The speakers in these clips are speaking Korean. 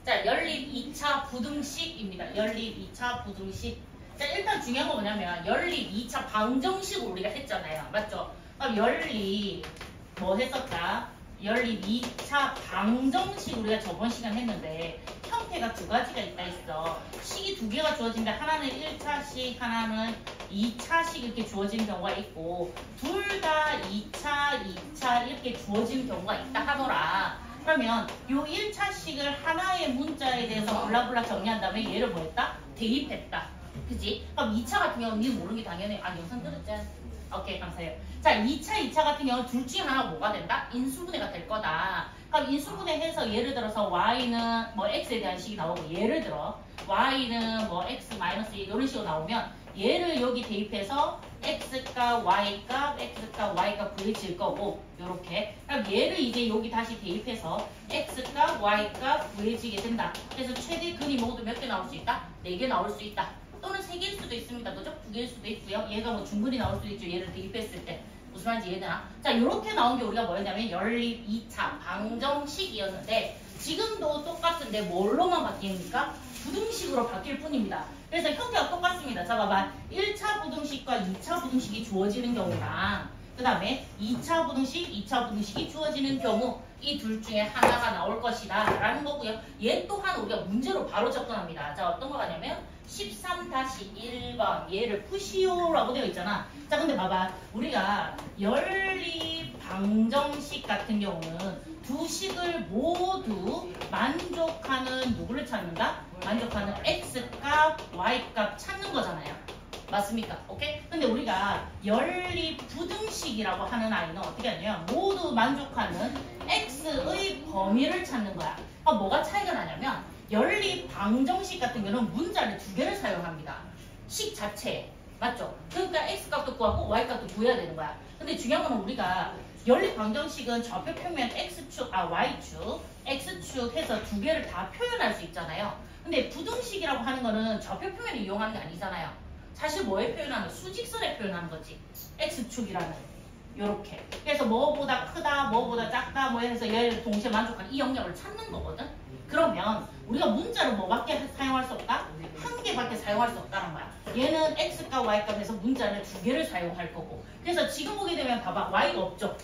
자, 연립 2차 부등식입니다. 연립 2차 부등식. 자, 일단 중요한 건 뭐냐면 연립 2차 방정식을 우리가 했잖아요. 맞죠? 그럼 연립 뭐 했었다? 연립 2차 방정식 우리가 저번 시간 했는데 형태가 두 가지가 있다 했어. 식이 두 개가 주어진데 하나는 1차식, 하나는 2차식 이렇게 주어지는 경우가 있고 둘 다 2차 이렇게 주어지는 경우가 있다 하더라. 그러면 요 1차식을 하나의 문자에 대해서 블라블라 정리한 다음에 얘를 뭐 했다? 대입했다. 그치? 그럼 2차 같은 경우는 니 모르는 게 당연히 영상 들었지? 오케이, 감사해요. 자, 2차 같은 경우는 둘 중에 하나가 뭐가 된다? 인수분해가 될 거다. 그럼 인수분해해서 예를 들어서 y는 뭐 x에 대한 식이 나오고 예를 들어 y는 뭐 x 마이너스 이런 식으로 나오면 얘를 여기 대입해서 x값, y값, x값, y값 구해질 거고 요렇게. 그럼 얘를 이제 여기 다시 대입해서 x값, y값 구해지게 된다. 그래서 최대근이 모두 몇 개 나올 수 있다? 4개 나올 수 있다. 또는 3개일 수도 있습니다. 그죠? 2개일 수도 있고요. 얘가 뭐 중근이 나올 수도 있죠. 얘를 대입했을 때. 무슨 말인지 이해되나? 자, 이렇게 나온 게 우리가 뭐였냐면 연립 2차 방정식이었는데 지금도 똑같은데 뭘로만 바뀝니까? 부등식으로 바뀔 뿐입니다. 그래서 형태가 똑같습니다. 자, 봐봐. 1차 부등식과 2차 부등식이 주어지는 경우랑 그 다음에 2차 부등식, 2차 부등식이 주어지는 경우 이 둘 중에 하나가 나올 것이다 라는 거고요. 얘 또한 우리가 문제로 바로 접근합니다. 자, 어떤 거 가냐면 13-1번 얘를 푸시오라고 되어 있잖아. 자, 근데 봐봐. 우리가 연립 방정식 같은 경우는 두 식을 모두 만족하는 누구를 찾는다? 만족하는 x값, y값 찾는 거잖아요. 맞습니까? 오케이? 근데 우리가 연립 부등식이라고 하는 아이는 어떻게 하냐면 모두 만족하는 x의 범위를 찾는 거야. 그럼 뭐가 차이가 나냐면 연립 방정식 같은 경우는 문자를 두 개를 사용합니다. 식 자체에. 맞죠? 그러니까 x값도 구하고 y값도 구해야 되는 거야. 근데 중요한 건 우리가 연립 방정식은 좌표 평면 x축, y축, x축 해서 두 개를 다 표현할 수 있잖아요. 근데 부등식이라고 하는 거는 좌표 표면을 이용하는 게 아니잖아요. 사실 뭐에 표현하는? 수직선에 표현하는 거지. x축이라는. 요렇게. 그래서 뭐보다 크다, 뭐보다 작다, 뭐 해서 얘를 동시에 만족하는 이 영역을 찾는 거거든. 그러면 우리가 문자를 뭐밖에 사용할 수 없다? 한 개밖에 사용할 수 없다는 거야. 얘는 x값, y값 해서 문자를 두 개를 사용할 거고. 그래서 지금 보게 되면 봐봐. y가 없죠?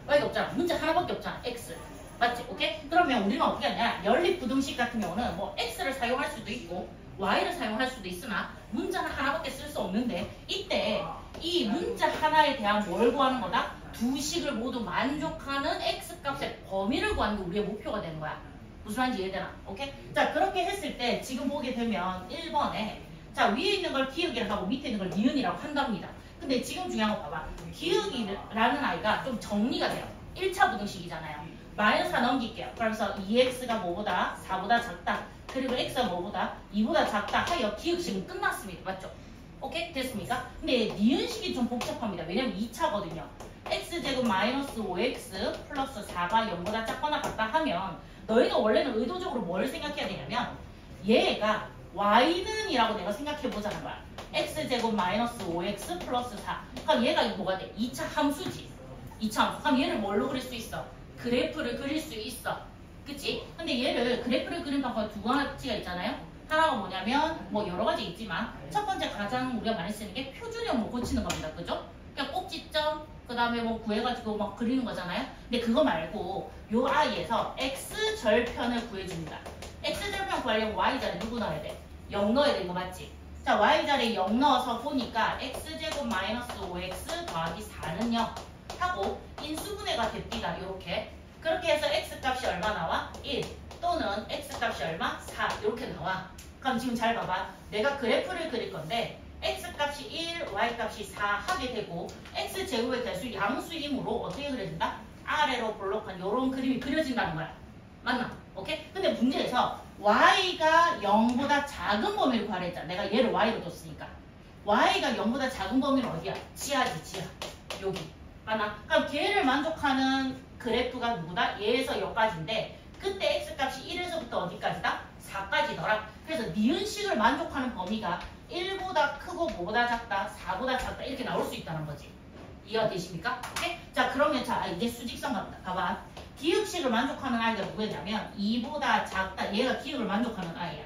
y가 없잖아. 문자 하나밖에 없잖아. x. 맞지? 오케이? 그러면 우리는 어떻게 하냐? 연립 부등식 같은 경우는 뭐 x를 사용할 수도 있고 y를 사용할 수도 있으나 문자는 하나밖에 쓸 수 없는데 이때 이 문자 하나에 대한 뭘 구하는 거다? 두 식을 모두 만족하는 x값의 범위를 구하는 게 우리의 목표가 되는 거야. 무슨 말인지 이해되나? 오케이? 자, 그렇게 했을 때 지금 보게 되면 1번에 자, 위에 있는 걸 기억이라고 하고 밑에 있는 걸 니은이라고 한답니다. 근데 지금 중요한 거 봐봐. 기억이라는 아이가 좀 정리가 돼요. 1차 부등식이잖아요. 마이너스 4 넘길게요. 그래서 2x가 뭐보다 4보다 작다. 그리고 x가 뭐보다 2보다 작다 하여 기억식은 끝났습니다. 맞죠? 오케이? 됐습니까? 근데 니은식이 좀 복잡합니다. 왜냐면 2차거든요. x제곱 마이너스 5x 플러스 4가 0보다 작거나 같다 하면 너희가 원래는 의도적으로 뭘 생각해야 되냐면 얘가 y는 이라고 내가 생각해보자는 거야. x제곱 마이너스 5x 플러스 4. 그럼 얘가 뭐가 돼? 2차 함수지. 2차 함수. 그럼 얘를 뭘로 그릴 수 있어? 그래프를 그릴 수 있어. 그치? 근데 얘를 그래프를 그린 방법이 두 가지가 있잖아요. 하나가 뭐냐면 뭐 여러 가지 있지만 첫 번째 가장 우리가 많이 쓰는 게 표준형으로 고치는 겁니다. 그죠? 그냥 꼭지점 그 다음에 뭐 구해가지고 막 그리는 거잖아요. 근데 그거 말고 요 아이에서 x절편을 구해줍니다. x절편 구하려면 y자리에 누구 넣어야 돼? 0 넣어야 되는 거 맞지? 자, y자리에 0 넣어서 보니까 x제곱 마이너스 5x 더하기 4는 0 하고 인수분해가 됩니다. 이렇게. 그렇게 해서 x값이 얼마 나와? 1 또는 x값이 얼마? 4 이렇게 나와. 그럼 지금 잘 봐봐. 내가 그래프를 그릴 건데 x값이 1, y값이 4 하게 되고 x제곱의 대수 양수이므로 어떻게 그려진다? 아래로 볼록한 이런 그림이 그려진다는 거야. 맞나? 오케이? 근데 문제에서 y가 0보다 작은 범위를 구하라 했잖아. 내가 얘를 y로 뒀으니까. y가 0보다 작은 범위는 어디야? 지하지, 지하. 여기. 맞나? 그럼 걔를 만족하는 그래프가 누구다? 얘에서 여기까지인데 그때 x값이 1에서부터 어디까지다? 4까지더라. 그래서 니은식을 만족하는 범위가 1보다 크고 뭐보다 작다? 4보다 작다 이렇게 나올 수 있다는 거지. 이해가 되십니까? 오케이? 자, 그러면 자, 이제 수직선 갑니다. 봐봐. 기역식을 만족하는 아이가 누구냐면 2보다 작다. 얘가 기역을 만족하는 아이야.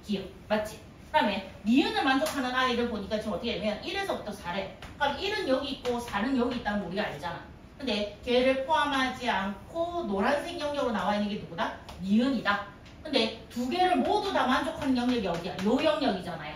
기역. 맞지? 그 다음에 니은을 만족하는 아이를 보니까 지금 어떻게 되면 1에서부터 4래. 그럼 1은 여기 있고 4는 여기 있다는 거 우리가 알잖아. 근데 걔를 포함하지 않고 노란색 영역으로 나와 있는 게 누구다? 니은이다. 근데 두 개를 모두 다 만족하는 영역이 어디야? 요 영역이잖아요.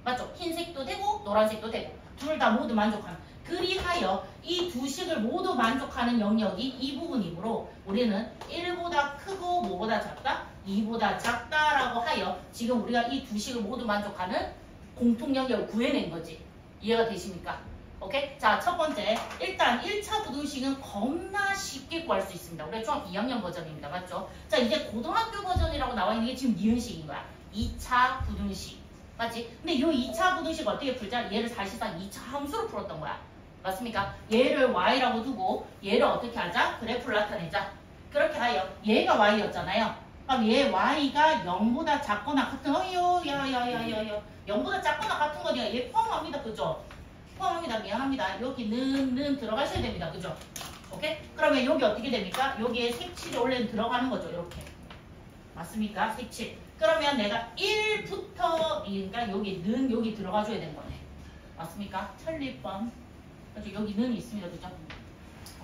맞죠? 흰색도 되고 노란색도 되고 둘 다 모두 만족하는. 그리하여 이 두 식을 모두 만족하는 영역이 이 부분이므로 우리는 1보다 크고 뭐보다 작다? 2보다 작다라고 하여 지금 우리가 이 두 식을 모두 만족하는 공통 영역을 구해낸 거지. 이해가 되십니까? 오케이? 자, 첫 번째. 일단 1차 부등식은 겁나 쉽게 구할 수 있습니다. 우리가 중학교 2학년 버전입니다. 맞죠? 자, 이제 고등학교 버전이라고 나와 있는 게 지금 니은식인 거야. 2차 부등식. 맞지? 근데 이 2차 부등식 어떻게 풀자? 얘를 사실상 2차 함수로 풀었던 거야. 맞습니까? 얘를 y라고 두고 얘를 어떻게 하자? 그래프를 나타내자. 그렇게 하여 얘가 y였잖아요. 그럼 얘 y가 0보다 작거나 같은 야야야야야 0보다 작거나 같은 거니까 얘 포함합니다. 그죠? 포함합니다. 미안합니다. 여기는 들어가셔야 됩니다. 그죠? 오케이? 그러면 여기 어떻게 됩니까? 여기에 색칠이 원래는 들어가는 거죠. 이렇게. 맞습니까? 색칠. 그러면 내가 1부터 그러니까 여기는 여기 들어가줘야 되는 거네. 맞습니까? 천리번. 그렇죠? 여기는 있습니다. 그죠?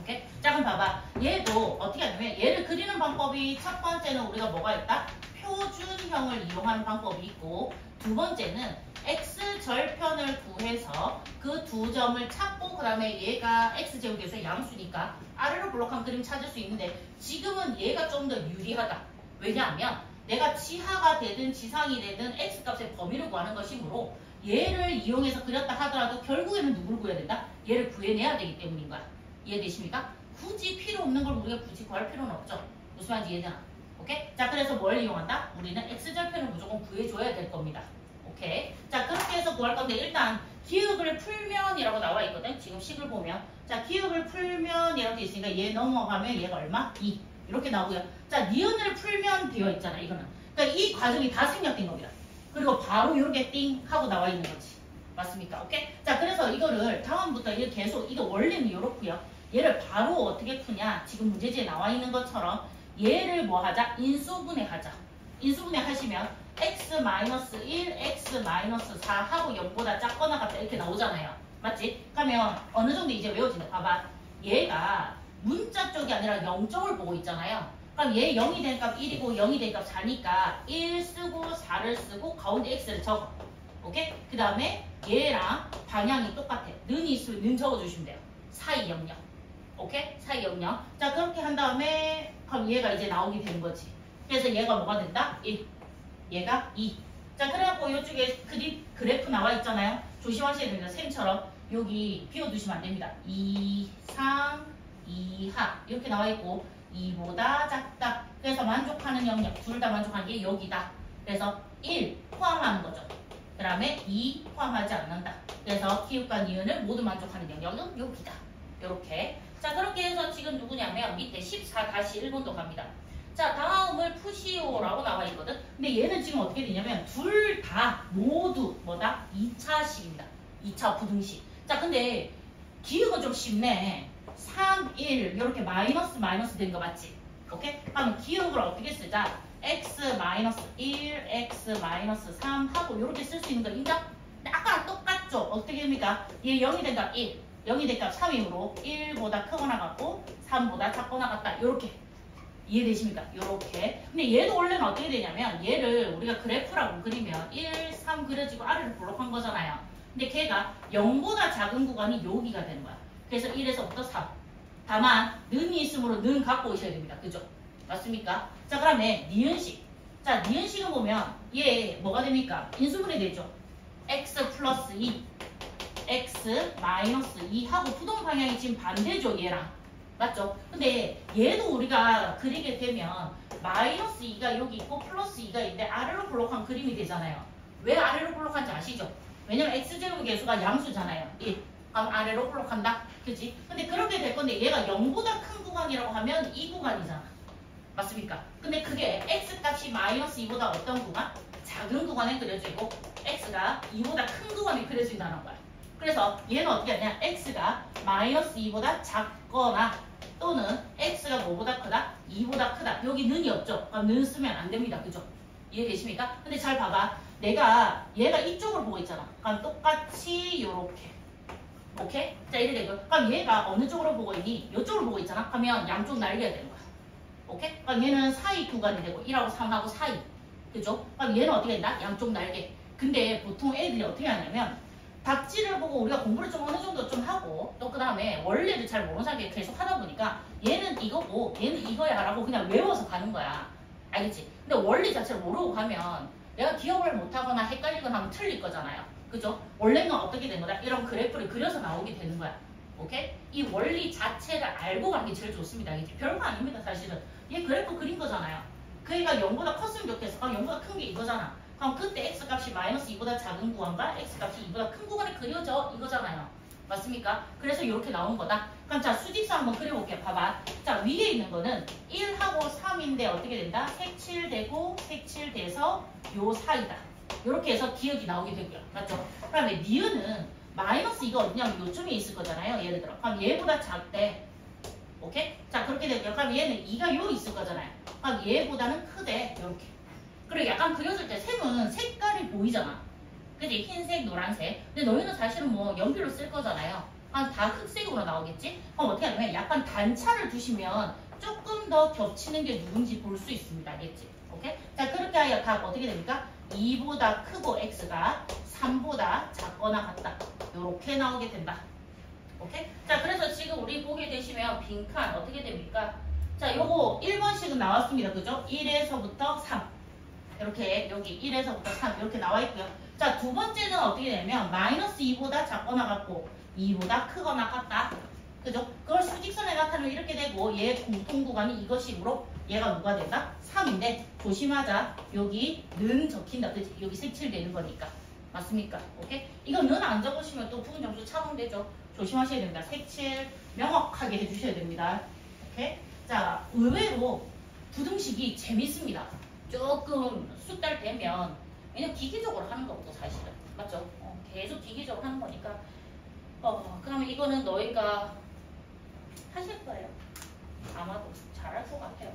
오케이? 자, 그럼 봐봐. 얘도 어떻게 하냐면 얘를 그리는 방법이 첫 번째는 우리가 뭐가 있다? 표준형을 이용하는 방법이 있고 두 번째는 x절편을 구해서 그 두 점을 찾고 그 다음에 얘가 x제곱에서 양수니까 아래로 블록한 그림 찾을 수 있는데 지금은 얘가 좀 더 유리하다. 왜냐하면 내가 지하가 되든 지상이 되든 x값의 범위를 구하는 것이므로 얘를 이용해서 그렸다 하더라도 결국에는 누구를 구해야 된다? 얘를 구해내야 되기 때문인 거야. 이해되십니까? 굳이 필요 없는 걸 우리가 굳이 구할 필요는 없죠. 무슨 말인지 이해되나? 오케이? 자, 그래서 뭘 이용한다? 우리는 x절편을 무조건 구해줘야 될 겁니다. 오케이? 자, 그렇게 해서 구할 건데 일단 기억을 풀면이라고 나와 있거든. 지금 식을 보면 자, 기억을 풀면 이렇게 있으니까 얘 넘어가면 얘가 얼마? 2 이렇게 나오고요. 자, 니은을 풀면 되어 있잖아. 이거는. 그러니까 이 과정이 다 생략된 겁니다. 그리고 바로 이렇게 띵 하고 나와 있는 거지. 맞습니까? 오케이? 자, 그래서 이거를 다음부터 이거 계속 이거 원래는 이렇고요. 얘를 바로 어떻게 푸냐? 지금 문제지에 나와 있는 것처럼 얘를 뭐 하자? 인수분해 하자. 인수분해 하시면 x-1, x-4 하고 0보다 작거나 같다 이렇게 나오잖아요. 맞지? 그러면 어느 정도 이제 외워진다. 봐봐. 얘가 문자 쪽이 아니라 0쪽을 보고 있잖아요. 그럼 얘 0이 된 값 1이고 0이 된 값 4니까 1 쓰고 4를 쓰고 가운데 x를 적어. 오케이? 그 다음에 얘랑 방향이 똑같아. 는이 있으면 는 적어주시면 돼요. 사이 0, 0. 오케이? 사이 0, 0. 자, 그렇게 한 다음에 그럼 얘가 이제 나오게 된 거지. 그래서 얘가 뭐가 된다? 1. 얘가 2. 자, 그래갖고 이쪽에 그래프 나와 있잖아요. 조심하셔야 됩니다. 쌤처럼 여기 비워두시면 안 됩니다. 2, 3, 2하 이렇게 나와 있고 2보다 작다. 그래서 만족하는 영역 둘 다 만족하는 게 여기다. 그래서 1 포함하는 거죠. 그 다음에 2 포함하지 않는다. 그래서 기울과 니은을 모두 만족하는 영역은 여기다. 이렇게. 자, 그렇게 해서 지금 누구냐면 밑에 14-1번도 갑니다. 자, 다음을 푸시오라고 나와 있거든. 근데 얘는 지금 어떻게 되냐면 둘 다 모두 뭐다? 2차식입니다. 2차 부등식. 자, 근데 기억은 좀 쉽네. 3, 1 이렇게 마이너스 된 거 맞지? 오케이? 그러면 기억을 어떻게 쓰자? x-1, x-3 하고 이렇게 쓸 수 있는 거 인정? 아까랑 똑같죠? 어떻게 됩니까? 얘 0이 된 값 1, 0이 된 값 3이므로 1보다 크거나 같고 3보다 작거나 같다. 이렇게. 이해되십니까? 요렇게. 근데 얘도 원래는 어떻게 되냐면 얘를 우리가 그래프라고 그리면 1, 3 그려지고 아래로 블록한 거잖아요. 근데 걔가 0보다 작은 구간이 여기가 되는 거야. 그래서 1에서부터 3. 다만 는이 있으므로 는 갖고 오셔야 됩니다. 그죠? 맞습니까? 자, 그다음에 니은식. 자, 니은식을 보면 얘 뭐가 됩니까? 인수분해 되죠. x 플러스 2, x 마이너스 2 하고 부동 방향이 지금 반대죠. 얘랑. 맞죠? 근데 얘도 우리가 그리게 되면 마이너스 2가 여기 있고 플러스 2가 있는데 아래로 블록한 그림이 되잖아요. 왜 아래로 블록한지 아시죠? 왜냐면 x제곱 계수가 양수잖아요. 1. 그럼 아래로 블록한다. 그치? 근데 그렇게 될 건데 얘가 0보다 큰 구간이라고 하면 이 구간이잖아. 맞습니까? 근데 그게 x값이 마이너스 2보다 어떤 구간? 작은 구간에 그려져 있고 x가 2보다 큰 구간에 그려진다는 거야. 그래서 얘는 어떻게 하냐? x가 마이너스 2보다 작거나 또는 x가 뭐보다 크다? 2보다 크다. 여기 는이 없죠? 그럼 는 쓰면 안 됩니다. 그죠? 이해되십니까? 근데 잘 봐봐. 내가 얘가 이쪽으로 보고 있잖아. 그럼 똑같이 요렇게. 오케이? 자, 이래 되고. 그럼 얘가 어느 쪽으로 보고 있니? 이쪽으로 보고 있잖아. 그러면 양쪽 날려야 되는 거야. 오케이? 그럼 얘는 사이 구간이 되고 1하고 3하고 사이. 그죠? 그럼 얘는 어떻게 된다? 양쪽 날개. 근데 보통 애들이 어떻게 하냐면 답지를 보고 우리가 공부를 좀 어느 정도 좀 하고 또 그 다음에 원래를 잘 모르는 사람이 계속 하다 보니까 얘는 이거고 얘는 이거야 라고 그냥 외워서 가는 거야. 알겠지? 근데 원리 자체를 모르고 가면 내가 기억을 못하거나 헷갈리거나 하면 틀릴 거잖아요. 그죠? 원래는 어떻게 된 거다? 이런 그래프를 그려서 나오게 되는 거야. 오케이? 이 원리 자체를 알고 가는 게 제일 좋습니다. 알겠지? 별거 아닙니다. 사실은. 얘 그래프 그린 거잖아요. 그애가 0보다 컸으면 좋겠어. 그럼 0보다 큰 게 이거잖아. 그럼 그때 x값이 마이너스 2보다 작은 구간과 x값이 2보다 큰 구간에 그려져 이거잖아요. 맞습니까? 그래서 이렇게 나온 거다. 그럼 자 수직선 한번 그려볼게요. 봐봐. 자 위에 있는 거는 1하고 3인데 어떻게 된다? 색칠되고 색칠돼서 요 사이다. 이렇게 해서 기억이 나오게 되고요. 맞죠? 그 다음에 니은은 마이너스 이거 어디냐면 요쯤에 있을 거잖아요. 예를 들어. 그럼 얘보다 작대. 오케이? 자 그렇게 되고요. 그럼 얘는 2가 요 있을 거잖아요. 그럼 얘보다는 크대. 이렇게. 그리고 약간 그려줄 때 색은 색깔이 보이잖아. 그치? 흰색, 노란색. 근데 너희는 사실은 뭐 연필로 쓸 거잖아요. 다 흑색으로 나오겠지? 그럼 어떻게 하냐면 약간 단차를 두시면 조금 더 겹치는 게 누군지 볼 수 있습니다. 알겠지? 오케이? 자 그렇게 하여 답 어떻게 됩니까? 2보다 크고 x가 3보다 작거나 같다. 요렇게 나오게 된다. 오케이? 자 그래서 지금 우리 보게 되시면 빈칸 어떻게 됩니까? 자 요거 1번씩은 나왔습니다. 그죠? 1에서부터 3 이렇게 여기 1에서부터 3 이렇게 나와 있고요. 자 두 번째는 어떻게 되냐면 마이너스 2보다 작거나 같고 2보다 크거나 같다. 그죠? 그걸 수직선에 나타내면 이렇게 되고 얘 공통구간이 이것이므로 얘가 누가 된다? 3인데 조심하자. 여기 는 적힌다. 그치? 여기 색칠되는 거니까. 맞습니까? 오케이? 이거 는 안 적으시면 또 부분 점수 차감되죠. 조심하셔야 됩니다. 색칠 명확하게 해주셔야 됩니다. 오케이? 자 의외로 부등식이 재밌습니다. 조금 숙달 되면 왜냐면 기계적으로 하는 거거든 사실은. 맞죠? 계속 기계적으로 하는 거니까 그러면 이거는 너희가 하실 거예요. 아마도 잘할 것 같아요.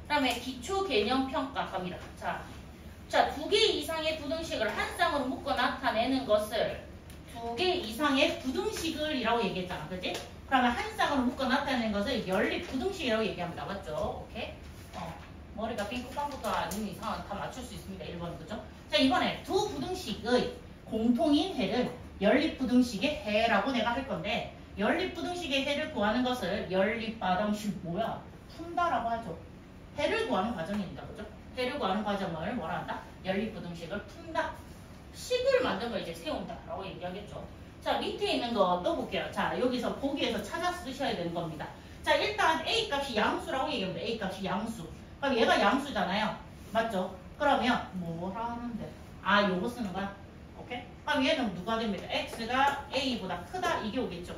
그 다음에 기초 개념 평가 갑니다. 자, 2개 이상의 부등식을 한 쌍으로 묶어 나타내는 것을 2개 이상의 부등식을 이라고 얘기했잖아. 그지? 그러면 한 쌍으로 묶어 나타내는 것을 연립 부등식이라고 얘기합니다. 맞죠? 오케이? 머리가 삥긋빵긋도 아닌 이상 다 맞출 수 있습니다. 1번. 그죠? 자, 이번에 두 부등식의 공통인 해를 연립부등식의 해라고 내가 할 건데 연립부등식의 해를 구하는 것을 연립바등식 뭐야? 푼다라고 하죠. 해를 구하는 과정입니다. 그죠? 해를 구하는 과정을 뭐라 한다? 연립부등식을 푼다. 식을 만든 걸 이제 세운다라고 얘기하겠죠. 자, 밑에 있는 거 또 볼게요. 자, 여기서 보기에서 찾아 쓰셔야 되는 겁니다. 자, 일단 A값이 양수라고 얘기합니다. A값이 양수. 그럼 얘가 양수잖아요. 맞죠? 그러면 뭐라 하는데? 아, 요거 쓰는 거야? 오케이? 그럼 얘는 누가 됩니까? X가 A보다 크다 이게 오겠죠?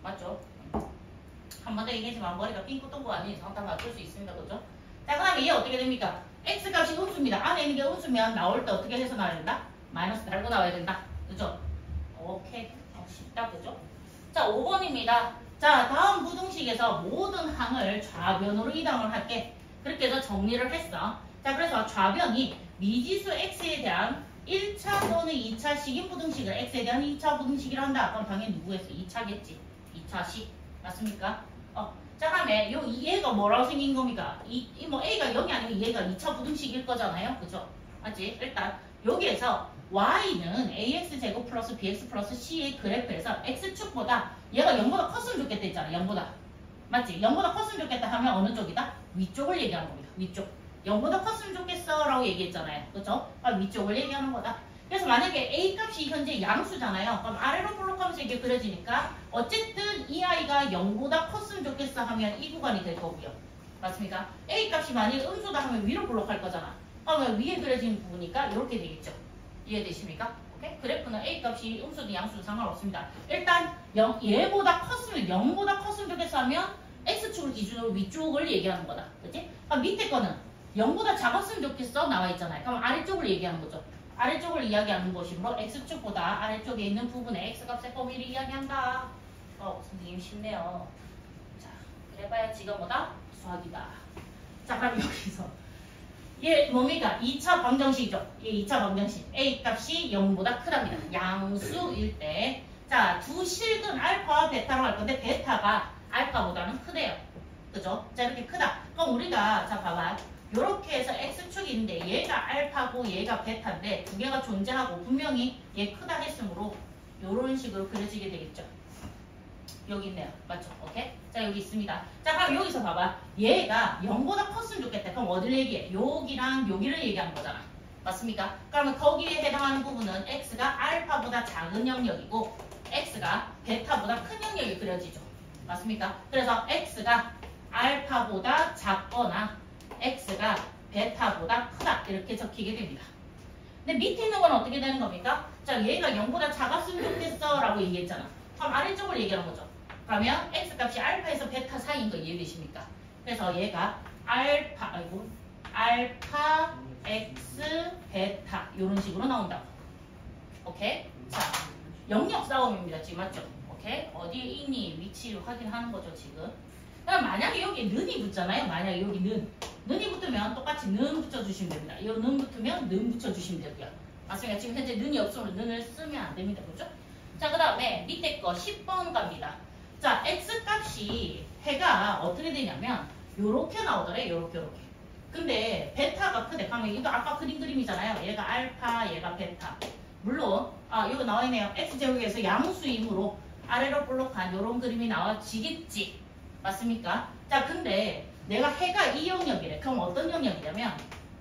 맞죠? 한 번 더 얘기하지만 머리가 삥긋동거 아닌 이상 다 맞출 수 있습니다. 그죠? 자, 그 다음에 얘 어떻게 됩니까? X값이 음수입니다. 안에 있는 게 음수면 나올 때 어떻게 해서 나와야 된다? 마이너스 달고 나와야 된다. 그죠? 오케이. 쉽다. 그죠? 자, 5번입니다. 자, 다음 부등식에서 모든 항을 좌변으로 이동을 할게. 그렇게 해서 정리를 했어. 자, 그래서 좌변이 미지수 x에 대한 1차 또는 2차 식인 부등식을 x에 대한 2차 부등식이라 한다. 그럼 당연히 누구겠어? 2차겠지. 2차식. 맞습니까? 자, 다음에 얘가 뭐라고 생긴 겁니까? 뭐 a가 0이 아니면 얘가 2차 부등식일 거잖아요. 그죠? 맞지? 일단 여기에서 y는 ax제곱 플러스 bx 플러스 c의 그래프에서 x축보다 얘가 0보다 컸으면 좋겠다 했잖아. 0보다. 맞지? 0보다 컸으면 좋겠다 하면 어느 쪽이다? 위쪽을 얘기하는 겁니다. 위쪽. 0보다 컸으면 좋겠어 라고 얘기했잖아요. 그쵸? 위쪽을 얘기하는 거다. 그래서 만약에 A값이 현재 양수잖아요. 그럼 아래로 볼록하면서 이게 그려지니까 어쨌든 이 아이가 0보다 컸으면 좋겠어 하면 이 구간이 될 거고요. 맞습니까? A값이 만약에 음수다 하면 위로 볼록할 거잖아. 그러면 위에 그려진 부분이니까 이렇게 되겠죠. 이해되십니까? 오케이? 그래프는 A값이 음수든 양수든 상관없습니다. 일단 얘보다 컸으면 0보다 컸으면 좋겠어 하면 X축을 기준으로 위쪽을 얘기하는 거다. 그치? 그럼 밑에 거는 0보다 작았으면 좋겠어 나와 있잖아요. 그럼 아래쪽을 얘기하는 거죠. 아래쪽을 이야기하는 것이므로 x축보다 아래쪽에 있는 부분의 x값의 범위를 이야기한다. 선생님 쉽네요. 자, 그래봐야 지가 뭐다? 수학이다. 자, 그럼 여기서 얘 뭡니까? 2차 방정식이죠. 얘 2차 방정식. a 값이 0보다 크답니다. 양수일 때. 자, 두 실근 알파와 베타로 할 건데 베타가 알파보다는 크대요. 그죠? 자, 이렇게 크다. 그럼 우리가 자 봐봐. 요렇게 해서 x축이 있는데 얘가 알파고 얘가 베타인데 두 개가 존재하고 분명히 얘 크다 했으므로 요런 식으로 그려지게 되겠죠. 여기 있네요. 맞죠? 오케이? 자, 여기 있습니다. 자, 그럼 여기서 봐봐. 얘가 0보다 컸으면 좋겠다. 그럼 어디를 얘기해? 여기랑 여기를 얘기하는 거잖아. 맞습니까? 그러면 거기에 해당하는 부분은 x가 알파보다 작은 영역이고 x가 베타보다 큰 영역이 그려지죠. 맞습니까? 그래서 x가 알파보다 작거나 x가 베타보다 크다. 이렇게 적히게 됩니다. 근데 밑에 있는 건 어떻게 되는 겁니까? 자, 얘가 0보다 작았으면 좋겠어 라고 얘기했잖아. 그럼 아래쪽을 얘기하는 거죠. 그러면 x값이 알파에서 베타 사이인 거 이해되십니까? 그래서 얘가 알파 x 베타 이런 식으로 나온다고. 오케이? 자, 영역 싸움입니다. 지금 맞죠? 오케이? 어디에 있니? 위치를 확인하는 거죠 지금. 그럼 만약에 여기 는이 붙잖아요. 만약에 여기 는이 붙으면 똑같이 는 붙여주시면 됩니다. 이 는 붙으면 는 붙여주시면 되고요. 맞습니까? 지금 현재 는이 없으면 는을 쓰면 안 됩니다. 그렇죠? 자, 그 다음에 밑에 거 10번 갑니다. 자, x값이 해가 어떻게 되냐면 요렇게 나오더래. 요렇게. 근데 베타가 크대. 그러면 이거 아까 그린 그림이잖아요. 얘가 알파, 얘가 베타. 물론 이거 나와 있네요. x제곱에서 양수이므로 아래로 볼록한 요런 그림이 나와지겠지. 맞습니까? 자, 근데 내가 해가 이 영역이래. 그럼 어떤 영역이냐면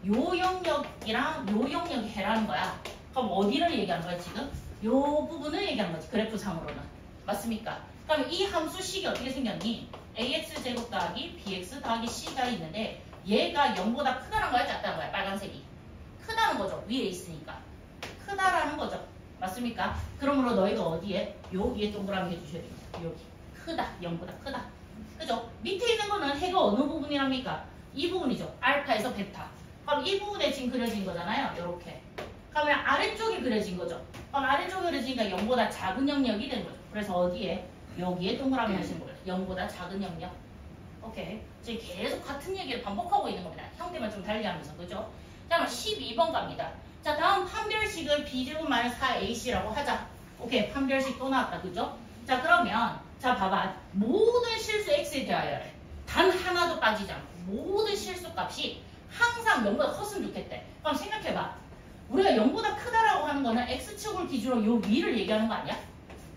요 영역이랑 요 영역이 해라는 거야. 그럼 어디를 얘기하는 거야 지금? 요 부분을 얘기하는 거지. 그래프상으로는. 맞습니까? 그럼 이 함수식이 어떻게 생겼니? ax제곱 더하기 bx 더하기 c가 있는데 얘가 0보다 크다는 거야? 작다는 거야? 빨간색이. 크다는 거죠. 위에 있으니까. 크다라는 거죠. 맞습니까? 그러므로 너희가 어디에? 여기에 동그라미 해주셔야 됩니다. 여기. 크다. 0보다 크다. 그죠? 밑에 있는 거는 해가 어느 부분이랍니까? 이 부분이죠. 알파에서 베타. 그럼 이 부분에 지금 그려진 거잖아요. 요렇게. 그러면 아래쪽에 그려진 거죠. 그럼 아래쪽에 그려지니까 0보다 작은 영역이 되는 거죠. 그래서 어디에? 여기에 동그라미 하시는 거예요. 0보다 작은 영역. 오케이. 지금 계속 같은 얘기를 반복하고 있는 겁니다. 형태만 좀 달리하면서. 그죠? 자, 그럼 12번 갑니다. 자, 다음 판별식을 b제곱 마이너스 4ac라고 하자. 오케이. 판별식 또 나왔다. 그죠? 자, 그러면 자, 봐봐. 모든 실수 x에 대하여 단 하나도 빠지지 않고 모든 실수 값이 항상 0보다 컸으면 좋겠대. 그럼 생각해봐. 우리가 0보다 크다라고 하는 거는 x축을 기준으로 요 위를 얘기하는 거 아니야?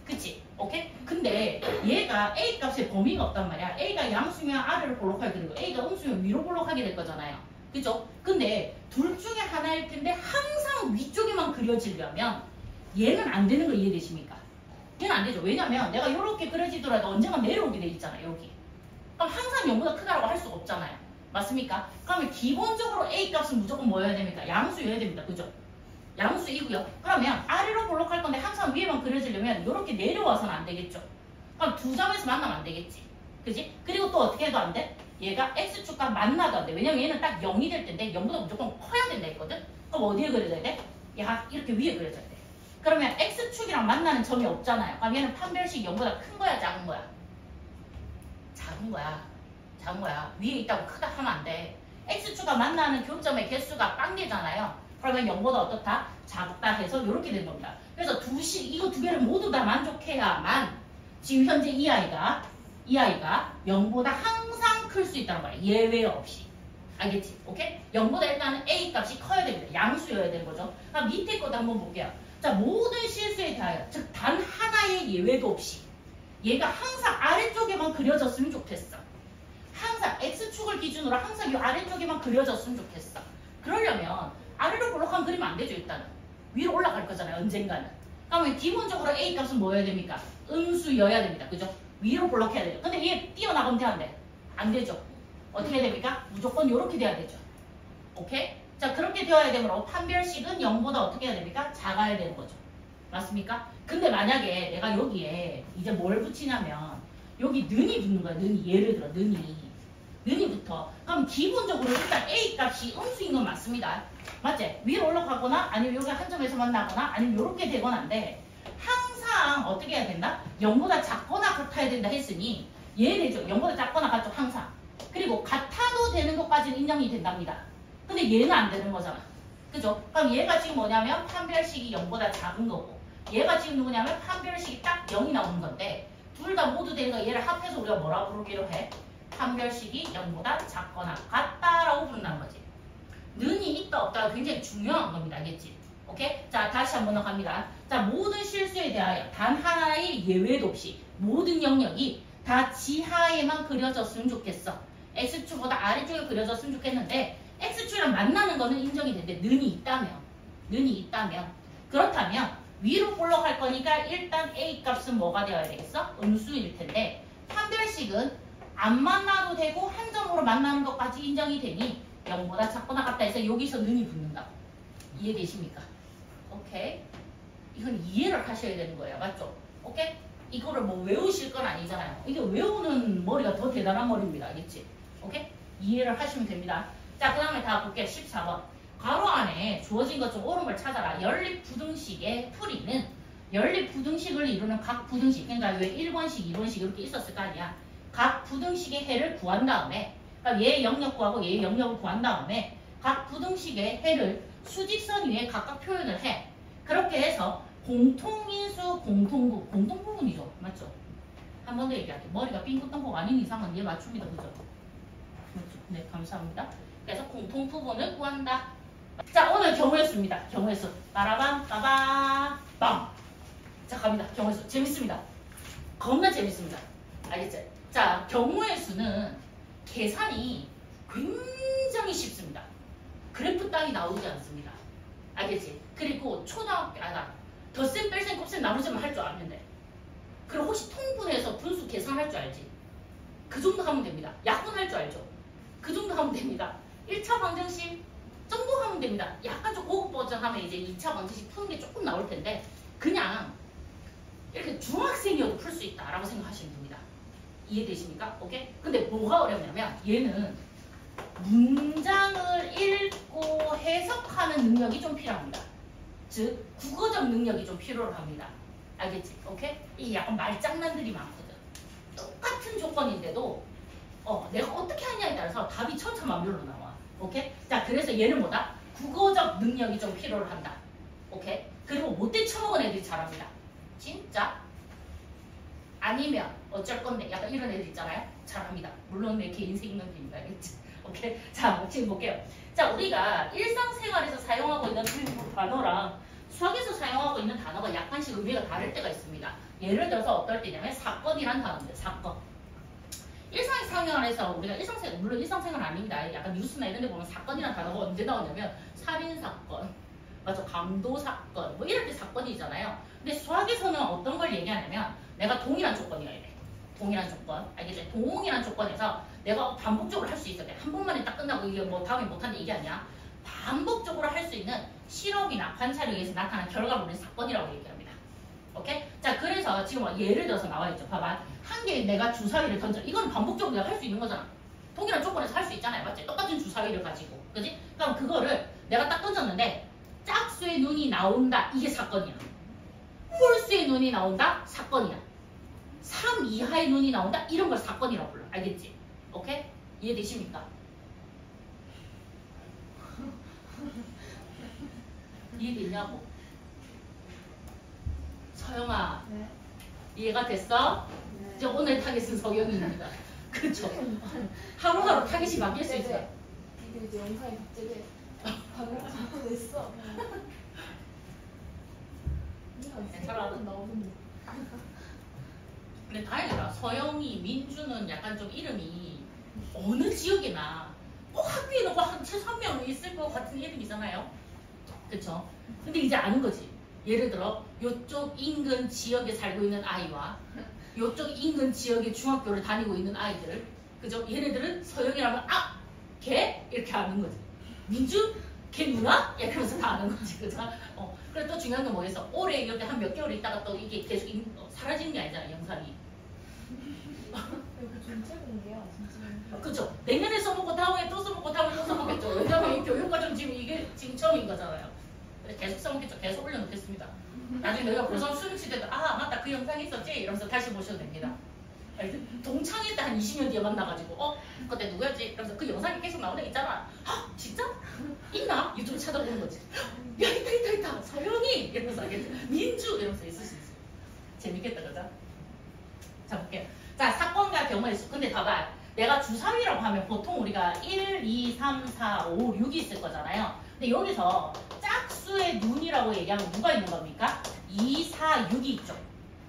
그치? 오케이? 근데 얘가 a 값의 범위가 없단 말이야. a가 양수면 아래로 볼록하게 되고 a가 음수면 위로 볼록하게 될 거잖아요. 그죠? 근데 둘 중에 하나일 텐데 항상 위쪽에만 그려지려면 얘는 안 되는 거 이해되십니까? 얘는 안 되죠. 왜냐면 내가 이렇게 그려지더라도 언젠가 내려오게 돼 있잖아. 여기. 그럼 항상 0보다 크다라고 할 수가 없잖아요. 맞습니까? 그러면 기본적으로 a 값은 무조건 뭐여야 됩니까? 양수여야 됩니다. 그죠? 양수이고요. 그러면 아래로 볼록할 건데 항상 위에만 그려지려면 이렇게 내려와서는 안 되겠죠. 그럼 두 점에서 만나면 안 되겠지. 그지? 그리고 또 어떻게 해도 안 돼? 얘가 x축과 만나도 안 돼. 왜냐면 얘는 딱 0이 될 텐데 0보다 무조건 커야 된다 했거든? 그럼 어디에 그려져야 돼? 야, 이렇게 위에 그려져야 돼. 그러면 x축이랑 만나는 점이 없잖아요. 그럼 얘는 판별식 0보다 큰 거야, 작은 거야? 작은 거야. 작은 거야. 위에 있다고 크다 하면 안 돼. x축과 만나는 교점의 개수가 빵개잖아요. 그러면 0보다 어떻다? 작다 해서 이렇게 된 겁니다. 그래서 이거 두 개를 모두 다 만족해야만 지금 현재 이 아이가 0보다 항상 클 수 있다는 거야. 예외 없이. 알겠지? 오케이? 0보다 일단은 a 값이 커야 됩니다. 양수여야 되는 거죠. 그럼 밑에 것도 한번 볼게요. 자, 모든 실수에 대하여 즉 단 하나의 예외도 없이 얘가 항상 아래쪽에만 그려졌으면 좋겠어. 항상 x축을 기준으로 항상 이 아래쪽에만 그려졌으면 좋겠어. 그러려면 아래로 볼록한 그리면 안 되죠. 일단은 위로 올라갈 거잖아요. 언젠가는. 그러면 기본적으로 a 값은 뭐여야 됩니까? 음수여야 됩니다. 그죠? 위로 볼록해야 되죠. 근데 얘 뛰어나가면 돼? 안 돼? 안 되죠. 어떻게 됩니까? 무조건 이렇게 돼야 되죠. 오케이? 자, 그렇게 되어야 되므로 판별식은 0보다 어떻게 해야 됩니까? 작아야 되는 거죠. 맞습니까? 근데 만약에 내가 여기에 이제 뭘 붙이냐면 여기 는이 붙는 거야. 는이. 예를 들어 는이. 는이부터. 그럼 기본적으로 일단 A 값이 음수인 건 맞습니다. 맞지? 위로 올라가거나 아니면 여기 한 점에서 만나거나 아니면 이렇게 되거나인데 항상 어떻게 해야 된다? 0보다 작거나 같아야 된다 했으니 얘네죠. 0보다 작거나 같죠. 항상. 그리고 같아도 되는 것까지는 인정이 된답니다. 근데 얘는 안 되는 거잖아. 그죠? 그럼 얘가 지금 뭐냐면 판별식이 0보다 작은 거고 얘가 지금 누구냐면 판별식이 딱 0이 나오는 건데 둘 다 모두 되는 거 얘를 합해서 우리가 뭐라고 부르기로 해? 판별식이 0보다 작거나 같다라고 부른다는 거지. 는이 있다 없다가 굉장히 중요한 겁니다. 알겠지? 오케이? 자, 다시 한번 더 갑니다. 자, 모든 실수에 대하여 단 하나의 예외도 없이 모든 영역이 다 지하에만 그려졌으면 좋겠어. X축보다 아래쪽에 그려졌으면 좋겠는데 X축이랑 만나는 거는 인정이 되는데 는이 있다면 그렇다면 위로 볼록할 거니까 일단 A 값은 뭐가 되어야 되겠어? 음수일 텐데 판별식은 안 만나도 되고 한 점으로 만나는 것까지 인정이 되니 0보다 작거나 같다 해서 여기서 는이 붙는다고. 이해되십니까? 오케이? 이건 이해를 하셔야 되는 거예요. 맞죠? 오케이? 이거를 뭐 외우실 건 아니잖아요. 이게 외우는 머리가 더 대단한 머리입니다. 알겠지? 오케이? 이해를 하시면 됩니다. 자, 그 다음에 다 볼게요. 14번. 괄호 안에 주어진 것 중 옳은 걸 찾아라. 연립부등식의 풀이는 연립부등식을 이루는 각 부등식. 그러니까 왜 1번식, 2번식 이렇게 있었을 거 아니야. 각 부등식의 해를 구한 다음에 그러니까 얘의 영역 구하고 얘의 영역을 구한 다음에 각 부등식의 해를 수직선 위에 각각 표현을 해. 그렇게 해서 공통인수, 공통부분이죠. 맞죠? 한 번 더 얘기할게요. 머리가 삥긋동국 아닌 이상은 얘 맞춥니다. 그죠? 맞죠? 네, 감사합니다. 그래서 공통부분을 구한다. 자, 오늘 경우의 수입니다. 경우의 수. 빠라밤, 빠밤, 빵. 자, 갑니다. 경우의 수. 재밌습니다. 겁나 재밌습니다. 알겠죠? 자, 경우의 수는 계산이 굉장히 쉽습니다. 그래프 따위 나오지 않습니다. 알겠지? 그리고 초등학교, 덧셈, 뺄셈, 곱셈, 나누셈을 할 줄 아면 돼. 그리고 혹시 통분해서 분수 계산할 줄 알지? 그 정도 하면 됩니다. 약분할 줄 알죠? 그 정도 하면 됩니다. 1차 방정식 정도 하면 됩니다. 약간 좀 고급 버전 하면 이제 2차 방정식 푸는 게 조금 나올 텐데 그냥 이렇게 중학생이어도 풀 수 있다라고 생각하시면 됩니다. 이해되십니까? 오케이? 근데 뭐가 어렵냐면 얘는 문장을 읽고 해석하는 능력이 좀 필요합니다. 즉 국어적 능력이 좀 필요로 합니다. 알겠지? 오케이? 이게 약간 말장난들이 많거든. 똑같은 조건인데도 내가 어떻게 하냐에 따라서 답이 천차만별로 나와. 오케이? 자, 그래서 얘는 뭐다? 국어적 능력이 좀 필요로 한다. 오케이? 그리고 못돼 처먹은 애들이 잘합니다. 진짜? 아니면 어쩔 건데 약간 이런 애들 있잖아요. 잘합니다. 물론 내 개인 생각입니다. 알겠지? 오케이? 자, 지금 볼게요. 자, 우리가 일상생활에서 사용하고 있는 단어랑 수학에서 사용하고 있는 단어가 약간씩 의미가 다를 때가 있습니다. 예를 들어서 어떨 때냐면 사건이란 단어인데 사건. 일상생활에서 우리가 물론 일상생활 아닙니다. 약간 뉴스나 이런 데 보면 사건이란 단어가 언제 나오냐면 살인사건, 맞아, 강도사건 뭐 이럴 때 사건이잖아요. 근데 수학에서는 어떤 걸 얘기하냐면 내가 동일한 조건이어야 돼. 동일한 조건. 알겠지? 동일한 조건에서 내가 반복적으로 할 수 있어야 돼. 한 번만에 딱 끝나고 이게 뭐 다음에 못한다 이게 아니야. 반복적으로 할 수 있는 실험이나 관찰에 의해서 나타난 결과물을 사건이라고 얘기합니다. 오케이? 자, 그래서 지금 예를 들어서 나와있죠. 봐봐. 한 개의 내가 주사위를 던져. 이건 반복적으로 내가 할 수 있는 거잖아. 동일한 조건에서 할 수 있잖아요. 맞지? 똑같은 주사위를 가지고. 그지? 그럼 그거를 내가 딱 던졌는데 짝수의 눈이 나온다. 이게 사건이야. 홀수의 눈이 나온다. 사건이야. 3 이하의 눈이 나온다. 이런 걸 사건이라고 불러. 알겠지? 오케이? 이해되십니까? 이해되냐고? 서영아, 네. 이해가 됐어? 네. 이제 오늘 타겟은 서영이입니다. 그쵸? 하루하루 타겟이 바뀔 수 있어요. 이게 이제 영상이 갑자기 방금 잡고 됐어. 괜찮아. 나오는데. 근데 다행이다. 서영이, 민주는 약간 좀 이름이 어느 지역이나 꼭 학교에는 꼭 최소 한 명은 있을 것 같은 이름이잖아요. 그쵸? 근데 이제 아는 거지. 예를 들어 요쪽 인근 지역에 살고 있는 아이와 요쪽 인근 지역의 중학교를 다니고 있는 아이들, 그죠? 얘네들은 서영이라면 걔? 이렇게 아는 거지. 민주? 걔 누나? 예, 그러면서 다 아는 거지, 그죠? 그래 또 중요한 건 뭐겠어? 올해 이때 한 몇 개월 있다가 또 이게 계속 사라지는 게 아니잖아, 영상이. 이거 전체 공개야 진짜. 그죠? 내년에 써먹고 다음에 또 써먹고 다음에 또 써먹겠죠. 왜냐면 이 교육과정 지금 이게 지금 처음인 거잖아요. 계속 써먹겠죠. 계속 올려놓겠습니다. 나중에 너희가 고3 수능치 때도 아 맞다 그 영상이 있었지? 이러면서 다시 보셔도 됩니다. 동창회 때 한 20년 뒤에 만나가지고 그때 누구였지? 이러면서 그 영상이 계속 나오는 애 있잖아. 아 진짜? 있나? 유튜브 찾아보는 거지. 야 있다 서영이 이러면서 알겠지? 민주 이러면서 있을 수 있어요. 재밌겠다 그죠? 자 볼게요. 자 사건과 경우의 수. 근데 봐봐. 내가 주사위라고 하면 보통 우리가 1, 2, 3, 4, 5, 6이 있을 거잖아요. 근데 여기서 짝수의 눈이라고 얘기하면 누가 있는 겁니까? 2, 4, 6이 있죠.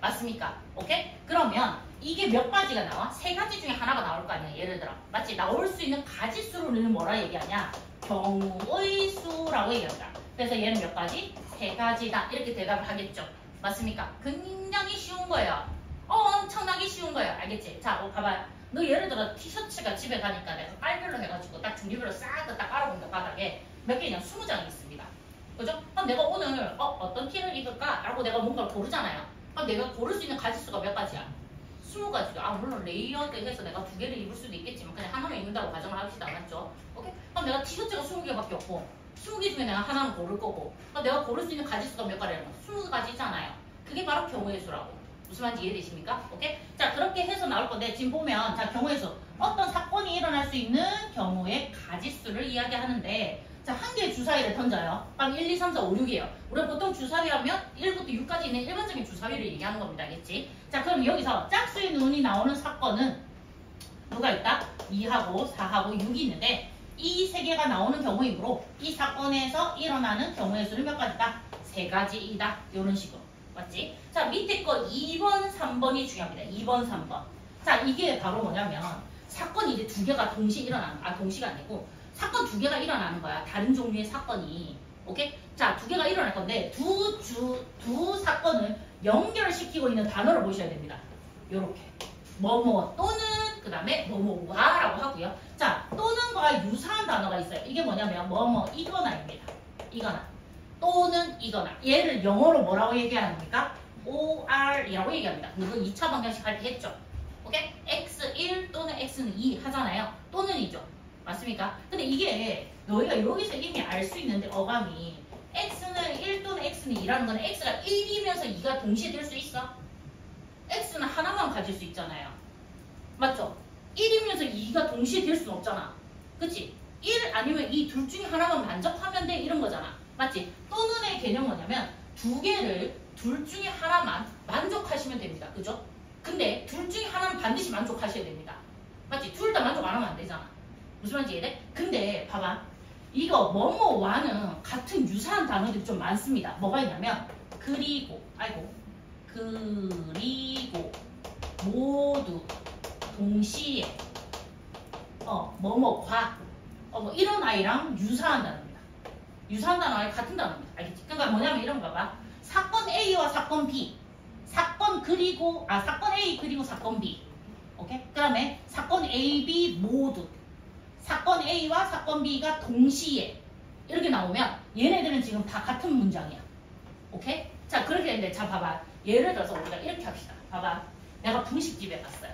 맞습니까? 오케이? 그러면 이게 몇 가지가 나와? 세 가지 중에 하나가 나올 거 아니야. 예를 들어. 맞지? 나올 수 있는 가지수로는 뭐라 얘기하냐? 경우의 수라고 얘기합니다. 그래서 얘는 몇 가지? 세 가지다. 이렇게 대답을 하겠죠. 맞습니까? 굉장히 쉬운 거예요. 엄청나게 쉬운 거예요. 알겠지? 자, 봐봐요. 너 예를 들어 티셔츠가 집에 가니까 내가 깔별로 해가지고 딱 종류별로 싹 다 깔아본다 바닥에 몇 개냐? 20장이 있습니다. 그죠? 그럼 내가 오늘 어떤 티를 입을까? 라고 내가 뭔가를 고르잖아요. 그럼 내가 고를 수 있는 가지수가 몇 가지야? 20가지죠. 물론 레이어드해서 내가 2개를 입을 수도 있겠지만 그냥 하나만 입는다고 가정을 합시다. 맞죠? 오케이? 그럼 내가 티셔츠가 20개밖에 없고 20개 중에 내가 하나는 고를 거고 그럼 내가 고를 수 있는 가지수가 몇 가지라는 거야? 20가지잖아요. 그게 바로 경우의 수라고. 무슨 말인지 이해되십니까? 오케이? 자 그렇게 해서 나올 건데 지금 보면 자 경우의 수 어떤 사건이 일어날 수 있는 경우의 가지수를 이야기하는데 자 한 개의 주사위를 던져요. 그럼 1, 2, 3, 4, 5, 6이에요. 우리가 보통 주사위 하면 1부터 6까지 있는 일반적인 주사위를 얘기하는 겁니다. 알겠지? 자 그럼 여기서 짝수의 눈이 나오는 사건은 누가 있다? 2하고 4하고 6이 있는데 이 세 개가 나오는 경우이므로 이 사건에서 일어나는 경우의 수는 몇 가지다? 세 가지이다. 이런 식으로. 맞지? 자 밑에 거 2번, 3번이 중요합니다. 2번, 3번. 자 이게 바로 뭐냐면 사건이 이제 두 개가 동시에 일어나는 동시가 아니고 사건 두 개가 일어나는 거야. 다른 종류의 사건이. 오케이? 자 두 개가 일어날 건데 두 사건을 연결시키고 있는 단어를 보셔야 됩니다. 요렇게 뭐뭐 또는 그 다음에 뭐뭐와라고 하고요. 자 또는과 유사한 단어가 있어요. 이게 뭐냐면 뭐뭐 이거나입니다. 이거나 또는 이거나 얘를 영어로 뭐라고 얘기합니까? OR이라고 얘기합니다. 그리고 2차 방정식 할 때 했죠. 오케이? X1 또는 X는 2 하잖아요. 또는이죠. 맞습니까? 근데 이게 너희가 여기서 이미 알 수 있는데 어감이 X는 1 또는 X는 2라는 건 X가 1이면서 2가 동시에 될 수 있어? X는 하나만 가질 수 있잖아요. 맞죠? 1이면서 2가 동시에 될 수는 없잖아. 그치? 1 아니면 2 둘 중에 하나만 만족하면 돼 이런 거잖아. 맞지? 또는의 개념은 뭐냐면 두 개를 둘 중에 하나만 만족하시면 됩니다. 그죠? 근데 둘 중에 하나는 반드시 만족하셔야 됩니다. 맞지? 둘 다 만족 안 하면 안 되잖아. 무슨 말인지 이해돼? 근데 봐봐. 이거 뭐뭐와는 같은 유사한 단어들이 좀 많습니다. 뭐가 있냐면 그리고 그리고 모두 동시에 뭐뭐과 뭐 이런 아이랑 유사한 단어입니다. 유사한 단어가 같은 단어입니다. 알겠지? 그러니까 뭐냐면 이런 거 봐. 사건 A와 사건 B. 사건 A 그리고 사건 B. 오케이? 그 다음에 사건 A, B 모두. 사건 A와 사건 B가 동시에 이렇게 나오면 얘네들은 지금 다 같은 문장이야. 오케이? 자 그렇게 했는데 자 봐봐. 예를 들어서 우리가 이렇게 합시다. 봐봐. 내가 분식집에 갔어요.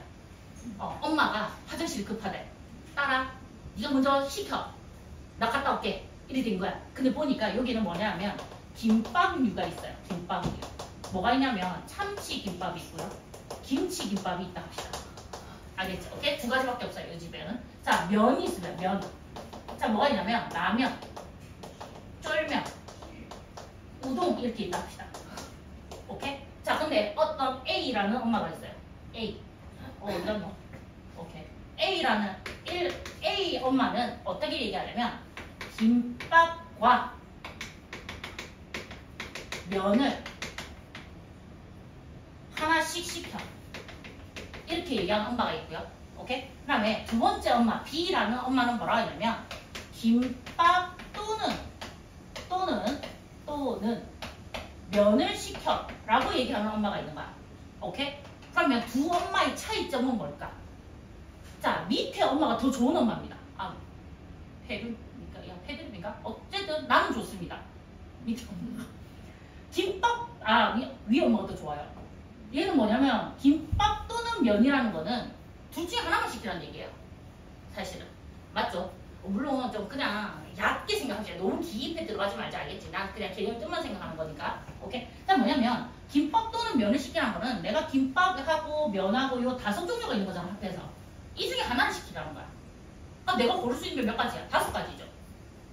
엄마가 화장실 급하대. 딸아 네가 먼저 시켜. 나 갔다 올게. 이렇게 된 거야. 근데 보니까 여기는 뭐냐면 김밥류가 있어요. 김밥류. 뭐가 있냐면 참치 김밥이 있고요. 김치 김밥이 있다 합시다. 알겠지? 오케이? 두 가지밖에 없어요. 이 집에는. 자 면이 있으면 면. 자 뭐가 있냐면 라면, 쫄면, 우동 이렇게 있다 합시다. 오케이? 자 근데 어떤 A라는 엄마가 있어요. A. 이런 거. 오케이. A라는 A 엄마는 어떻게 얘기하냐면 김밥과 면을 하나씩 시켜. 이렇게 얘기하는 엄마가 있고요. 오케이? 그 다음에 두 번째 엄마 B라는 엄마는 뭐라고 하냐면 김밥 또는 면을 시켜 라고 얘기하는 엄마가 있는 거야. 오케이? 그러면 두 엄마의 차이점은 뭘까? 자 밑에 엄마가 더 좋은 엄마입니다. 패드립니까? 어쨌든 나는 좋습니다. 밑에 엄마가 김밥 위에 엄마가 더 좋아요. 얘는 뭐냐면 김밥 또는 면이라는 거는 둘 중에 하나만 시키라는 얘기예요. 사실은. 맞죠? 물론 좀 그냥 얕게 생각하세요. 너무 깊게 들어가지 말지 알겠지? 난 그냥 개념 뜻만 생각하는 거니까. 오케이? 자, 뭐냐면 김밥 또는 면을 시키라는 거는 내가 김밥하고 면하고 요 5종류가 있는 거잖아, 학교에서. 이 중에 하나를 시키라는 거야. 아, 내가 고를 수 있는 게 몇 가지야? 5가지죠.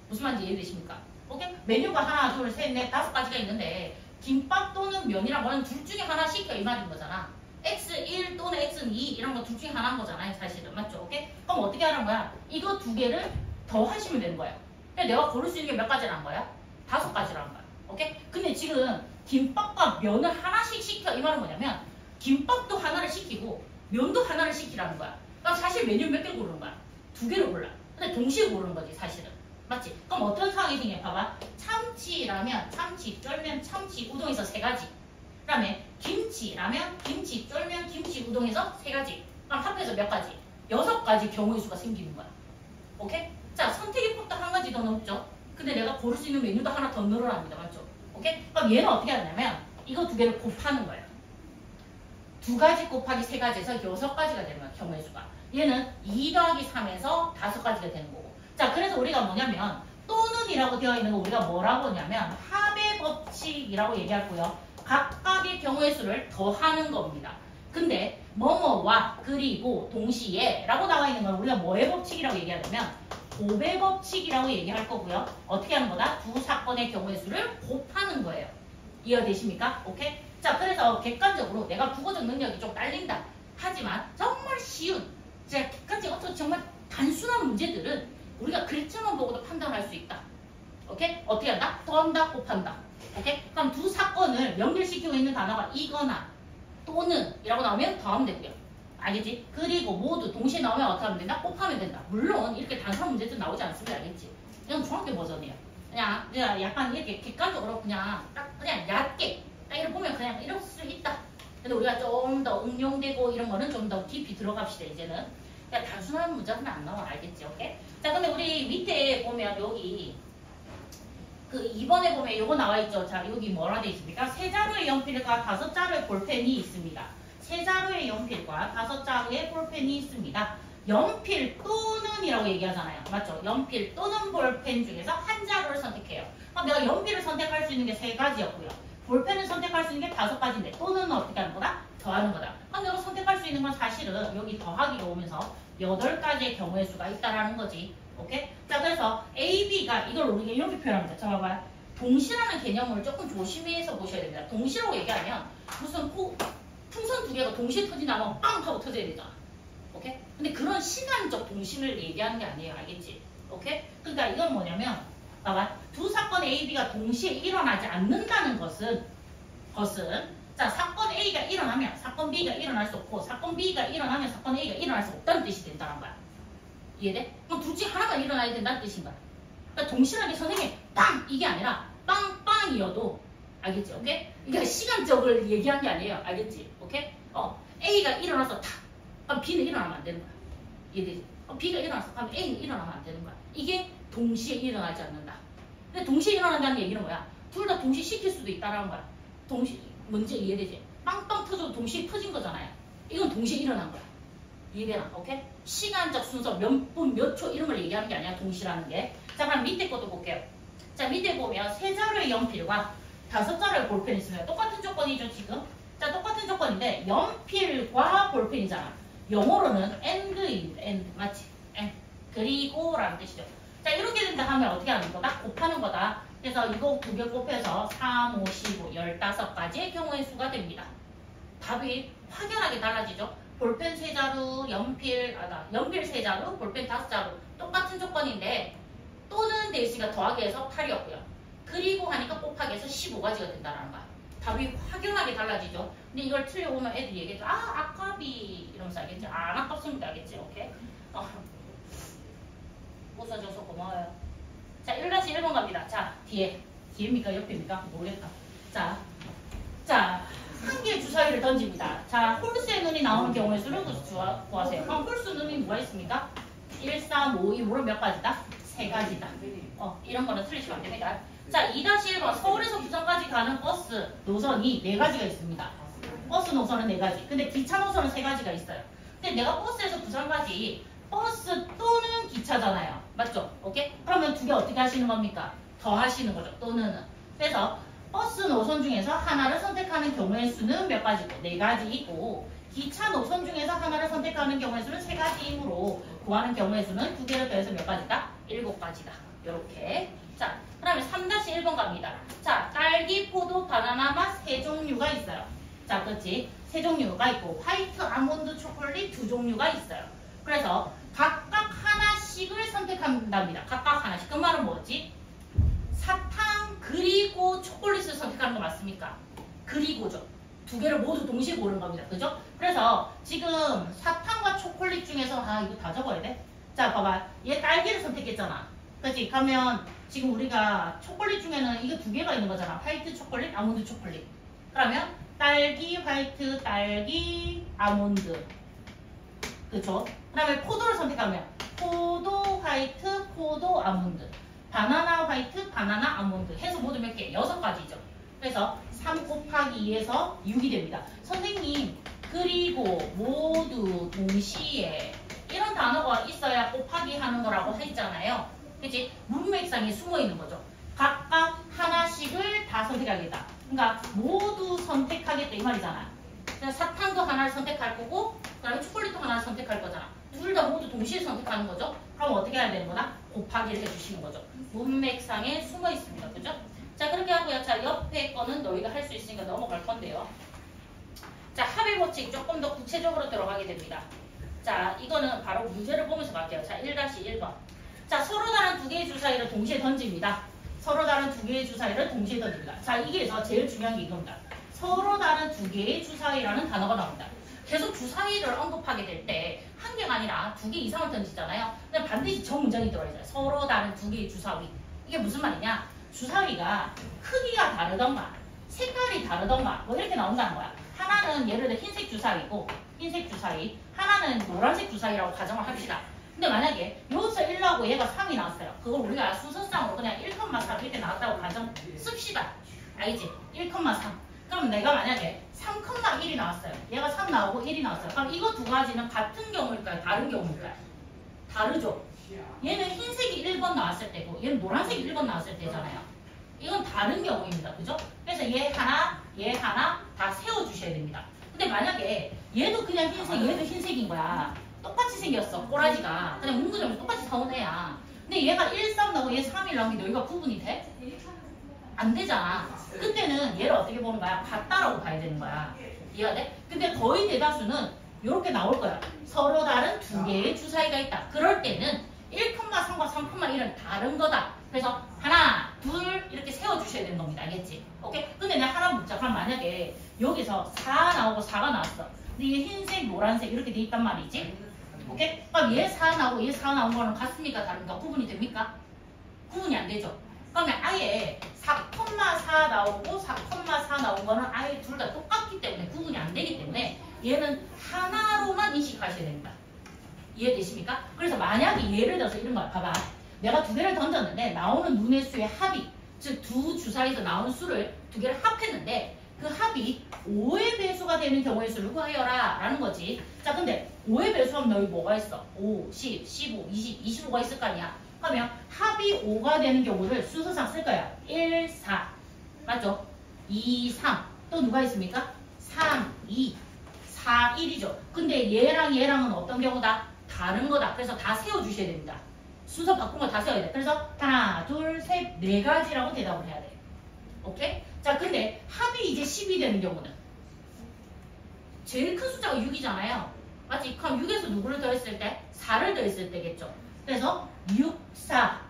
무슨 말인지 이해되십니까? 오케이? 메뉴가 하나, 둘, 셋, 넷, 5가지가 있는데 김밥 또는 면이란 거는 둘 중에 하나 시켜 이 말인 거잖아. X1 또는 X2 이런 거 둘 중에 하나인 거잖아요. 사실은. 맞죠? 오케이? 그럼 어떻게 하는 거야? 이거 2개를 더 하시면 되는 거야. 그러니까 내가 고를 수 있는 게 몇 가지라는 거야? 5가지라는 거야. 오케이? 근데 지금 김밥과 면을 하나씩 시켜 이 말은 뭐냐면 김밥도 하나를 시키고 면도 하나를 시키라는 거야. 그럼 사실 메뉴 몇 개 고르는 거야? 2개를 골라. 근데 동시에 고르는 거지 사실은. 맞지? 그럼 어떤 상황이 생겨? 봐봐. 참치라면, 참치, 쫄면, 참치, 우동에서 3가지. 그 다음에 김치라면, 김치, 쫄면, 김치, 우동에서 3가지. 그럼 합해서 몇 가지? 6가지 경우의 수가 생기는 거야. 오케이? 자, 선택의 폭도 한 가지 더 넣었죠? 근데 내가 고를 수 있는 메뉴도 하나 더 늘어납니다. 맞죠? 오케이? 그럼 얘는 어떻게 하냐면 이거 2개를 곱하는 거예요. 2가지 곱하기 3가지에서 6가지가 되는 거야. 경우의 수가. 얘는 2 더하기 3에서 5가지가 되는 거고. 자, 그래서 우리가 뭐냐면 또는이라고 되어 있는 거 우리가 뭐라고 하냐면 합의 법칙이라고 얘기하고요. 각각의 경우의 수를 더하는 겁니다. 근데 뭐뭐와 그리고 동시에 라고 나와 있는 건 우리가 뭐의 법칙이라고 얘기하냐면 곱의 법칙이라고 얘기할 거고요. 어떻게 하는 거다? 두 사건의 경우의 수를 곱하는 거예요. 이해되십니까? 오케이? 자, 그래서 객관적으로 내가 국어적 능력이 좀 딸린다. 하지만 정말 쉬운 제가 객관적 어떤 정말 단순한 문제들은 우리가 글자만 보고도 판단할 수 있다. 오케이? 어떻게 한다? 더한다, 곱한다. 오케이? 그럼 두 사건을 연결시키고 있는 단어가 이거나 또는 이라고 나오면 더하면 되고요. 알겠지? 그리고 모두 동시에 나오면 어떻게 하면 된다? 곱하면 된다. 물론 이렇게 단순한 문제들 나오지 않습니다. 알겠지? 이건 중학교 버전이에요. 그냥 약간 이렇게 객관적으로 그냥 딱 그냥 얕게 딱 이렇게 보면 그냥 이럴 수 있다. 근데 우리가 좀 더 응용되고 이런 거는 좀 더 깊이 들어갑시다. 이제는 그냥 단순한 문제는 안 나와. 알겠지? 오케이? 자, 근데 우리 밑에 보면 여기 그 2번에 보면 요거 나와 있죠. 자, 여기 뭐라 되어 있습니까? 3자루의 연필과 5자루의 볼펜이 있습니다. 3자루의 연필과 5자루의 볼펜이 있습니다. 연필 또는 이라고 얘기하잖아요. 맞죠? 연필 또는 볼펜 중에서 한 자루를 선택해요. 그럼 내가 연필을 선택할 수 있는 게 3가지였고요. 볼펜을 선택할 수 있는 게 5가지인데 또는 어떻게 하는 거다? 더하는 거다. 그럼 내가 선택할 수 있는 건 사실은 여기 더하기가 오면서 8가지의 경우의 수가 있다라는 거지. 오케이? 자, 그래서 A, B가 이걸 우리가 이렇게 표현합니다. 자, 봐봐요. 동시라는 개념을 조금 조심해서 보셔야 됩니다. 동시라고 얘기하면 무슨 풍선 2개가 동시에 터진다면 빵 하고 터져야 되잖아. 오케이? 근데 그런 시간적 동시를 얘기하는 게 아니에요. 알겠지? 오케이? 그러니까 이건 뭐냐면 봐봐. 두 사건 A, B가 동시에 일어나지 않는다는 것은 자, 사건 A가 일어나면 사건 B가 일어날 수 없고 사건 B가 일어나면 사건 A가 일어날 수 없다는 뜻이 된다는 거야. 이해돼? 그럼 둘 중에 하나만 일어나야 된다는 뜻인 거야. 그러니까 동시라는 게 선생님 빵! 이게 아니라 빵빵이어도 알겠지? 오케이? 그러니까 시간적을 얘기한 게 아니에요. 알겠지? 오케이? A가 일어나서 탁! 그럼 B는 일어나면 안 되는 거야. 이해되지? B가 일어나서 그럼 A는 일어나면 안 되는 거야. 이게 동시에 일어나지 않는다. 근데 동시에 일어난다는 얘기는 뭐야? 둘 다 동시에 시킬 수도 있다라는 거야. 문제 이해되지? 빵빵 터져도 동시에 터진 거잖아요. 이건 동시에 일어난 거야. 이해되나? 오케이? 시간적 순서 몇 분, 몇 초 이런 걸 얘기하는 게 아니야. 동시라는 게. 자, 그럼 밑에 것도 볼게요. 자, 밑에 보면 3자루의 연필과 5자루의 볼펜이 있으면 똑같은 조건이죠, 지금? 자, 똑같은 조건인데 연필과 볼펜이잖아. 영어로는 and, 맞지? and. 그리고 라는 뜻이죠. 자, 이렇게 된다 하면 어떻게 하는 거다? 곱하는 거다. 그래서 이거 2개 곱해서 3, 5, 15, 15가지의 경우의 수가 됩니다. 답이 확연하게 달라지죠. 볼펜 3자루, 연필 3자루, 볼펜 5자루. 똑같은 조건인데 또는 대시가 더하기 해서 8이었고요. 그리고 하니까 곱하기 해서 15가지가 된다는 거야. 답이 확연하게 달라지죠. 근데 이걸 틀려보면 애들이 얘기해줘. 아깝이 이러면서 알겠지? 안 아깝습니다. 알겠지? 오케이? 웃어줘서 고마워요. 자, 1-1번 갑니다. 자, 뒤에입니까? 옆입니까? 모르겠다. 자, 한 개의 주사위를 던집니다. 자, 홀수의 눈이 나오는 경우의 수를 구하세요. 그럼 홀수 눈이 누가 있습니까? 1, 3, 5, 2, 물은 몇 가지다? 3가지다. 이런 거는 틀리시면 안 됩니다. 자, 2-1번. 서울에서 부산까지 가는 버스 노선이 4가지가 있습니다. 버스 노선은 4가지. 근데 기차 노선은 3가지가 있어요. 근데 내가 버스에서 부산까지 버스 또는 기차잖아요. 맞죠? 오케이? 그러면 두 개 어떻게 하시는 겁니까? 더 하시는 거죠. 또는. 그래서 버스 노선 중에서 하나를 선택하는 경우의 수는 몇 가지고? 4가지이고 기차 노선 중에서 하나를 선택하는 경우의 수는 3가지이므로 구하는 경우의 수는 두 개를 더해서 몇 가지다? 7가지다. 이렇게. 자, 그 다음에 3-1번 갑니다. 자, 딸기, 포도, 바나나 맛 3종류가 있어요. 자, 그렇지? 3종류가 있고 화이트, 아몬드, 초콜릿 2종류가 있어요. 그래서 각각 하나씩을 선택한답니다. 각각 하나씩. 그 말은 뭐지? 사탕 그리고 초콜릿을 선택하는 거 맞습니까? 그리고죠. 두 개를 모두 동시에 고른 겁니다. 그죠? 그래서 지금 사탕과 초콜릿 중에서 이거 다 적어야 돼? 자, 봐봐. 얘 딸기를 선택했잖아. 그렇지? 그러면 지금 우리가 초콜릿 중에는 이거 두 개가 있는 거잖아. 화이트 초콜릿, 아몬드 초콜릿. 그러면 딸기, 화이트, 딸기, 아몬드. 그렇죠? 그 다음에 포도를 선택하면 포도, 화이트, 포도, 아몬드. 바나나, 화이트, 바나나, 아몬드. 해서 모두 몇 개? 6가지죠. 그래서 3 곱하기 2에서 6이 됩니다. 선생님, 그리고 모두 동시에 이런 단어가 있어야 곱하기 하는 거라고 했잖아요. 그치? 문맥상에 숨어 있는 거죠. 각각 하나씩을 다 선택하겠다. 그러니까 모두 선택하겠다 이 말이잖아. 그냥 사탕도 하나를 선택할 거고 그 다음에 초콜릿도 하나를 선택할 거잖아. 둘 다 모두 동시에 선택하는 거죠. 그럼 어떻게 해야 되는 거다? 곱하기를 해주시는 거죠. 문맥상에 숨어 있습니다. 그죠? 자, 그렇게 하고요. 자, 옆에 거는 너희가 할 수 있으니까 넘어갈 건데요. 자, 합의 법칙 조금 더 구체적으로 들어가게 됩니다. 자, 이거는 바로 문제를 보면서 갈게요. 자, 1-1번. 자, 서로 다른 두 개의 주사위를 동시에 던집니다. 서로 다른 두 개의 주사위를 동시에 던집니다. 자, 이게서 제일 중요한 게 이겁니다. 서로 다른 두 개의 주사위라는 단어가 나옵니다. 계속 주사위를 언급하게 될 때 한 개가 아니라 2개 이상을 던지잖아요. 근데 반드시 저 문장이 들어있어요. 서로 다른 두 개의 주사위. 이게 무슨 말이냐? 주사위가 크기가 다르던가 색깔이 다르던가 뭐 이렇게 나온다는 거야. 하나는 예를 들어 흰색 주사위고 흰색 주사위, 하나는 노란색 주사위라고 가정을 합시다. 근데 만약에 여기서 1나오고 얘가 3이 나왔어요. 그걸 우리가 순서상으로 그냥 1,3 이렇게 나왔다고 가정 씁시다. 알겠지? 1,3. 그럼 내가 만약에 3,1이 나왔어요. 얘가 3 나오고 1이 나왔어요. 그럼 이거 두 가지는 같은 경우일까요? 다른 경우일까요? 다르죠? 얘는 흰색이 1번 나왔을 때고 얘는 노란색이 1번 나왔을 때잖아요. 이건 다른 경우입니다. 그죠? 그래서 얘 하나 다 세워주셔야 됩니다. 근데 만약에 얘도 그냥 흰색, 얘도 흰색인 거야. 똑같이 생겼어. 꼬라지가. 그냥 문구점에서 똑같이 사온 애야. 근데 얘가 1, 3 나오고 얘 3, 1 나오는데 여기가 구분이 돼? 안 되잖아. 그때는 얘를 어떻게 보는 거야? 같다라고 봐야 되는 거야. 이해가 돼? 근데 거의 대다수는 이렇게 나올 거야. 서로 다른 두 개의 주사위가 있다. 그럴 때는 1,3과 3,1은 다른 거다. 그래서 하나, 둘 이렇게 세워주셔야 되는 겁니다. 알겠지? 오케이? 근데 내가 하나 묻자. 그럼 만약에 여기서 4 나오고 4가 나왔어. 근데 얘 흰색, 노란색 이렇게 돼 있단 말이지? 오케이? 그럼 얘 4 나오고 얘 4 나온 거는 같습니까? 다른가? 구분이 됩니까? 구분이 안 되죠? 그러면 아예 4,4 나오고 4,4 나온 거는 아예 둘 다 똑같기 때문에 구분이 안 되기 때문에 얘는 하나로만 인식하셔야 됩니다. 이해되십니까? 그래서 만약에 예를 들어서 이런 거야. 봐봐. 내가 두 개를 던졌는데 나오는 눈의 수의 합이, 즉 두 주사위에서 나오는 수를 두 개를 합했는데 그 합이 5의 배수가 되는 경우의 수를 구하여라 라는 거지. 자, 근데 5의 배수하면 너희 뭐가 있어? 5, 10, 15, 20, 25가 있을 거 아니야. 그러면 합이 5가 되는 경우를 순서상 쓸 거야. 1, 4. 맞죠? 2, 3. 또 누가 있습니까? 3, 2, 4, 1이죠. 근데 얘랑 얘랑은 어떤 경우다? 다른 거다. 그래서 다 세워주셔야 됩니다. 순서 바꾼 거 다 세워야 돼. 그래서 하나, 둘, 셋, 네 가지라고 대답을 해야 돼. 오케이? 자, 근데 합이 이제 10이 되는 경우는 제일 큰 숫자가 6이잖아요. 맞지? 그럼 6에서 누구를 더했을 때? 4를 더했을 때겠죠. 그래서 6, 4,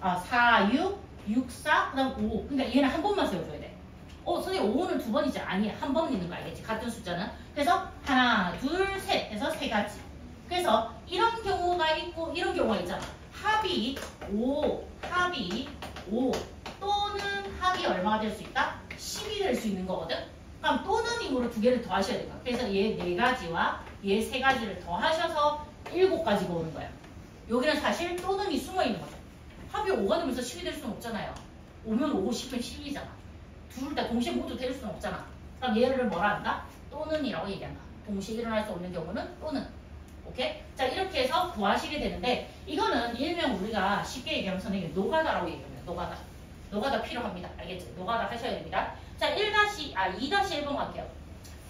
4, 6, 6, 4, 그 다음 5. 그러니까 얘는 한 번만 세워줘야 돼. 선생님 5는 두 번이지? 아니야. 한 번 있는 거 알겠지? 같은 숫자는. 그래서 하나, 둘, 셋 해서 세 가지. 그래서 이런 경우가 있고 이런 경우가 있잖아. 합이 5 또는 합이 얼마가 될 수 있다? 10이 될 수 있는 거거든? 그럼 또는 힘으로 두 개를 더하셔야 돼요. 그래서 얘 네 가지와 얘 세 가지를 더하셔서 7가지가 오는 거야. 여기는 사실 또는이 숨어 있는 거죠. 합이 5가 되면서 10이 될 수는 없잖아요. 5면 5, 10은 10이잖아. 둘 다 동시에 모두 될 수는 없잖아. 그럼 얘를 뭐라 한다? 또는이라고 얘기한다. 동시에 일어날 수 없는 경우는 또는. 오케이? 자, 이렇게 해서 구하시게 되는데 이거는 일명 우리가 쉽게 얘기하면 선생님 노가다라고 얘기합니다. 노가다. 노가다 필요합니다. 알겠지? 노가다 하셔야 됩니다. 자, 2-1번 갈게요.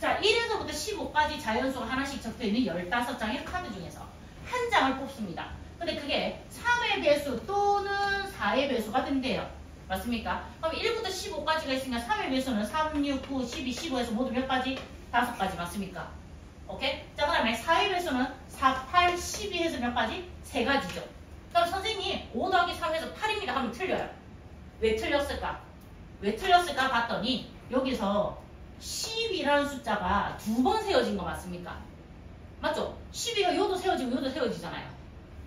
자, 1에서부터 15까지 자연수가 하나씩 적혀있는 15장의 카드 중에서 한 장을 뽑습니다. 근데 그게 3의 배수 또는 4의 배수가 된대요. 맞습니까? 그럼 1부터 15까지가 있으니까 3의 배수는 3, 6, 9, 12, 15에서 모두 몇 가지? 5가지 맞습니까? 오케이? 자, 그 다음에 4의 배수는 4, 8, 12 해서 몇 가지? 3가지죠. 그럼 선생님 5 더하기 3에서 8입니다 하면 틀려요. 왜 틀렸을까? 왜 틀렸을까 봤더니 여기서 10이라는 숫자가 2번 세워진 거 맞습니까? 맞죠? 12가 요도 세워지고 요도 세워지잖아요.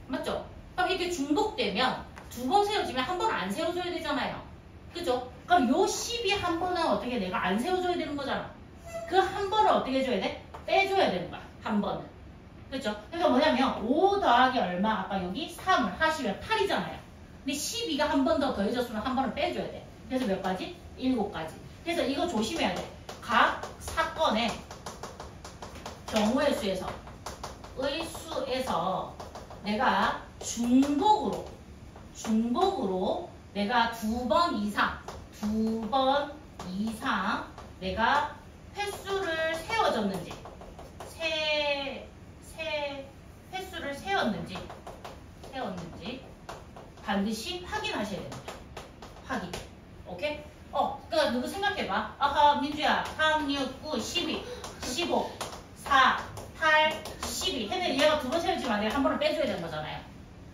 맞죠? 그럼 이게 중복되면 2번 세워지면 한 번 안 세워줘야 되잖아요. 그죠? 그럼 요 12 한 번은 어떻게 내가 안 세워줘야 되는 거잖아. 그 한 번을 어떻게 해줘야 돼? 빼줘야 되는 거야. 한 번은. 그죠? 그러니까 뭐냐면 5 더하기 얼마? 아까 여기 3을 하시면 8이잖아요. 근데 12가 한 번 더 더해졌으면 한 번은 빼줘야 돼. 그래서 몇 가지? 7가지. 그래서 이거 조심해야 돼. 각 사건의 경우의 수에서 의수에서 내가 중복으로 내가 2번 이상 내가 횟수를 세워줬는지 횟수를 세웠는지 반드시 확인하셔야 됩니다. 확인. 오케이? 그러니까 누구 생각해봐. 아까 민주야 3, 6, 9, 12, 15, 4, 8, 12 했는데 얘가 2번 세워지면 안 돼요. 한 번은 빼줘야 되는 거잖아요.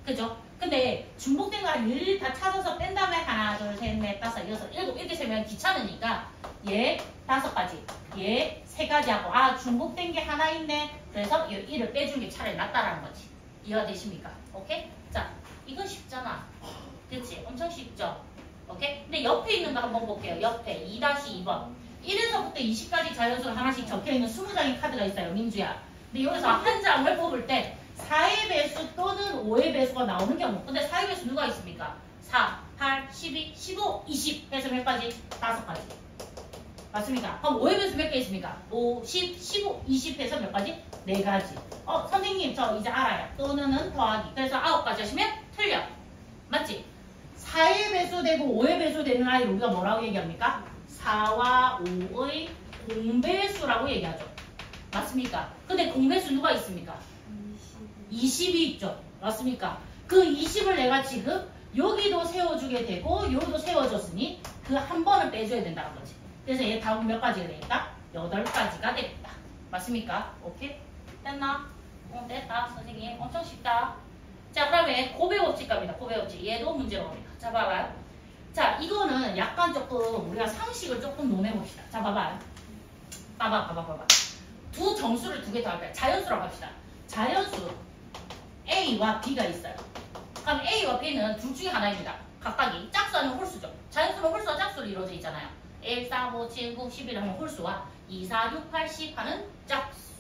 그죠? 근데 중복된 거 한 일일이 다 찾아서 뺀 다음에 하나, 둘, 셋, 넷, 다섯, 여섯, 일곱 이렇게 세면 귀찮으니까 얘 5가지, 얘 3가지 하고 중복된 게 하나 있네. 그래서 이 1을 빼준 게 차라리 낫다라는 거지. 이해가 되십니까? 오케이? 자, 이건 쉽잖아. 그치? 엄청 쉽죠? 오케이? 근데 옆에 있는 거 한번 볼게요. 옆에 2-2번 1에서부터 20까지 자연수가 하나씩 적혀있는 20장의 카드가 있어요. 민주야. 근데 여기서 한 장을 뽑을 때 4의 배수 또는 5의 배수가 나오는 경우. 근데 4의 배수 누가 있습니까? 4, 8, 12, 15, 20 해서 몇 가지? 5가지. 맞습니까? 그럼 5의 배수 몇 개 있습니까? 5, 10, 15, 20 해서 몇 가지? 4가지. 선생님 저 이제 알아요. 또는은 더하기. 그래서 9가지 하시면 틀려. 맞지? 4의 배수 되고 5의 배수 되는 아이를 우리가 뭐라고 얘기합니까? 4와 5의 공배수라고 얘기하죠. 맞습니까? 근데 공배수 누가 있습니까? 20이 있죠. 맞습니까? 그 20을 내가 지금 여기도 세워주게 되고 여기도 세워줬으니 그 한 번은 빼줘야 된다는 거지. 그래서 얘 다음 몇 가지가 되니까 8가지가 됩니다. 맞습니까? 오케이? 됐나? 됐다. 선생님 엄청 쉽다. 자, 그다음에 고배법칙 갑니다. 고배법칙. 얘도 문제로 갑니다. 자, 봐봐요. 자, 이거는 약간 조금 우리가 상식을 조금 논해봅시다. 자, 봐봐요. 봐봐. 두 정수를 2개 더할까요? 자연수라고 합시다. 자연수 A와 B가 있어요. 그럼 A와 B는 둘 중에 하나입니다. 각각이 짝수 아니면 홀수죠. 자연수는 홀수와 짝수로 이루어져 있잖아요. 1, 4, 5, 7, 9, 11 하면 홀수와 2, 4, 6, 8, 10 하는 짝수.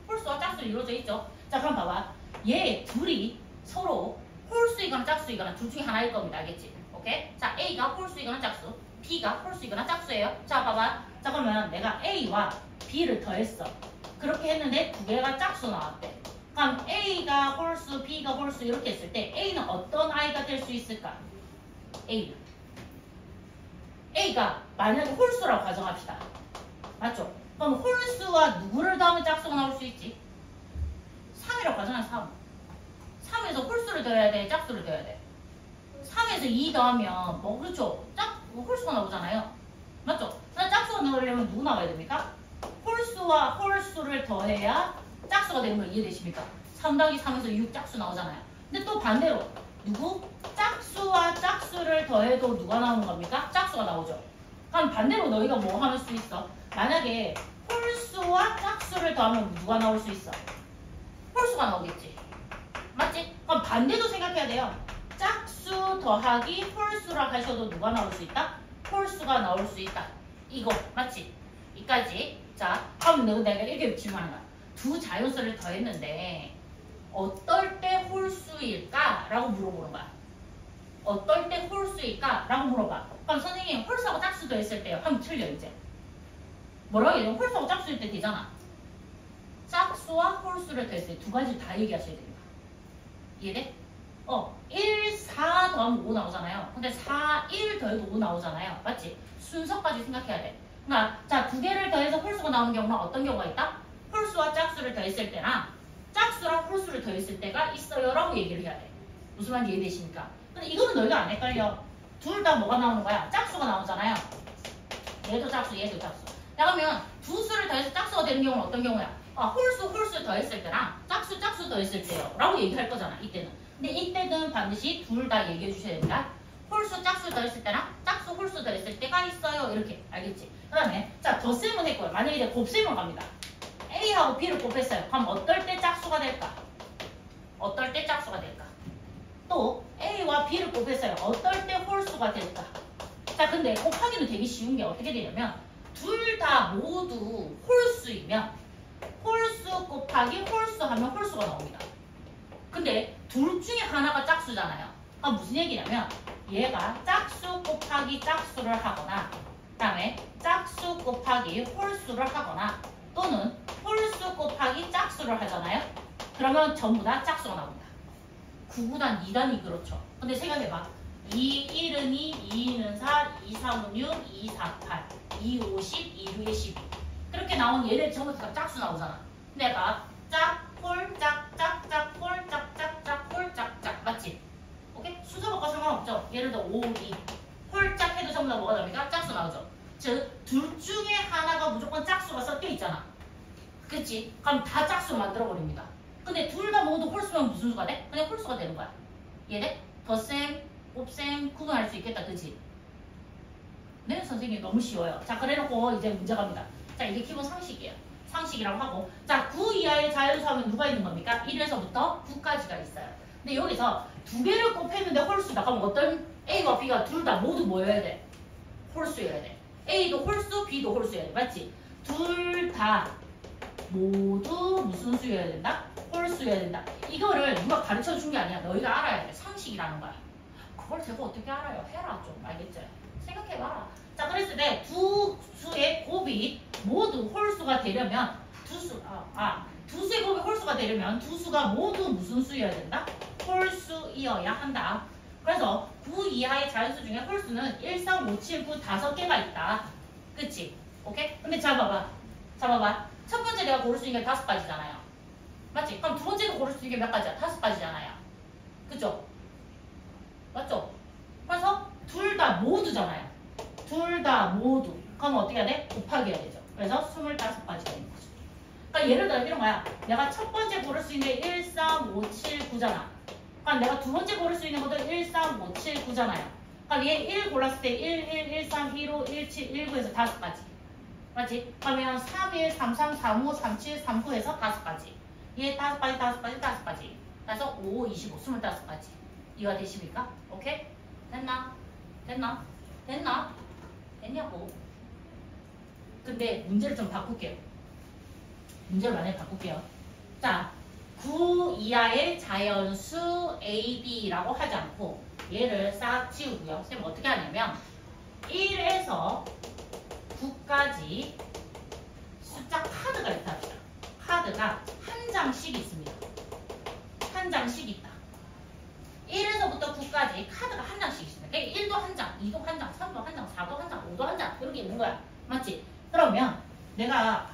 홀수와 짝수로 이루어져 있죠. 자, 그럼 봐봐. 얘 둘이 서로 홀수이거나 짝수이거나 둘 중에 하나일 겁니다. 알겠지? 오케이? 자, A가 홀수이거나 짝수, B가 홀수이거나 짝수예요. 자, 봐봐. 자, 그러면 내가 A와 B를 더했어. 그렇게 했는데 2개가 짝수 나왔대. 그럼 A가 홀수, B가 홀수 이렇게 했을 때 A는 어떤 아이가 될 수 있을까? A가 만약에 홀수라고 가정합시다. 맞죠? 그럼 홀수와 누구를 더하면 짝수가 나올 수 있지? 3이라고 가정해. 3에서 홀수를 더해야 돼? 짝수를 더해야 돼? 3에서 2 더하면 그렇죠? 홀수가 나오잖아요. 맞죠? 짝수가 나오려면 누구 나와야 됩니까? 홀수와 홀수를 더해야 짝수가 되는 거 이해되십니까? 3 더하기 3에서 6 짝수 나오잖아요. 근데 또 반대로 누구? 짝수와 짝수를 더해도 누가 나오는 겁니까? 짝수가 나오죠. 그럼 반대로 너희가 뭐 할 수 있어? 만약에 홀수와 짝수를 더하면 누가 나올 수 있어? 홀수가 나오겠지. 맞지? 그럼 반대도 생각해야 돼요. 짝수 더하기 홀수라 하셔도 누가 나올 수 있다? 홀수가 나올 수 있다. 이거 맞지? 이까지. 자, 그럼 내가 이렇게 유치면 하는 거야. 두 자연수를 더했는데 어떨 때 홀수일까? 라고 물어보는 거야. 어떨 때 홀수일까? 라고 물어봐. 그럼 선생님 홀수하고 짝수 더했을 때요. 하면 틀려 이제. 뭐라고 얘기해? 홀수하고 짝수일 때 되잖아. 짝수 짝수와 홀수를 더했을 때 두 가지 다 얘기하셔야 됩니다. 이해돼? 1, 4 더하면 5 나오잖아요. 근데 4, 1 더해도 5 나오잖아요. 맞지? 순서까지 생각해야 돼. 그러니까 자, 두 개를 더해서 홀수가 나오는 경우는 어떤 경우가 있다? 홀수와 짝수를 더했을 때나 짝수랑 홀수를 더했을 때가 있어요 라고 얘기를 해야 돼. 무슨 말인지 이해되십니까? 근데 이거는 너희가 안 헷갈려. 둘 다 뭐가 나오는 거야? 짝수가 나오잖아요. 얘도 짝수, 얘도 짝수. 자, 그러면 두 수를 더해서 짝수가 되는 경우는 어떤 경우야? 홀수 더했을 때랑 짝수 더했을 때요 라고 얘기할 거잖아, 이때는. 근데 이때는 반드시 둘 다 얘기해 주셔야 됩니다. 홀수 짝수 더했을 때랑 짝수 홀수 더했을 때가 있어요. 이렇게. 알겠지? 그 다음에 자, 덧셈을 했고요. 만약에 이제 곱셈을 갑니다. A하고 B를 곱했어요. 그럼 어떨 때 짝수가 될까? 어떨 때 짝수가 될까? 또 A와 B를 곱했어요. 어떨 때 홀수가 될까? 자, 근데 곱하기는 되게 쉬운 게 어떻게 되냐면 둘 다 모두 홀수이면 홀수 곱하기 홀수 하면 홀수가 나옵니다. 근데 둘 중에 하나가 짝수잖아요. 그럼 무슨 얘기냐면 얘가 짝수 곱하기 짝수를 하거나 그 다음에 짝수 곱하기 홀수를 하거나 또는 홀수 곱하기 짝수를 하잖아요. 그러면 전부 다 짝수가 나옵니다. 9구단 2단이 그렇죠. 근데 생각해봐. 2, 1은 2, 2는 4, 2, 3은 6, 2, 4, 8, 2, 5, 10, 2, 6에 12. 그렇게 나온 얘네 전부 다 짝수 나오잖아. 내가 짝, 홀, 짝, 짝, 짝, 홀, 짝, 짝, 짝, 홀, 짝, 짝. 맞지? 오케이? 순서가 상관없죠. 예를 들어 5, 2. 홀짝 해도 전부 다 뭐가 나옵니까? 짝수 나오죠. 즉, 둘 중에 하나가 무조건 짝수가 섞여 있잖아. 그치? 그럼 다 짝수로 만들어버립니다. 근데 둘 다 모두 홀수면 무슨 수가 돼? 그냥 홀수가 되는 거야. 이해돼? 덧셈, 곱셈 구분할 수 있겠다. 그치? 네, 선생님 너무 쉬워요. 자, 그래놓고 이제 문제 갑니다. 자, 이게 기본 상식이에요. 상식이라고 하고. 자, 9 이하의 자연수 하면 누가 있는 겁니까? 1에서부터 9까지가 있어요. 근데 여기서 두 개를 곱했는데 홀수다. 그럼 어떤 A와 B가 둘 다 모두 뭐여야 돼? 홀수여야 돼. A도 홀수, B도 홀수여야 돼. 맞지? 둘 다 모두 무슨 수여야 된다? 홀수여야 된다. 이거를 누가 가르쳐 준 게 아니야. 너희가 알아야 돼. 상식이라는 거야. 그걸 제가 어떻게 알아요? 해라 좀. 알겠지? 생각해봐라. 자, 그랬을 때 두 수의 곱이 모두 홀수가 되려면 두 수의 곱이 홀수가 되려면 두 수가 모두 무슨 수여야 된다? 홀수이어야 한다. 그래서 9 이하의 자연수 중에 홀수는 1, 3, 5, 7, 9 5개가 있다. 그치? 오케이? 근데 자 봐봐. 첫 번째 내가 고를 수 있는 게 5가지잖아요. 맞지? 그럼 두 번째도 고를 수 있는 게 몇 가지야? 5가지잖아요. 그죠? 맞죠? 그래서 둘 다 모두잖아요. 둘 다 모두. 그럼 어떻게 해야 돼? 곱하기 해야 되죠. 그래서 25가지가 있는 거죠. 그러니까 예를 들어 이런 거야. 내가 첫 번째 고를 수 있는 게 1, 3, 5, 7, 9잖아. 그럼 내가 두 번째 고를 수 있는 것도 1, 3, 5, 7, 9잖아요. 그럼 얘 1 골랐을 때 1, 1, 1, 3, 1, 5, 1, 7, 1, 9에서 5가지. 맞지? 그러면 3, 1, 3, 3, 3, 5, 3, 7, 3, 9에서 5가지. 얘 5가지. 그래서 5, 25, 25가지. 이해가 되십니까? 오케이? 됐나? 됐냐고. 근데 문제를 좀 바꿀게요. 문제를 많이 바꿀게요. 자, 9 이하의 자연수 A, B라고 하지 않고 얘를 싹 지우고요. 선생님 어떻게 하냐면 1에서 9까지 숫자 카드가 있다 합시다. 카드가 한 장씩 있습니다. 한 장씩 있다. 1에서부터 9까지 카드가 한 장씩 있습니다. 그러니까 1도 한 장, 2도 한 장, 3도 한 장, 4도 한 장, 5도 한 장 이렇게 있는 거야. 맞지? 그러면 내가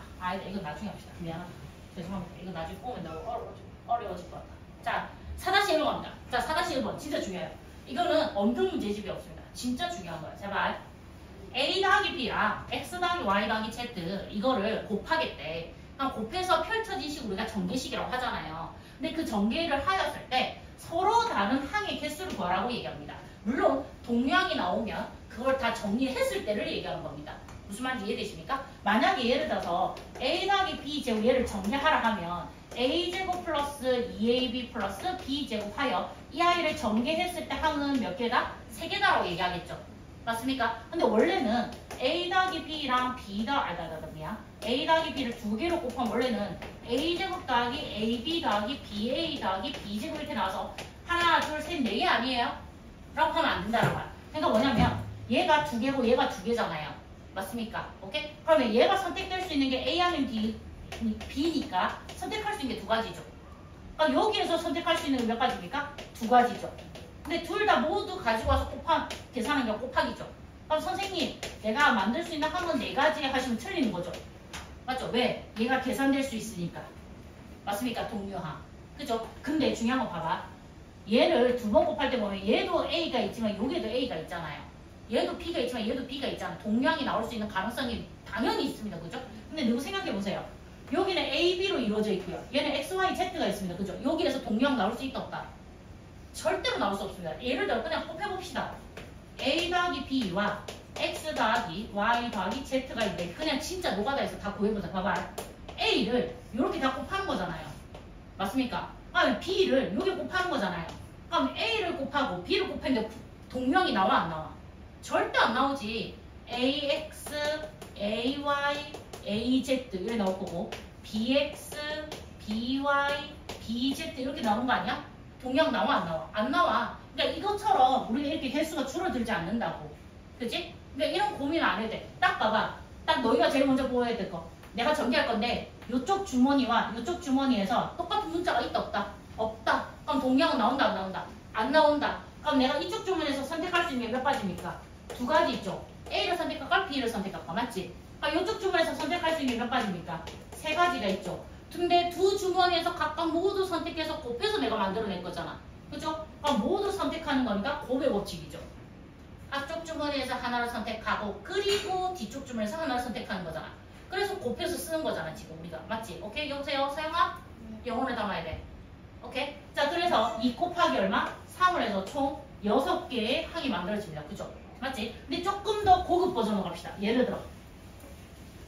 이거 나중에 합시다. 미안하다. 죄송합니다. 이거 나중에 보면 너무 어려워질 것 같다. 자, 4-1번 갑니다. 자, 4-1번 진짜 중요해요. 이거는 엄청 문제집이 없습니다. 진짜 중요한 거야. 제발. A 더하기 B랑 X 더하기 Y 더하기 Z 이거를 곱하겠대. 그럼 곱해서 펼쳐진 식을 우리가 전개식이라고 하잖아요. 근데 그 전개를 하였을 때 서로 다른 항의 개수를 구하라고 얘기합니다. 물론 동량이 나오면 그걸 다 정리했을 때를 얘기하는 겁니다. 무슨 말인지 이해되십니까? 만약에 예를 들어서 A 더하기 B 제곱 얘를 정리하라 하면 A제곱 플러스 2AB 플러스 B제곱 하여 이 아이를 전개했을 때 항은 몇 개다? 3개다라고 얘기하겠죠. 맞습니까? 근데 원래는 A 더하기 B랑 B A 더하기 B를 2개로 곱하면 원래는 A제곱 더하기 AB 더하기 BA 더하기 B제곱 이렇게 나와서 하나, 둘, 셋, 4개 아니에요? 라고 하면 안 된다는 거야. 그러니까 뭐냐면 얘가 2개고 얘가 2개잖아요. 맞습니까? 오케이? 그러면 얘가 선택될 수 있는 게 A 아니면 B? B니까 선택할 수 있는 게 두 가지죠. 그러니까 여기에서 선택할 수 있는 게 몇 가지입니까? 두 가지죠. 근데 둘 다 모두 가지고 와서 계산한 게 곱하기죠. 그럼 선생님 내가 만들 수 있는 항은 네 가지 하시면 틀리는 거죠. 맞죠? 왜? 얘가 계산될 수 있으니까. 맞습니까? 동류항. 그죠? 근데 중요한 거 봐봐. 얘를 두 번 곱할 때 보면 얘도 A가 있지만 여기에도 A가 있잖아요. 얘도 B가 있지만 얘도 B가 있잖아. 동류항이 나올 수 있는 가능성이 당연히 있습니다. 그죠? 근데 누구 생각해 보세요. 여기는 A, B로 이루어져 있고요. 얘는 X, Y, Z가 있습니다. 그죠? 여기에서 동류항 나올 수 있다 없다? 절대로 나올 수 없습니다. 예를 들어 그냥 곱해봅시다. A 더하기 B와 X 더하기 Y 더하기 Z가 있는데 그냥 진짜 노가다에서 다 구해보자. 봐봐. A를 이렇게 다 곱하는 거잖아요. 맞습니까? 그럼 B를 여기 곱하는 거잖아요. 그럼 A를 곱하고 B를 곱했는데 동명이 나와 안 나와? 절대 안 나오지. AX, AY, AZ 이렇게 나올 거고 BX, BY, BZ 이렇게 나오는 거 아니야? 동명 나와 안 나와? 안 나와. 그러니까 이것처럼 우리가 이렇게 개수가 줄어들지 않는다고. 그치? 그러니까 이런 고민 안 해도 돼. 딱 봐봐. 딱 너희가 제일 먼저 보여야 될 거. 내가 전개할 건데 이쪽 주머니와 이쪽 주머니에서 똑같은 문자가 있다 없다? 없다. 그럼 동명은 나온다 안 나온다? 안 나온다. 그럼 내가 이쪽 주머니에서 선택할 수 있는 게 몇 가지입니까? 두 가지 있죠. A를 선택할까 B를 선택할까? 맞지? 그럼 이쪽 주머니에서 선택할 수 있는 게 몇 가지입니까? 세 가지가 있죠. 근데 두 주머니에서 각각 모두 선택해서 곱해서 내가 만들어낸 거잖아. 그죠? 그럼 모두 선택하는 거니까 곱의 법칙이죠. 앞쪽 주머니에서 하나를 선택하고 그리고 뒤쪽 주머니에서 하나를 선택하는 거잖아. 그래서 곱해서 쓰는 거잖아 지금 우리가. 맞지? 오케이? 여보세요? 서영아? 영혼을 담아야 돼. 오케이? 자 그래서 2 곱하기 얼마? 3을 해서 총 6개의 항이 만들어집니다. 그죠? 맞지? 근데 조금 더 고급 버전으로 갑시다. 예를 들어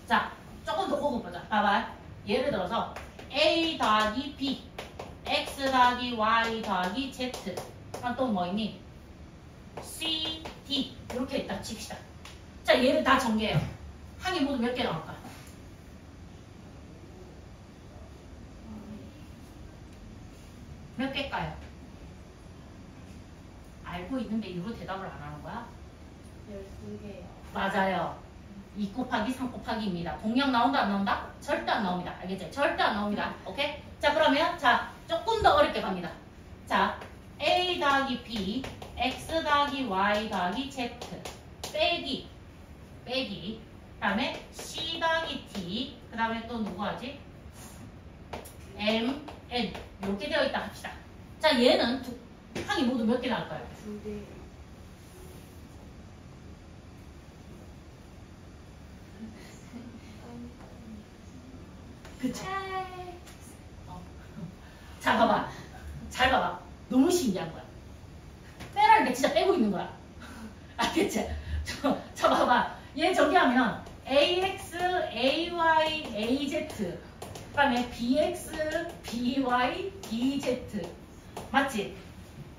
자 조금 더 고급 버전 봐봐. 예를 들어서 A 더하기 B X 더하기 Y 더하기 Z 그럼 또 뭐 있니? C, D 이렇게 있다 칩시다. 자 얘를 다 전개해요. 항이 모두 몇 개 나올까요? 몇 개일까요? 알고 있는데 이후로 대답을 안 하는 거야? 12개요. 맞아요. 2 곱하기 3 곱하기입니다. 동량 나온다 안 나온다? 절대 안 나옵니다. 알겠죠? 절대 안 나옵니다. 오케이? 자 그러면 자 조금 더 어렵게 갑니다. 자 A 더하기 B X 더하기 Y 더하기 Z 빼기 그 다음에 C 더하기 D 그 다음에 또 누구 하지? M, N 이렇게 되어 있다 합시다. 자 얘는 항이 모두 몇 개 나올까요? 2개. 그쵸? 자 봐봐. 잘 봐봐. 너무 신기한 거야. 빼라니까 진짜 빼고 있는 거야. 알겠지? 자 봐봐. 얘 전개하면 AX, AY, AZ 그 다음에 BX, BY, BZ 맞지?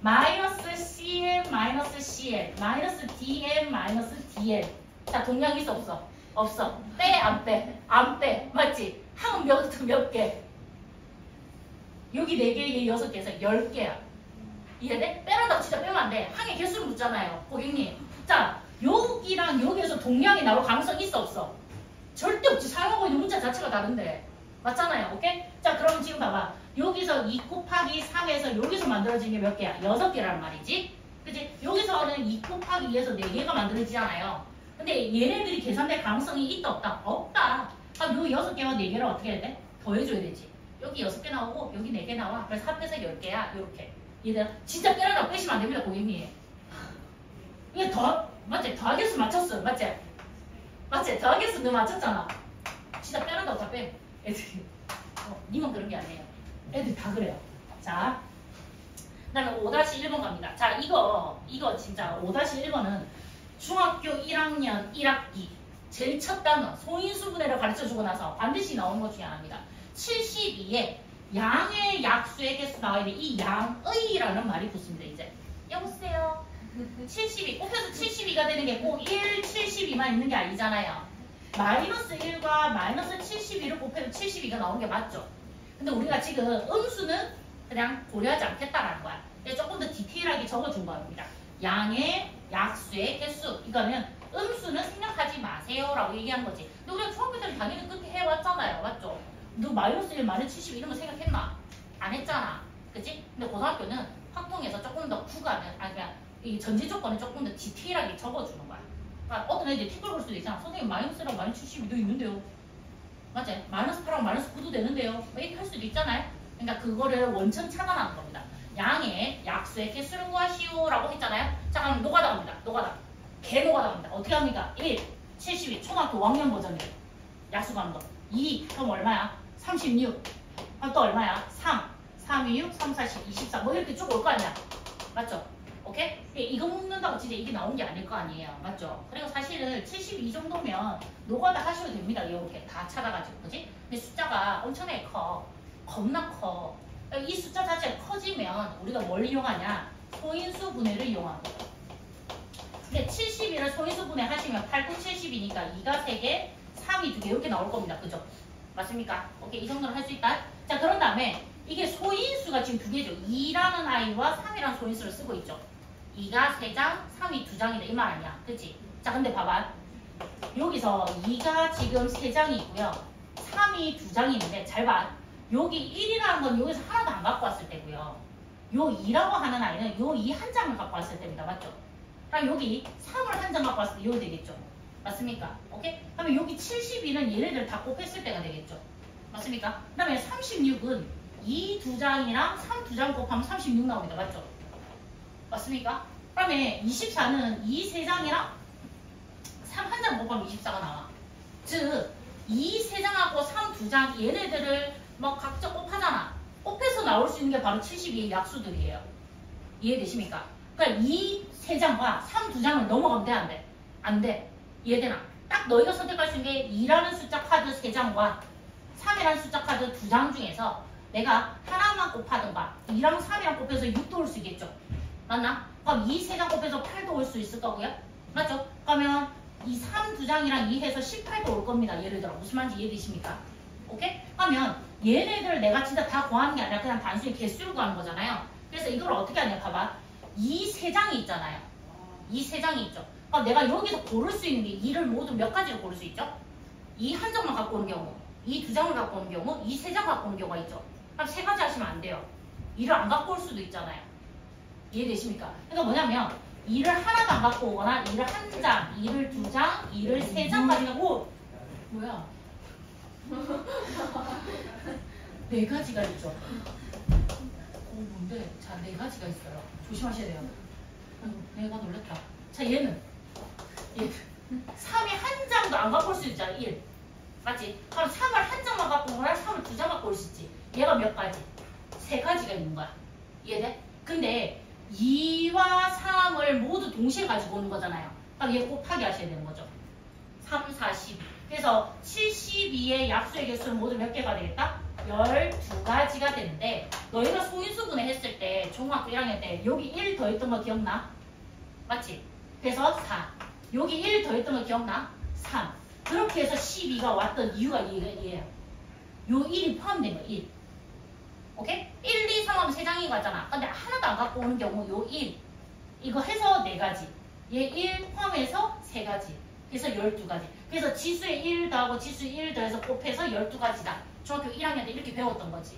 마이너스 CM, 마이너스 CL, 마이너스 DM, 마이너스 DL 자 동량 있어 없어? 없어. 빼 안 빼? 안 빼. 맞지? 항은 몇 개? 여기 4개, 얘 6개에서 10개야. 이해돼? 빼라다고 진짜 빼면 안 돼. 항의 개수를 묻잖아요. 고객님. 자, 여기랑 여기에서 동량이 나올 가능성이 있어 없어? 절대 없지. 사용하고 있는 문자 자체가 다른데. 맞잖아요. 오케이? 자, 그럼 지금 봐봐. 여기서 2 곱하기 3에서 여기서 만들어진 게 몇 개야? 6개란 말이지. 그치? 여기서는 2 곱하기 2에서 4개가 만들어지잖아요. 근데 얘네들이 계산될 가능성이 있다 없다? 없다. 그럼 요 6개와 4개를 어떻게 해야 돼? 더해줘야 되지. 여기 6개 나오고 여기 4개 나와. 그래서 합해서 10개야. 이렇게. 얘들아 진짜 빼라고 빼시면 안 됩니다. 고객님. 이게 맞지? 더하기수 맞췄어. 맞지? 맞지? 더하기수 너 맞췄잖아. 진짜 빼라고 다 빼. 애들이. 니만 그런 게 아니에요. 애들이 다 그래요. 자. 그 다음에 5-1번 갑니다. 자, 이거 진짜 5-1번은 중학교 1학년 1학기 제일 첫 단어 소인수분해를 가르쳐주고 나서 반드시 나오는 것 중에 하나입니다. 72에 양의 약수의 개수 나와야 돼. 이 양의라는 말이 붙습니다. 이제 여보세요. 72 곱해서 72가 되는 게 꼭 1, 72만 있는 게 아니잖아요. 마이너스 1과 마이너스 72를 곱해도 72가 나오는 게 맞죠. 근데 우리가 지금 음수는 그냥 고려하지 않겠다라는 거야. 조금 더 디테일하게 적어준 겁니다. 양의 약수의 개수. 이거는 음수는 생각하지 마세요라고 얘기한 거지. 근데 우리가 중학교 때는 당연히 그렇게 해왔잖아요. 맞죠? 너 마이너스 1, 마이너스 70 이런 거 생각했나? 안 했잖아. 그치? 근데 고등학교는 확통해서 조금 더 구간을, 그냥 이 전제 조건을 조금 더 디테일하게 적어주는 거야. 그러니까 어떤 애들이 티끌 볼 수도 있잖아. 선생님 마이너스랑 마이너스 70도 있는데요. 맞지? 마이너스 8하고 마이너스 9도 되는데요. 뭐 이렇게 할 수도 있잖아요. 그러니까 그거를 원천 차단하는 겁니다. 양의 약수의 개수를 구하시오 라고 했잖아요. 자, 그럼 노가다 갑니다. 노가다. 개 노가다 갑니다. 어떻게 합니까? 1, 72, 초등학교 5학년 버전이에요. 약수 가는 거. 2, 그럼 얼마야? 36. 그럼 또 얼마야? 3, 3, 2, 6, 3, 4, 10, 24. 뭐 이렇게 쭉 올 거 아니야. 맞죠? 오케이? 이거 묶는다고 진짜 이게 나온 게 아닐 거 아니에요. 맞죠? 그리고 사실은 72 정도면 노가다 하셔도 됩니다. 이렇게 다 찾아가지고. 그지? 근데 숫자가 엄청나게 커. 겁나 커. 이 숫자 자체가 커지면 우리가 뭘 이용하냐? 소인수 분해를 이용하는 거예요. 근데 70이를 소인수 분해 하시면 8, 9, 70이니까 2가 3개, 3이 2개 이렇게 나올 겁니다. 그죠? 맞습니까? 오케이, 이 정도는 할 수 있다. 자, 그런 다음에 이게 소인수가 지금 2개죠. 2라는 아이와 3이라는 소인수를 쓰고 있죠. 2가 3장, 3이 2장이다. 이 말 아니야. 그치? 자, 근데 봐봐. 여기서 2가 지금 3장이 있고요. 3이 2장이 있는데 잘 봐. 여기 1이라는 건 여기서 하나도 안 갖고 왔을 때고요. 요 2라고 하는 아이는 요 2 한 장을 갖고 왔을 때입니다. 맞죠? 그럼 여기 3을 한 장 갖고 왔을 때 이거 되겠죠? 맞습니까? 오케이? 그러면 여기 72는 얘네들 다 곱했을 때가 되겠죠? 맞습니까? 그 다음에 36은 2 2장이랑 3 2장 곱하면 36 나옵니다. 맞죠? 맞습니까? 그 다음에 24는 2 3장이랑 3 한 장 곱하면 24가 나와. 즉, 2 3장하고 3 2장 얘네들을 막 각자 곱하잖아. 곱해서 나올 수 있는 게 바로 72의 약수들이에요. 이해되십니까? 그러니까 2 3장과 3 2장을 넘어가면 돼, 안 돼? 안 돼. 이해되나? 딱 너희가 선택할 수 있는 게 2라는 숫자 카드 3장과 3이라는 숫자 카드 2장 중에서 내가 하나만 곱하든가 2랑 3이랑 곱해서 6도 올 수 있겠죠? 맞나? 그럼 2 3장 곱해서 8도 올 수 있을 거고요? 맞죠? 그러면 이 3 2장이랑 2 해서 18도 올 겁니다. 예를 들어. 무슨 말인지 이해되십니까? 오케이? 하면 얘네들 내가 진짜 다 구하는 게 아니라 그냥 단순히 개수를 구하는 거잖아요. 그래서 이걸 어떻게 하냐 봐봐. 이 3장이 있잖아요. 이 3장이 있죠. 그럼 내가 여기서 고를 수 있는 게 2를 모두 몇 가지를 고를 수 있죠? 이 한 장만 갖고 오는 경우, 이 2장을 갖고 오는 경우, 이 3장 갖고 오는 경우가 있죠. 그럼 3가지 하시면 안 돼요. 2를 안 갖고 올 수도 있잖아요. 이해되십니까? 그러니까 뭐냐면 2를 하나도 안 갖고 오거나 2를 한 장, 2를 2장, 2를 3장까지 갖고 뭐야? 4가지가 있죠. 뭔데? 자, 4가지가 있어요. 조심하셔야 돼요. 내가 놀랬다. 자, 얘는 3이 한 장도 안 갖고 올 수 있잖아. 1. 맞지? 그럼 3을 한 장만 갖고 오거나 3을 2장 갖고 올 수 있지. 얘가 몇 가지? 3가지가 있는 거야. 이해돼? 근데 2와 3을 모두 동시에 가지고 오는 거잖아요. 그럼 얘 곱하기 하셔야 되는 거죠. 3, 4, 12. 그래서 72의 약수의 개수는 모두 몇 개가 되겠다? 12가지가 되는데 너희가 소인수분해 했을 때 중학교 1학년 때 여기 1 더했던 거 기억나? 맞지? 그래서 4. 여기 1 더했던 거 기억나? 3. 그렇게 해서 12가 왔던 이유가 얘예요. 요 1이 포함된 거 1. 오케이? 1, 2, 3 하면 3장이 갔잖아. 근데 하나도 안 갖고 오는 경우 요 1. 이거 해서 4가지. 얘 1 포함해서 3가지. 그래서 12가지. 그래서 지수에 1 더하고 지수에 1 더해서 곱해서 12가지다. 중학교 1학년 때 이렇게 배웠던 거지.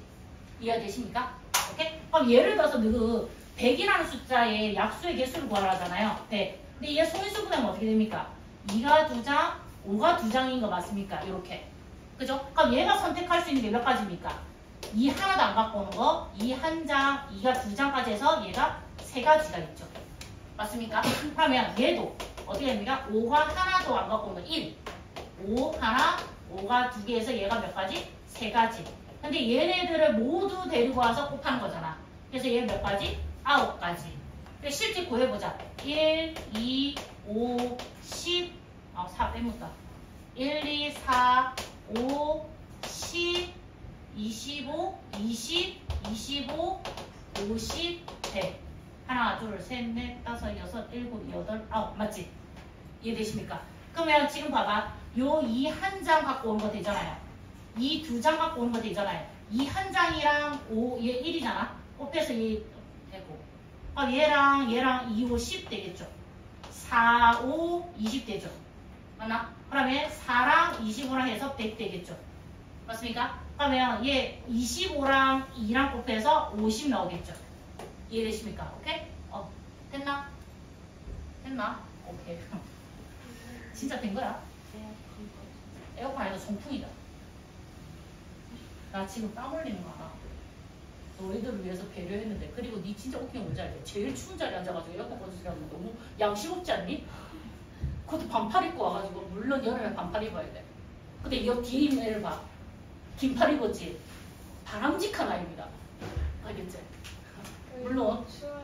이해되십니까? 오케이? 그럼 예를 들어서 그 100이라는 숫자의 약수의 개수를 구하라 하잖아요. 100. 근데 얘 소인수분하면 어떻게 됩니까? 2가 2장, 5가 2장인 거 맞습니까? 이렇게. 그죠? 그럼 얘가 선택할 수 있는 게 몇 가지입니까? 2 하나도 안 갖고 오는 거, 2 한 장, 2가 2장까지 해서 얘가 3가지가 있죠. 맞습니까? 그러면 얘도 어떻게 됩니까? 5가 하나도 안 갖고 오는 거 1. 5 하나, 5가 2개 해서 얘가 몇 가지? 3가지. 근데 얘네들을 모두 데리고 와서 곱하는 거잖아. 그래서 얘 몇 가지? 9가지. 실제 구해보자. 1, 2, 5, 10, 4 빼먹다. 1, 2, 4, 5, 10, 25, 20, 25, 50, 100. 하나, 둘, 셋, 넷, 다섯, 여섯, 일곱, 여덟, 아홉. 맞지? 이해되십니까? 그러면 지금 봐봐. 요 2 한 장 갖고 오는 거 되잖아요. 2 2장 갖고 오는 거 되잖아요. 2 한 장이랑 5, 얘 1이잖아. 곱해서 얘 되고. 얘랑 2, 5, 10 되겠죠. 4, 5, 20 되죠. 맞나? 그러면 4랑 25랑 해서 100 되겠죠. 맞습니까? 그러면 얘 25랑 2랑 곱해서 50 나오겠죠. 이해되십니까? 오케이? 됐나? 됐나? 오케이. 진짜 된 거야? 에어컨 아니라 송풍이다. 나 지금 땀 흘리는 거 알아. 너희들을 위해서 배려했는데. 그리고 니 진짜 웃긴 거 뭔지 알지? 제일 추운 자리에 앉아가지고 에어컨 꺼주시라는 거 너무 양심 없지 않니? 그것도 반팔 입고 와가지고. 물론 여름에 반팔 입어야 돼. 근데 이 뒤에 있는 애를 봐. 긴팔 입었지? 바람직한 아이입니다. 알겠지? 물론 추워요.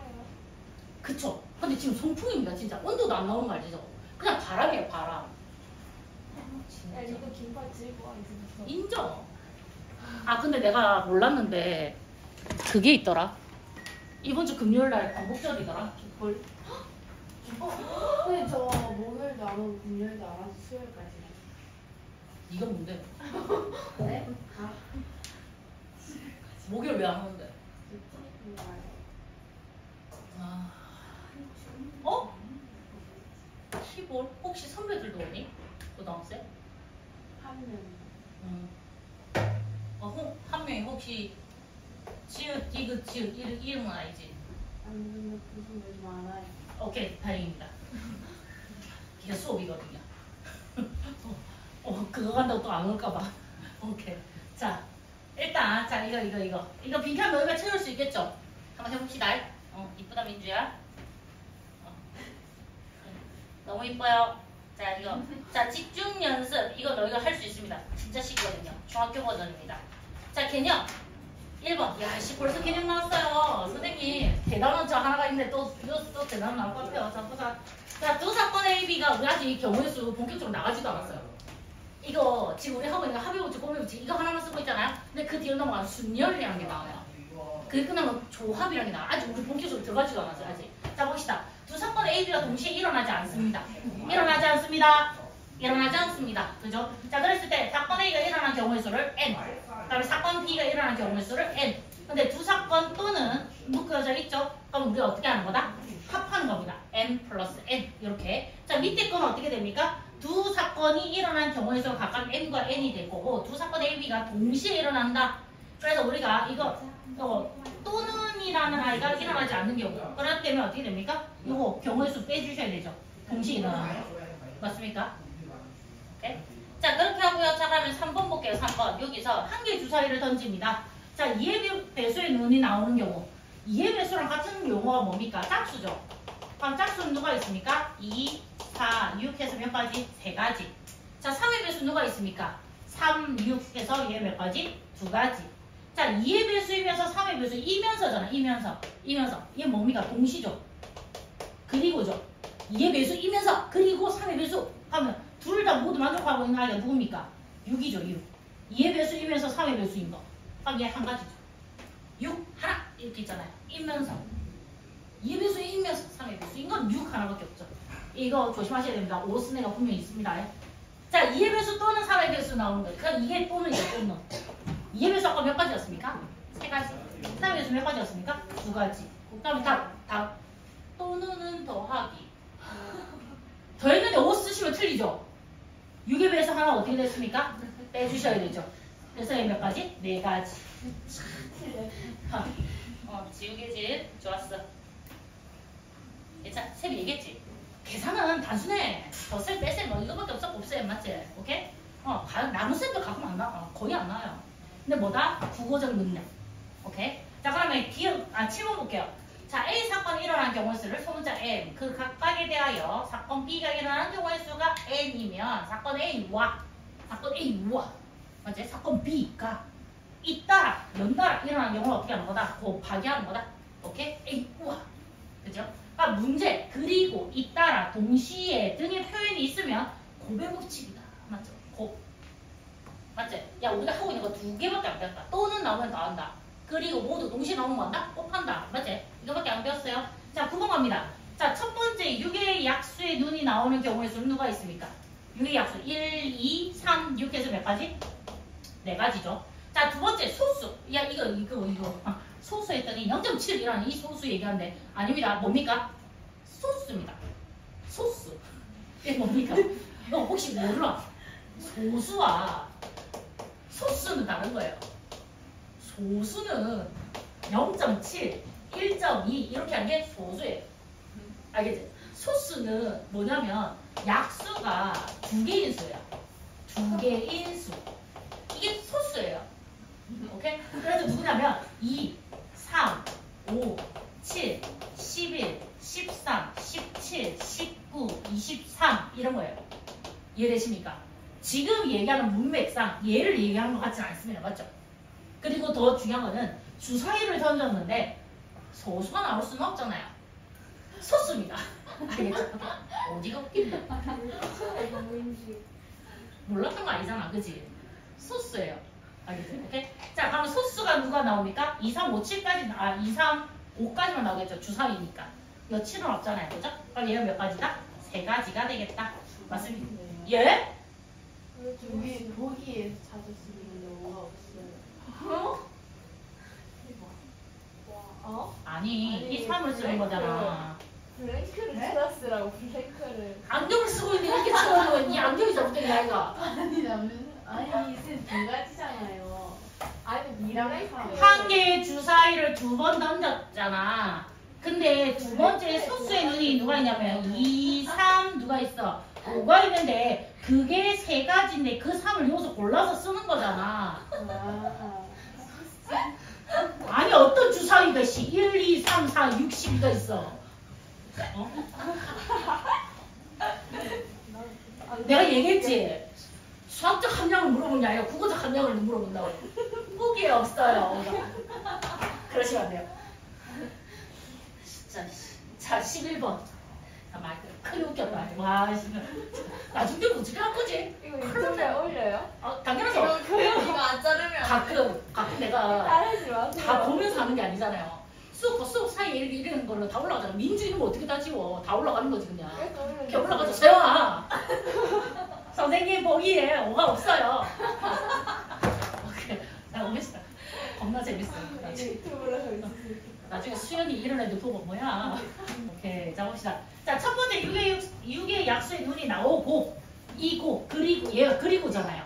그쵸? 근데 지금 송풍입니다. 진짜 온도도 안 나오는 거 알죠? 그냥 바람이에요. 바람. 야, 이거 긴팔 들고 와 이제부터. 인정. 아 근데 내가 몰랐는데 그게 있더라. 이번 주 금요일 날 광복절이더라. 볼. 근데 저 목요일도 안 오고 금요일도 안 와서 수요일까지. 이건 뭔데? 네? 아, 목요일 왜 안 오는데? 몰라요. 아. 어? 키볼? 혹시 선배들도 오니? 고등학생? 한 명. 한 명이 혹시 지읒, 디귿, 지읒 이름은 알지? 아니 근데 무슨 요즘 안 와요. 오케이, 다행입니다. 이게 수업이거든요. 그거 간다고 또 안 올까봐. 오케이. 자, 일단, 자, 이거 빈칸 너희가 채울 수 있겠죠? 한번 해봅시다. 이쁘다, 민주야. 너무 이뻐요. 자, 이거. 자, 집중 연습. 이거 너희가 할 수 있습니다. 진짜 쉽거든요. 중학교 버전입니다. 자, 개념. 1번. 야, 씨, 벌써 개념 나왔어요. 선생님, 대단한 저 하나가 있는데 또 대단한 나올 것 같아요. 자, 보자. 자, 두 사건 A, B가 우리 아직 이 경우의 수 본격적으로 나가지도 않았어요. 이거 지금 우리 하고 있는 거 합의법칙, 꼬매법칙 이거 하나만 쓰고 있잖아요. 근데 그 뒤로 넘어가면 순열이라는 게 나와요. 그게 끝나면 조합이라는 게 나와요. 아직 우리 본격적으로 들어가지도 않았어요. 아직. 자, 봅시다. 두 사건 A, B가 동시에 일어나지 않습니다. 일어나지 않습니다. 일어나지 않습니다. 그죠? 자, 그랬을 때 사건 A가 일어난 경우의 수를 N, 그 다음에 사건 B가 일어난 경우의 수를 N. 근데 두 사건 또는 묶여져 있죠? 그럼 우리가 어떻게 하는 거다? 합하는 겁니다. N 플러스 N 이렇게. 자, 밑에 건 어떻게 됩니까? 두 사건이 일어난 경우의 수가 각각 N과 N이 될 거고 두 사건 A, B가 동시에 일어난다. 그래서 우리가 이거 또는이라는 아이가 일어나지 않는 경우 그럴 때면 어떻게 됩니까? 이거 경우의 수 빼주셔야 되죠. 동시에 일어나는 거. 맞습니까? 오케이? 자, 그렇게 하고요. 자, 그러면 3번 볼게요. 3번. 여기서 한 개의 주사위를 던집니다. 자, 이해 배수의 눈이 나오는 경우. 이해 배수랑 같은 용어가 뭡니까? 짝수죠. 그럼 짝수는 누가 있습니까? 2, 4, 6 해서 몇 가지? 3가지. 자, 3의 배수 누가 있습니까? 3, 6 해서 얘 몇 가지? 2가지. 자, 2의 배수이면서 3의 배수 이면서잖아. 이면서. 얘 뭡니까? 동시죠. 그리고죠. 2의 배수이면서 그리고 3의 배수 하면 둘 다 모두 만족하고 있는 아이가 누굽니까? 6이죠. 6. 2의 배수이면서 3의 배수인 거. 그럼 얘 한 가지죠. 6 하나 이렇게 있잖아요. 이면서 2의 배수이면서 3의 배수인 건 6 하나밖에 없죠. 이거 조심하셔야 됩니다. 오스네가 분명히 있습니다. 자, 2의 배수 또는 3의 배수 나오는 거예요. 그러니까 이게 또는이에요. 또는. 2의 배수 아까 몇 가지였습니까? 3가지. 3의 배수 몇 가지였습니까? 2가지. 그 다음에 답. 또는은 더하기. 더했는데 5 쓰시면 틀리죠? 6의 배수 하나 어떻게 됐습니까? 빼주셔야 되죠. 그래서 얘 몇 가지? 4가지. 지우개질. 좋았어. 괜찮아. 쌤이 얘기했지? 계산은 단순해. 더셈, 빼셈 뭐 이거밖에 없어요. 맞지? 오케이? 나눗셈도 가끔 안 나와. 거의 안 나와요. 근데 뭐다? 국어적 능력. 오케이? 자, 그러면 7번 볼게요. 자, A 사건이 일어난 경우의 수를 소문자 N 그 각각에 대하여 사건 B가 일어난 경우의 수가 N이면 사건 A와 맞지? 사건 B가 잇따라 연달아 일어난 경우를 어떻게 하는 거다? 곱하기 하는 거다. 오케이? A와 그죠? 그러니까 문제 그리고 잇따라 동시에 등의 표현이 있으면 곱의 법칙이다. 맞죠? 곱 맞지? 야, 우리가 하고 있는 거 2개밖에 안 배웠다. 또는 나오면 더한다. 그리고 모두 동시에 나오는 거 한다? 곱한다. 맞지? 이거밖에 안 배웠어요. 자, 9번 갑니다. 자, 첫 번째 6의 약수의 눈이 나오는 경우의 수는 누가 있습니까? 6의 약수 1, 2, 3, 6 해서 몇 가지? 4가지죠. 자, 두 번째 소수. 야, 이거 소수 했더니 0.7이라는 이 소수 얘기하는데 아닙니다. 뭡니까? 소수입니다. 소수. 이게 뭡니까? 너 혹시 몰라? 소수와 소수는 다른 거예요. 소수는 0.7, 1.2 이렇게 하는 게 소수예요. 알겠지? 소수는 뭐냐면 약수가 두 개인 수예요. 두 개인 수. 이게 소수예요. 오케이? 그래도 누구냐면 2, 3, 5, 7, 11, 13, 17, 19, 23 이런 거예요. 이해되십니까? 지금 얘기하는 문맥상 얘를 얘기하는 것 같지는 않습니다. 맞죠? 그리고 더 중요한 거는 주사위를 던졌는데 소수가 나올 수는 없잖아요. 소수입니다. 알겠죠? 어디가 웃긴다. 몰랐던 거 아니잖아. 그치? 소수예요. 알겠죠? 오케이? 자, 그럼 소수가 누가 나옵니까? 2, 3, 5, 7까지, 2, 3, 5까지만 나오겠죠. 주사위니까. 이 7은 없잖아요. 그죠? 그럼 얘는 몇 가지다? 3가지가 되겠다. 맞습니다. 예? 여기 보기에서 찾았으면 영어가 없어요. 아니, 이 3을 쓰는 거잖아. 블랭크를 찾았으라고 블랭크를. 안경을 쓰고 있는 이렇게 쳐다보면 이 안경이 잘못된 게 아이가. 아니 쌤두 가지잖아요. 아니 미라가 한 개의 주사위를 2번 던졌잖아. 근데 두 번째 소수의 눈이 누가 있냐면 2, 3 누가 있어? 5가 있는데 그게 3가지인데 그 3을 여기서 골라서 쓰는 거잖아. 아니 어떤 주사위가 1, 2, 3, 4, 6, 12가 있어. 어? 내가 얘기했지. 수학적 함량을 물어본 게 아니라 국어적 함량을 물어본다고. 보기에 없어요. 그러시면 안 돼요. 진짜. 자, 11번. 자, 말 크게 웃겼다. 와, 나중에 어떻게 할 거지? 이거 유튜브에 올려요? 당연하죠. 이거 안 자르면 가끔 내가 따르지 마세요. 다 보면서 하는 게 아니잖아요. 쑥 사이에 이런 걸로 다 올라가잖아. 민주 이름 어떻게 다 지워? 다 올라가는 거지 그냥. 이렇게 올라가서 세영아. 선생님 보기에 5가 없어요. 오케이. 자, 오겠습니다. 겁나 재밌어요. 유튜브로 할 나중에 수연이 이런 애들 보고 뭐야. 오케이. 자, 봅시다. 자, 첫 번째 6의 약수의 눈이 나오고, 이고, 그리고, 얘가 그리고잖아요.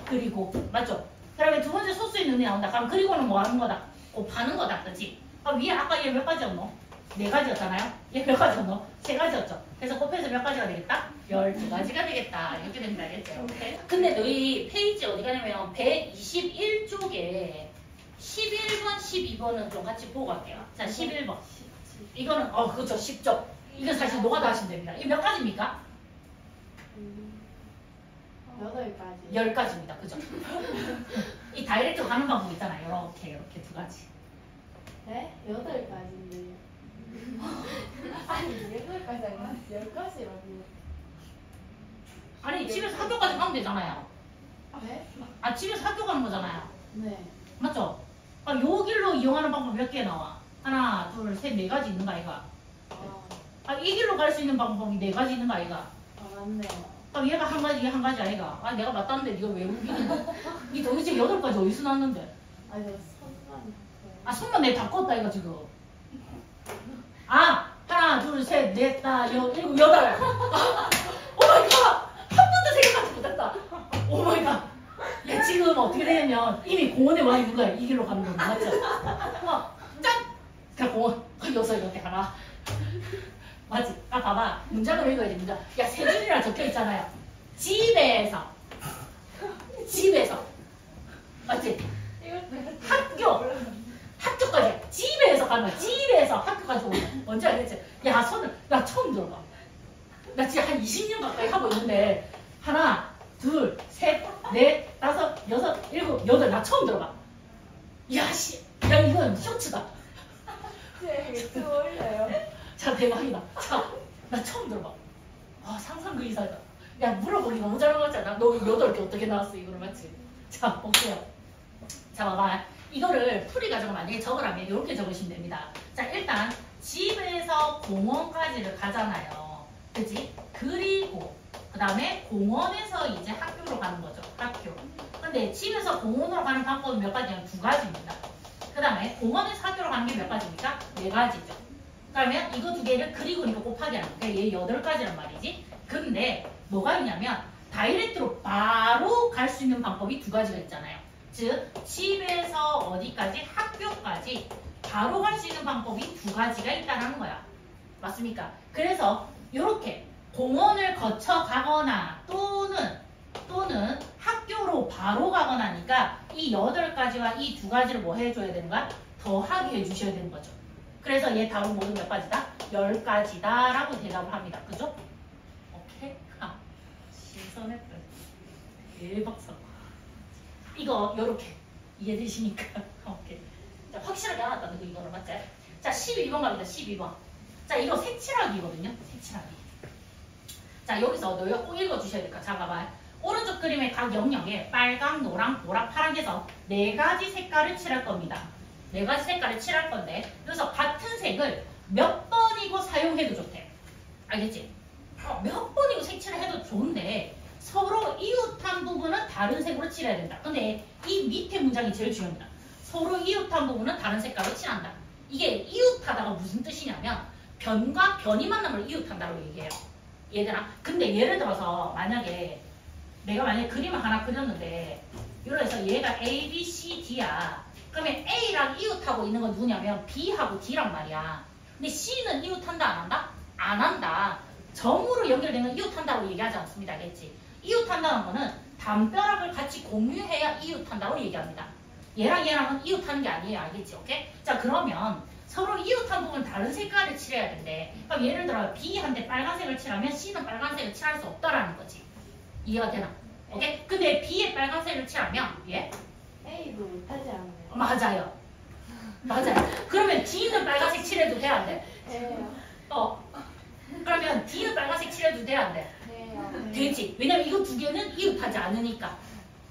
그리고. 맞죠? 그러면 두 번째 소수의 눈이 나온다. 그럼 그리고는 뭐 하는 거다? 곱하는 거다. 그치? 그럼 위에 아까 얘 몇 가지였노? 4가지였잖아요? 얘 몇 가지였노? 3가지였죠? 그래서 곱해서 몇 가지가 되겠다? 12가지가 되겠다. 이렇게 됩니다. 알겠죠? 오케이? 근데 너희 페이지 어디 가냐면 121쪽에 11번, 12번은 좀 같이 보고 갈게요. 자, 11번. 이거는, 그렇죠. 10쪽. 이건 사실 노가다 하시면 됩니다. 이거 몇 가지입니까? 8가지. 10가지입니다. 그죠? 이 다이렉트 가는 방법 있잖아요. 이렇게 2가지. 네? 8가지인데. 아니 8가지 아니라 10가지라고. 아니, 집에서 학교까지 가면 되잖아요. 네? 집에서 학교 가는 거잖아요. 네. 맞죠? 요 길로 이용하는 방법 몇 개 나와? 하나, 둘, 셋, 4가지 있는 거 아이가? 이 길로 갈 수 있는 방법이 4가지 있는 거 아이가? 맞네요. 그럼 얘가 한 가지, 얘 한 가지 아이가? 내가 맞다는데 네가 왜 우기는 거야? 니 도대체 8가지 어디서 나왔는데? 아니 저 선만. 손만 내 바꿨다 이거 지금. 하나, 둘, 셋, 넷, 다, 7, 8. 오마이갓! 한 번도 생각하지 못했다. 오마이갓. 야, 지금 어떻게 되냐면 이미 공원에 와 있는 거야. 이 길로 가는 거 맞죠? 짠! 그냥 공원. 여기서 이렇게 가라. 맞지? 봐봐. 문장을 읽어야지, 문장. 야, 3줄이나 적혀 있잖아요. 집에서. 맞지? 학교까지. 집에서 가는 거야. 집에서 학교까지 오는 거야. 뭔지 알겠지? 야, 나 처음 들어봐. 나 진짜 한 20년 가까이 하고 있는데, 하나, 둘, 셋, 넷, 다섯, 여섯, 일곱, 여덟. 나 처음 들어봐. 야, 야, 이건 쇼츠다. 네, 유튜브 올려요. 자, 대박이다. 자, 나 처음 들어봐. 상상 그 이상이다. 야, 물어보기 너무 잘 나왔잖아. 너 8개 어떻게 나왔어? 이거를 맞지? 자, 볼게요. 자, 봐봐. 이거를 풀이 가지고 만약에 적으라면 이렇게 적으시면 됩니다. 자, 일단 집에서 공원까지를 가잖아요. 그치? 그리고 그 다음에 공원에서 이제 학교로 가는 거죠. 학교. 근데 집에서 공원으로 가는 방법은 몇 가지냐면 2가지입니다. 그 다음에 공원에서 학교로 가는 게 몇 가지입니까? 4가지죠. 그러면 이거 2개를 그리고니까 곱하기 하는 거야. 얘 8가지란 말이지. 근데 뭐가 있냐면 다이렉트로 바로 갈 수 있는 방법이 두 가지가 있잖아요. 즉 집에서 어디까지? 학교까지 바로 갈 수 있는 방법이 두 가지가 있다는 거야. 맞습니까? 그래서 이렇게 공원을 거쳐 가거나 또는 학교로 바로 가거나 하니까 이 8가지와 이 두 가지를 뭐 해줘야 되는 거야? 더하게 해주셔야 되는 거죠. 그래서 얘 답은 모두 몇 가지다? 10가지다 라고 대답을 합니다. 그죠? 오케이? 신선했다. 대박 사건. 이거 요렇게 이해되시니까 오케이. 자, 확실하게 알았다는 거 이거는 맞지? 자 12번 갑니다. 12번. 자 이거 색칠하기거든요. 색칠하기. 자 여기서 너희가 꼭 읽어주셔야 될까? 자 봐봐요. 오른쪽 그림의 각 영역에 빨강, 노랑, 보라, 파란색에서 4가지 색깔을 칠할 겁니다. 4가지 색깔을 칠할 건데 여기서 같은 색을 몇 번이고 사용해도 좋대. 알겠지? 몇 번이고 색칠을 해도 좋은데 서로 이웃한 부분은 다른 색으로 칠해야 된다. 근데 이 밑에 문장이 제일 중요합니다. 서로 이웃한 부분은 다른 색깔로 칠한다. 이게 이웃하다가 무슨 뜻이냐면 변과 변이 만난 걸 이웃한다고 얘기해요. 얘들아. 근데 예를 들어서 내가 만약에 그림을 하나 그렸는데 이래서 얘가 A, B, C, D야. 그러면 A랑 이웃하고 있는 건 누구냐면 B하고 D란 말이야. 근데 C는 이웃한다 안 한다? 안 한다. 점으로 연결된 건 이웃한다고 얘기하지 않습니다. 알겠지? 이웃한다는 거는 담벼락을 같이 공유해야 이웃한다고 얘기합니다. 얘랑 얘랑은 이웃하는 게 아니에요. 알겠지? 오케이? 자 그러면 서로 이웃한 부분 다른 색깔을 칠해야 되는데 그럼 예를 들어 B한테 빨간색을 칠하면 C는 빨간색을 칠할 수 없다라는 거지. 이해가 되나? 오케이? 근데 B에 빨간색을 칠하면 예? A도 못하지 않나요? 맞아요. 맞아요. 그러면 D는 빨간색 칠해도 돼? 안 돼? 돼요. 그러면 D는 빨간색 칠해도 돼? 안 돼? 돼요. 되지. 왜냐면 이거 두 개는 이웃하지 않으니까.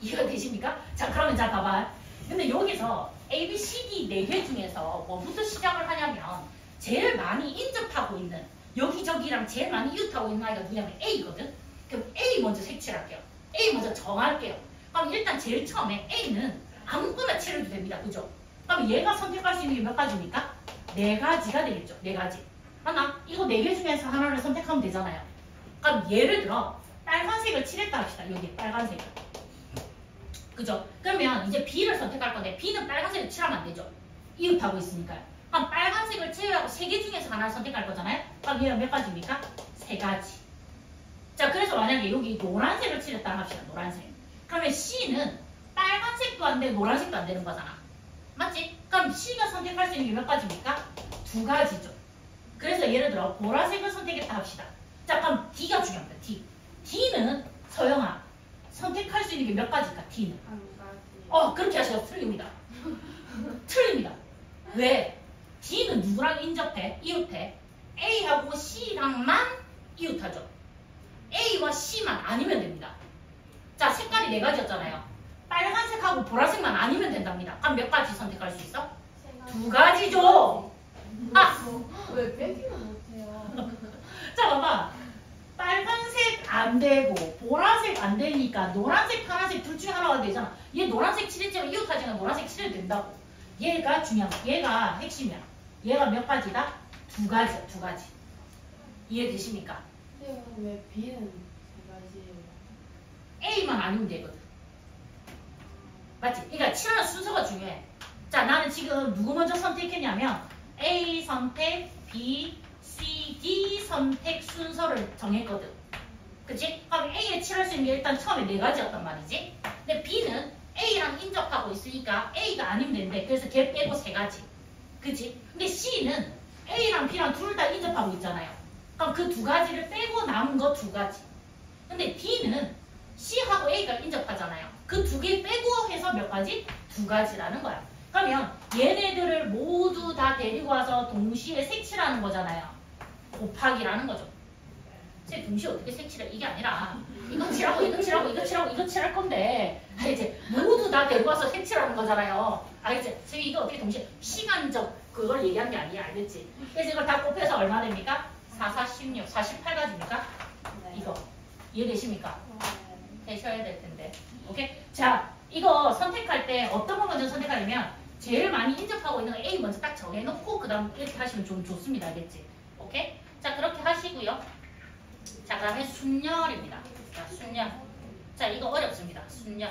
이해가 되십니까? 자 그러면 자 봐봐요. 근데 여기서 A, B, C, D 4개 중에서 뭐부터 시작을 하냐면 제일 많이 인접하고 있는 여기저기랑 제일 많이 이웃하고 있는 아이가 누구냐면 A거든? 그럼 A 먼저 색칠할게요. A 먼저 정할게요. 그럼 일단 제일 처음에 A는 아무거나 칠해도 됩니다. 그죠? 그럼 얘가 선택할 수 있는 게 몇 가지입니까? 4가지가 되겠죠. 4가지. 하나, 이거 4개 중에서 하나를 선택하면 되잖아요. 그럼 예를 들어 빨간색을 칠했다 합시다. 여기 빨간색을. 그죠? 그러면 이제 B를 선택할 건데 B는 빨간색을 칠하면 안 되죠. 이웃하고 있으니까요. 그럼 빨간색을 제외하고 3개 중에서 하나를 선택할 거잖아요. 그럼 얘가 몇 가지입니까? 3가지. 자 그래서 만약에 여기 노란색을 칠했다 합시다. 노란색. 그러면 C는 빨간색도 안 되고 노란색도 안 되는 거잖아. 맞지? 그럼 C가 선택할 수 있는 게 몇 가지입니까? 2가지죠. 그래서 예를 들어 보라색을 선택했다 합시다. 자 그럼 D가 중요합니다. D. D는 서영아 선택할 수 있는 게 몇 가지일까? D는. 한 가지. 그렇게 하셔도 틀립니다. 틀립니다. 왜? D는 누구랑 인접해? 이웃해? A하고 C랑만 이웃하죠. A와 C만 아니면 됩니다. 자 색깔이 4가지였잖아요. 빨간색하고 보라색만 아니면 된답니다. 그럼 몇 가지 선택할 수 있어? 2가지죠. 왜 빼기는 못해요? 자 봐봐. 빨간색 안 되고 보라색 안 되니까 노란색, 파란색 둘 중에 하나가 되잖아. 얘 노란색 칠했지만 이웃하지만 노란색 칠해도 된다고. 얘가 중요한 거. 얘가 핵심이야. 얘가 몇 가지다? 2가지야. 2가지. 이해되십니까? 근데 왜 B는 2가지예요? A만 아니면 되거든. 맞지? 그러니까 칠하는 순서가 중요해. 자 나는 지금 누구 먼저 선택했냐면 A 선택, B, C, D 선택 순서를 정했거든. 그치? 그럼 A에 칠할 수 있는 게 일단 처음에 4가지였단 말이지. 근데 B는 A랑 인접하고 있으니까 A가 아니면 되는데 그래서 걔 빼고 3가지. 그치? 근데 C는 A랑 B랑 둘 다 인접하고 있잖아요. 그럼 그 2가지를 빼고 남은 거 2가지. 근데 D는 C하고 A가 인접하잖아요. 그 2개 빼고 해서 몇 가지? 2가지라는 거야. 그러면 얘네들을 모두 다 데리고 와서 동시에 색칠하는 거잖아요. 곱하기라는 거죠. 쟤 동시에 어떻게 색칠해? 이게 아니라 이거 칠하고 이거 칠하고 이거 칠하고 이거 칠할 건데 알겠지? 모두 다 데리고 와서 색칠하는 거잖아요. 알겠지? 지금 이거 어떻게 동시에 시간적 그걸 얘기한 게 아니야. 알겠지? 그래서 이걸 다 곱해서 얼마 됩니까? 4, 4, 16, 48가지입니까? 네. 이거 이해되십니까? 네. 되셔야 될 텐데. 오케이? 자, 이거 선택할 때 어떤 거 먼저 선택하냐면 제일 많이 인접하고 있는 거 A 먼저 딱 정해놓고 그 다음 이렇게 하시면 좀 좋습니다. 알겠지? 오케이? 자, 그렇게 하시고요. 자, 그 다음에 순열입니다. 자, 순열. 자, 이거 어렵습니다. 순열.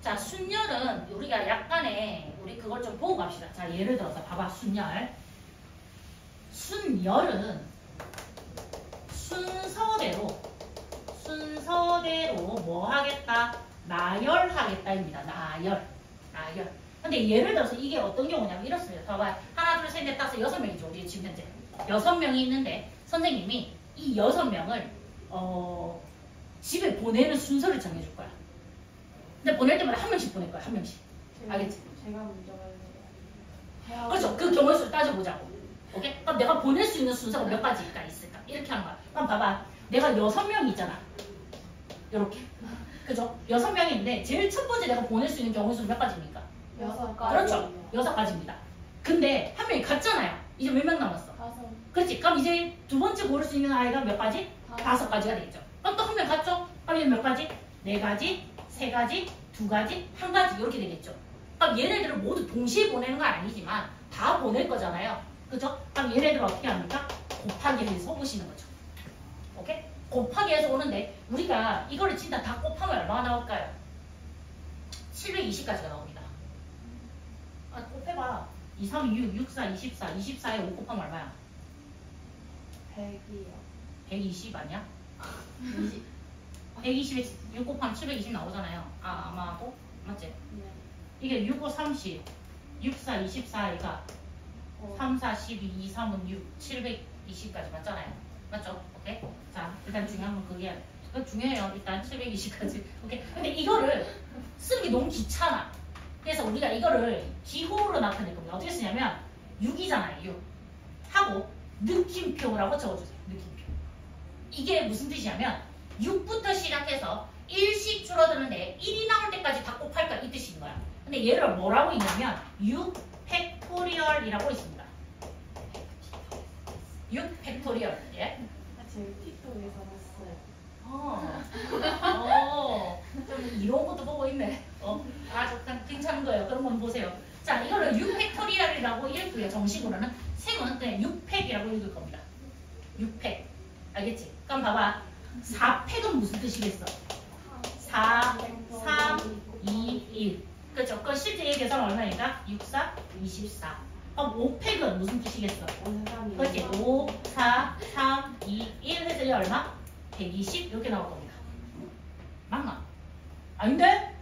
자, 순열은 우리가 약간의 우리 그걸 좀 보고 갑시다. 자, 예를 들어서 봐봐. 순열. 순열은 순서대로 뭐 하겠다? 나열하겠다입니다. 나열. 근데 예를 들어서 이게 어떤 경우냐면 이렇습니다. 봐봐. 하나, 둘, 셋, 넷, 다섯, 6명이죠. 우리 지금 현재 6명이 있는데 선생님이 이 6명을 집에 보내는 순서를 정해줄 거야. 근데 보낼 때마다 한 명씩 보낼 거야. 한 명씩. 알겠지? 제가 먼저 가야 그렇죠. 그 경우의 수를 따져보자고. 오케이? 그럼 내가 보낼 수 있는 순서가 몇 가지가 있을까? 이렇게 하는 거야. 그럼 봐봐. 내가 6명이 있잖아. 이렇게. 그죠? 6명인데 제일 첫 번째 내가 보낼 수 있는 경우의 수는 몇 가지입니까? 6가지. 그렇죠. 6가지입니다. 근데 한 명이 갔잖아요. 이제 몇 명 남았어? 5. 그렇지. 그럼 이제 두 번째 고를 수 있는 아이가 몇 가지? 5가지가 되겠죠. 그럼 또 한 명 갔죠? 그럼 이제 몇 가지? 4가지, 3가지, 2가지, 1가지 이렇게 되겠죠. 그럼 얘네들을 모두 동시에 보내는 건 아니지만 다 보낼 거잖아요. 그죠? 그럼 얘네들 어떻게 합니까? 곱하기를 해서 오시는 거죠. 오케이? 곱하기 해서 오는데 우리가 이거를 진짜 다 곱하면 얼마나 나올까요? 720까지가 나옵니다. 아, 곱해봐. 2, 3, 6, 6, 4, 24, 24에 5 곱하면 얼마야? 100이요. 120 아니야? 120에 6 곱하면 720 나오잖아요. 아, 아마도? 맞지? 네. 이게 6, 5, 30, 6, 4, 24가 3, 4, 12, 2, 3은 6, 720까지 맞잖아요. 맞죠? 오케이? 자, 일단 중요한 건 그게 중요해요. 일단 720까지. 오케이? 근데 이거를 쓰는 게 너무 귀찮아. 그래서 우리가 이거를 기호로 나타낼 겁니다. 어떻게 쓰냐면 6이잖아요. 6. 하고 느낌표라고 적어주세요. 느낌표. 이게 무슨 뜻이냐면 6부터 시작해서 1씩 줄어드는데 1이 나올 때까지 다 곱할까 이 뜻인 거야. 근데 얘를 뭐라고 있냐면 6 팩토리얼이라고 있습니다. 6 팩토리얼. 예? 제가 틱톡에서 봤어요. 좀 이런 것도 보고 있네. 아주 괜찮은 거예요. 그런 건 보세요. 자, 이거를 6 팩토리얼이라고 읽고요. 정식으로는 셈은 그냥 6팩이라고 읽을 겁니다. 6팩. 알겠지? 그럼 봐봐. 4팩은 무슨 뜻이겠어? 4, 3, 2, 1. 그렇죠? 그럼 실제 얘 계산 얼마니까? 6, 4, 24. 그럼 5팩은 무슨 뜻이겠어? 그렇지? 5, 4, 3, 2, 1 해서 얘 얼마? 120 이렇게 나올 겁니다. 맞나? 아닌데?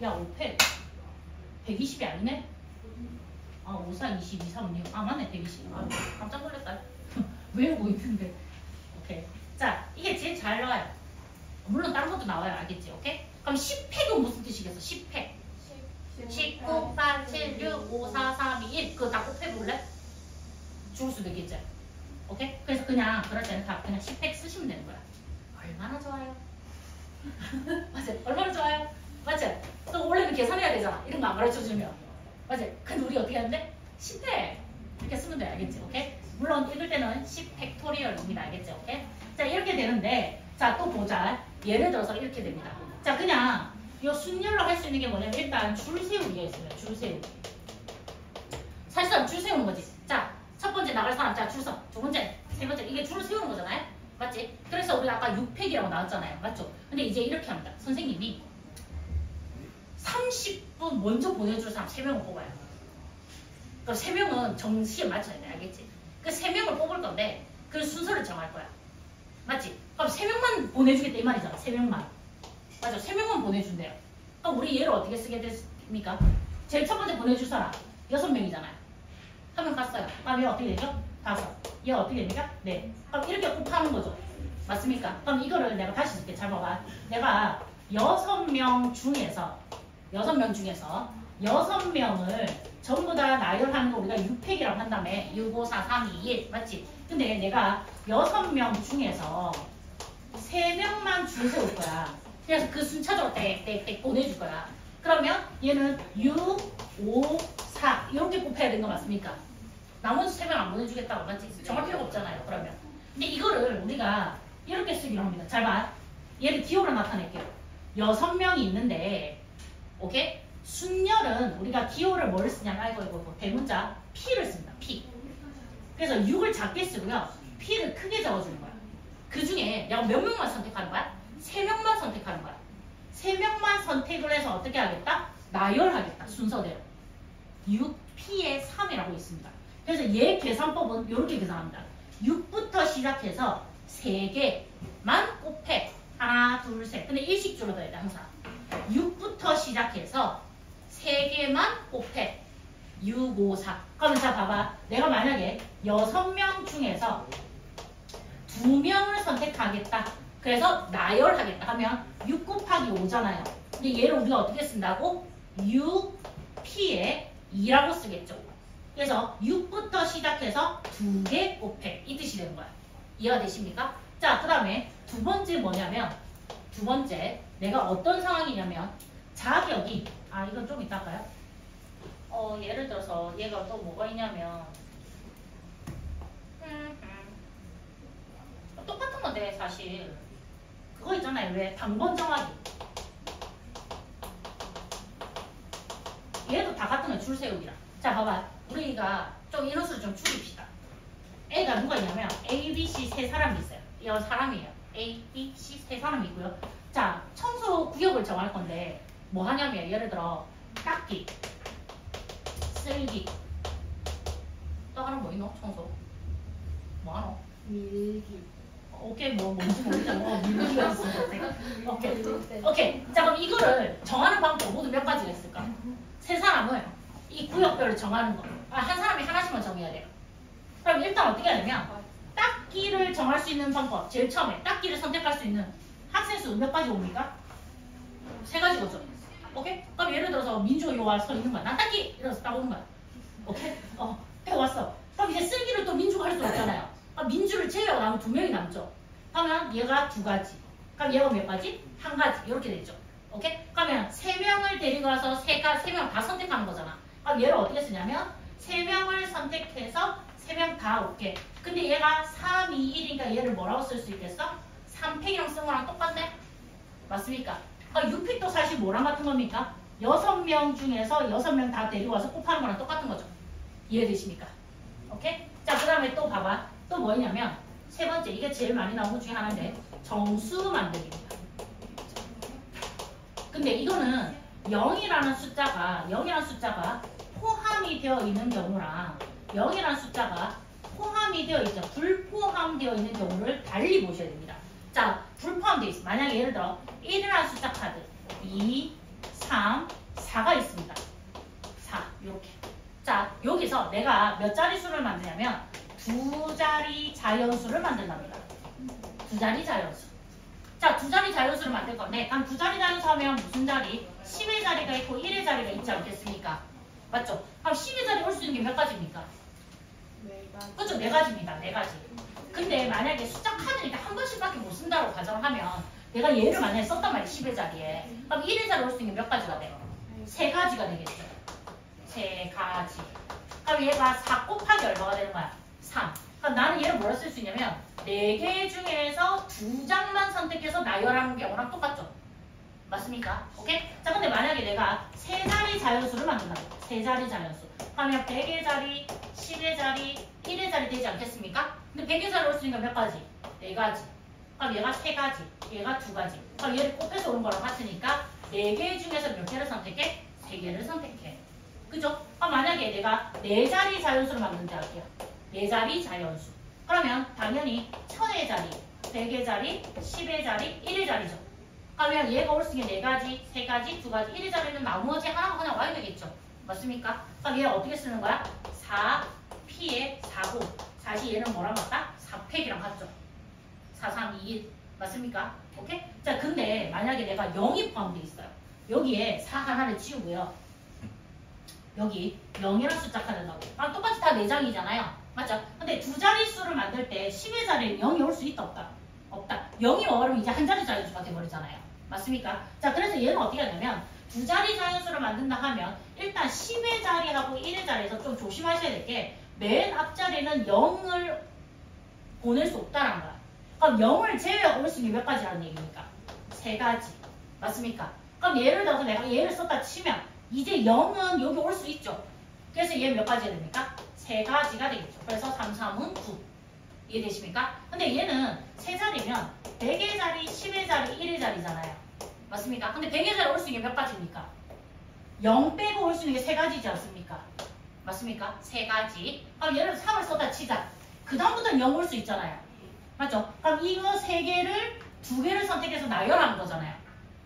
야, 5팩 120이 아니네? 아, 5, 4, 20, 2, 3, 6. 아, 맞네, 120. 아, 깜짝 놀랐다. 외우고 있는데. 오케이. 자, 이게 제일 잘 나와요. 물론 다른 것도 나와요. 알겠지? 오케이? 그럼 10팩은 무슨 뜻이겠어? 10팩. 19, 8, 7, 6, 5, 4, 3, 2, 1. 그거 다 곱해볼래? 죽을 수도 있겠지? 오케이? 그래서 그냥 그럴 때는 다 그냥 10팩 쓰시면 되는 거야. 얼마나 좋아요? 맞지? 얼마나 좋아요? 맞지? 또 원래는 계산해야 되잖아. 이런 거 안 가르쳐주면. 맞지? 근데 우리 어떻게 하는데? 10팩. 이렇게 쓰면 돼. 알겠지? 오케이? 물론 읽을 때는 10팩토리얼입니다. 알겠지? 오케이? 자, 이렇게 되는데, 자, 또 보자. 예를 들어서 이렇게 됩니다. 자, 그냥 이 순열로 할 수 있는 게 뭐냐면 일단 줄 세우기가 있어요. 줄 세우기. 사실상 줄 세우는 거지. 자, 첫 번째 나갈 사람, 자, 줄 서. 두 번째, 세 번째. 이게 줄을 세우는 거잖아요. 맞지? 그래서 우리가 아까 6팩이라고 나왔잖아요. 맞죠? 근데 이제 이렇게 합니다. 선생님이 30분 먼저 보내줄 사람 3명을 뽑아요. 그럼 3명은 정시에 맞춰야 돼. 알겠지? 그 3명을 뽑을 건데 그 순서를 정할 거야. 맞지? 그럼 3명만 보내주겠다 이 말이잖아. 3명만. 맞죠? 3명만 보내준대요. 그럼 우리 얘를 어떻게 쓰게 됐습니까? 제일 첫 번째 보내줄 사람 6명이잖아요. 한 명 갔어요. 그럼 얘 어떻게 되죠? 5. 얘 어떻게 됩니까? 네. 그럼 이렇게 곱하는 거죠. 맞습니까? 그럼 이거를 내가 다시 쓸게. 잘 봐봐. 내가 6명 중에서 6명을 전부 다 나열하는 거 우리가 6팩이라고 한 다음에 6, 5, 4, 3, 2, 1 맞지? 근데 내가 6명 중에서 3명만 줄 세울 거야. 그래서 그 순차적으로 땡땡땡 보내줄 거야. 그러면 얘는 6, 5, 4 이렇게 곱해야 되는 거 맞습니까? 나머지 3명 안 보내주겠다고 맞지? 정할 필요가 없잖아요. 그러면. 근데 이거를 우리가 이렇게 쓰기로 합니다. 잘 봐. 얘를 기호로 나타낼게요. 6명이 있는데 오케이? 순열은 우리가 기호를 뭘 쓰냐면 아이고 대문자 P를 씁니다. P. 그래서 6을 작게 쓰고요. P를 크게 적어주는 거야. 그 중에 내가 몇 명만 선택하는 거야? 3명만 선택하는 거야. 3명만 선택을 해서 어떻게 하겠다? 나열하겠다. 순서대로. 6p의 3이라고 있습니다. 그래서 얘 계산법은 이렇게 계산합니다. 6부터 시작해서 3개만 곱해. 하나, 둘, 셋. 근데 일식주로 넣어야 돼, 항상. 6부터 시작해서 3개만 곱해. 6, 5, 4. 그러면 자, 봐봐. 내가 만약에 6명 중에서 2명을 선택하겠다. 그래서 나열하겠다 하면 6 곱하기 5잖아요. 근데 얘를 우리가 어떻게 쓴다고? 6p에 2라고 쓰겠죠. 그래서 6부터 시작해서 2개 곱해. 이 뜻이 되는 거야. 이해가 되십니까? 자, 그 다음에 두 번째 뭐냐면, 두 번째 내가 어떤 상황이냐면 자격이, 이건 좀 이따 할까요? 예를 들어서 얘가 또 뭐가 있냐면 똑같은 건데 사실 그거 있잖아요. 왜 당번 정하기. 얘도 다 같은 거 줄 세우기라. 자, 봐봐. 우리가 좀 인원수를 좀 줄입시다. A가 누가 있냐면 A, B, C 세 사람이 있어요. 이 사람이에요. A, B, C 세 사람이 있고요. 자, 청소 구역을 정할 건데 뭐 하냐면 예를 들어 닦기, 쓸기, 또 하나 뭐 있노? 청소 뭐 하노? 밀기. 오케이, 뭔지 모르겠어. 밀기가 있어. 오케이. 자, 그럼 이거를 정하는 방법 모두 몇 가지가 있을까? 세 사람을 이 구역별로 정하는 거. 한 사람이 하나씩만 정해야 돼요. 그럼 일단 어떻게 하냐면 닦기를 정할 수 있는 방법. 제일 처음에 닦기를 선택할 수 있는 학생 수 몇 가지 옵니까? 3가지 오죠. 오케이? 그럼 예를 들어서 민주가 요 와서 있는 거야. 나 닦기! 이러면서 딱 오는 거야. 오케이? 해왔어. 그럼 이제 쓸기를 또 민주가 할 수 없잖아요. 그럼 민주를 제외하고 나면 2명이 남죠. 그러면 얘가 2가지. 그럼 얘가 몇 가지? 1가지. 이렇게 되죠. 오케이? 그러면 3명을 데리고 와서 3명 다 선택하는 거잖아. 그럼 얘를 어떻게 쓰냐면 3명을 선택해서 3명 다 오케이. 근데 얘가 3, 2, 1이니까 얘를 뭐라고 쓸 수 있겠어? 3팩이랑 쓴 거랑 똑같네? 맞습니까? 6팩도 사실 뭐랑 같은 겁니까? 6명 중에서 6명 다 데리고 와서 곱하는 거랑 똑같은 거죠. 이해되십니까? 오케이? 자, 그 다음에 또 봐봐. 또 뭐냐면 세 번째, 이게 제일 많이 나오는 것 중에 하나인데 정수 만들기입니다. 근데 이거는 0이라는 숫자가 포함이 되어 있는 경우랑 0이라는 숫자가 포함이 되어 있죠. 불포함되어 있는 경우를 달리 보셔야 됩니다. 자, 불포함되어 있어. 만약에 예를 들어 1이라는 숫자 카드 2, 3, 4가 있습니다. 4 이렇게. 자, 여기서 내가 몇 자리 수를 만드냐면 2자리 자연수를 만든답니다. 2자리 자연수. 자, 2자리 자연수를 만들 건데, 그럼 2자리 자연수 하면 무슨 자리? 10의 자리가 있고 1의 자리가 있지 않겠습니까? 맞죠? 그럼 10의 자리 올 수 있는 게 몇 가지입니까? 4가지. 그렇죠? 4가지입니다. 4가지. 근데 만약에 숫자 카드니까 한 번씩밖에 못 쓴다고 가정하면 내가 얘를 만약에 썼단 말이야, 10의 자리에. 그럼 1의 자리 올 수 있는 게 몇 가지가 돼요? 3가지가 되겠죠. 3가지. 그럼 얘가 4 곱하기 얼마가 되는 거야? 3. 그럼 나는 얘를 뭐라 쓸 수 있냐면 4개 중에서 2장만 선택해서 나열하는 경우랑 똑같죠? 맞습니까? 오케이? 자, 근데 만약에 내가 3자리 자연수를 만든다고. 3자리 자연수. 그러면 100의 자리, 10의 자리, 1의 자리 되지 않겠습니까? 근데 100의 자리 올 수 있는 게 몇 가지? 4가지. 그럼 얘가 3가지, 얘가 2가지. 그럼 얘를 곱해서 오는 거랑 같으니까 4개 중에서 몇 개를 선택해? 3개를 선택해. 그죠? 그럼 만약에 내가 4자리 자연수를 만든다 할게요. 4자리 자연수. 그러면 당연히 1000의 자리, 100의 자리, 10의 자리, 1의 자리죠. 그러면 얘가 올 수 있는 4가지, 3가지, 2가지, 1의 자리는 나머지 하나가 그냥 와야 되겠죠. 맞습니까? 그럼 얘를 어떻게 쓰는 거야? 4p에 4고 사실 얘는 뭐랑 같다? 4팩이랑 같죠. 4, 3, 2, 1 맞습니까? 오케이? 자, 근데 만약에 내가 0이 포함되어 있어요. 여기에 4 하나를 지우고요. 여기 0이라는 숫자 카드라고. 똑같이 다 4장이잖아요. 맞죠? 근데 2자릿수를 만들 때 10의 자리에 0이 올 수 있다 없다? 없다. 0이 오면 이제 한 자리 자연수가 돼버리잖아요. 맞습니까? 자, 그래서 얘는 어떻게 하냐면 2자리 자연수를 만든다 하면 일단 10의 자리하고 1의 자리에서 좀 조심하셔야 될 게 맨 앞자리는 0을 보낼 수 없다는 거야. 그럼 0을 제외하고 올 수 있는 몇 가지라는 얘기입니까? 3가지. 맞습니까? 그럼 예를 들어서 내가 얘를 썼다 치면 이제 0은 여기 올 수 있죠. 그래서 얘 몇 가지가 됩니까? 3가지가 되겠죠. 그래서 3, 3은 9. 이해되십니까? 근데 얘는 세 자리면 100의 자리, 10의 자리, 1의 자리잖아요. 맞습니까? 근데 100의 자리 올 수 있는 게 몇 가지입니까? 0 빼고 올 수 있는 게 세 가지지 않습니까? 맞습니까? 세 가지. 그럼 예를 들어 3을 썼다 치자. 그 다음부터는 0 올 수 있잖아요. 맞죠? 그럼 이거 세 개를 두 개를 선택해서 나열하는 거잖아요.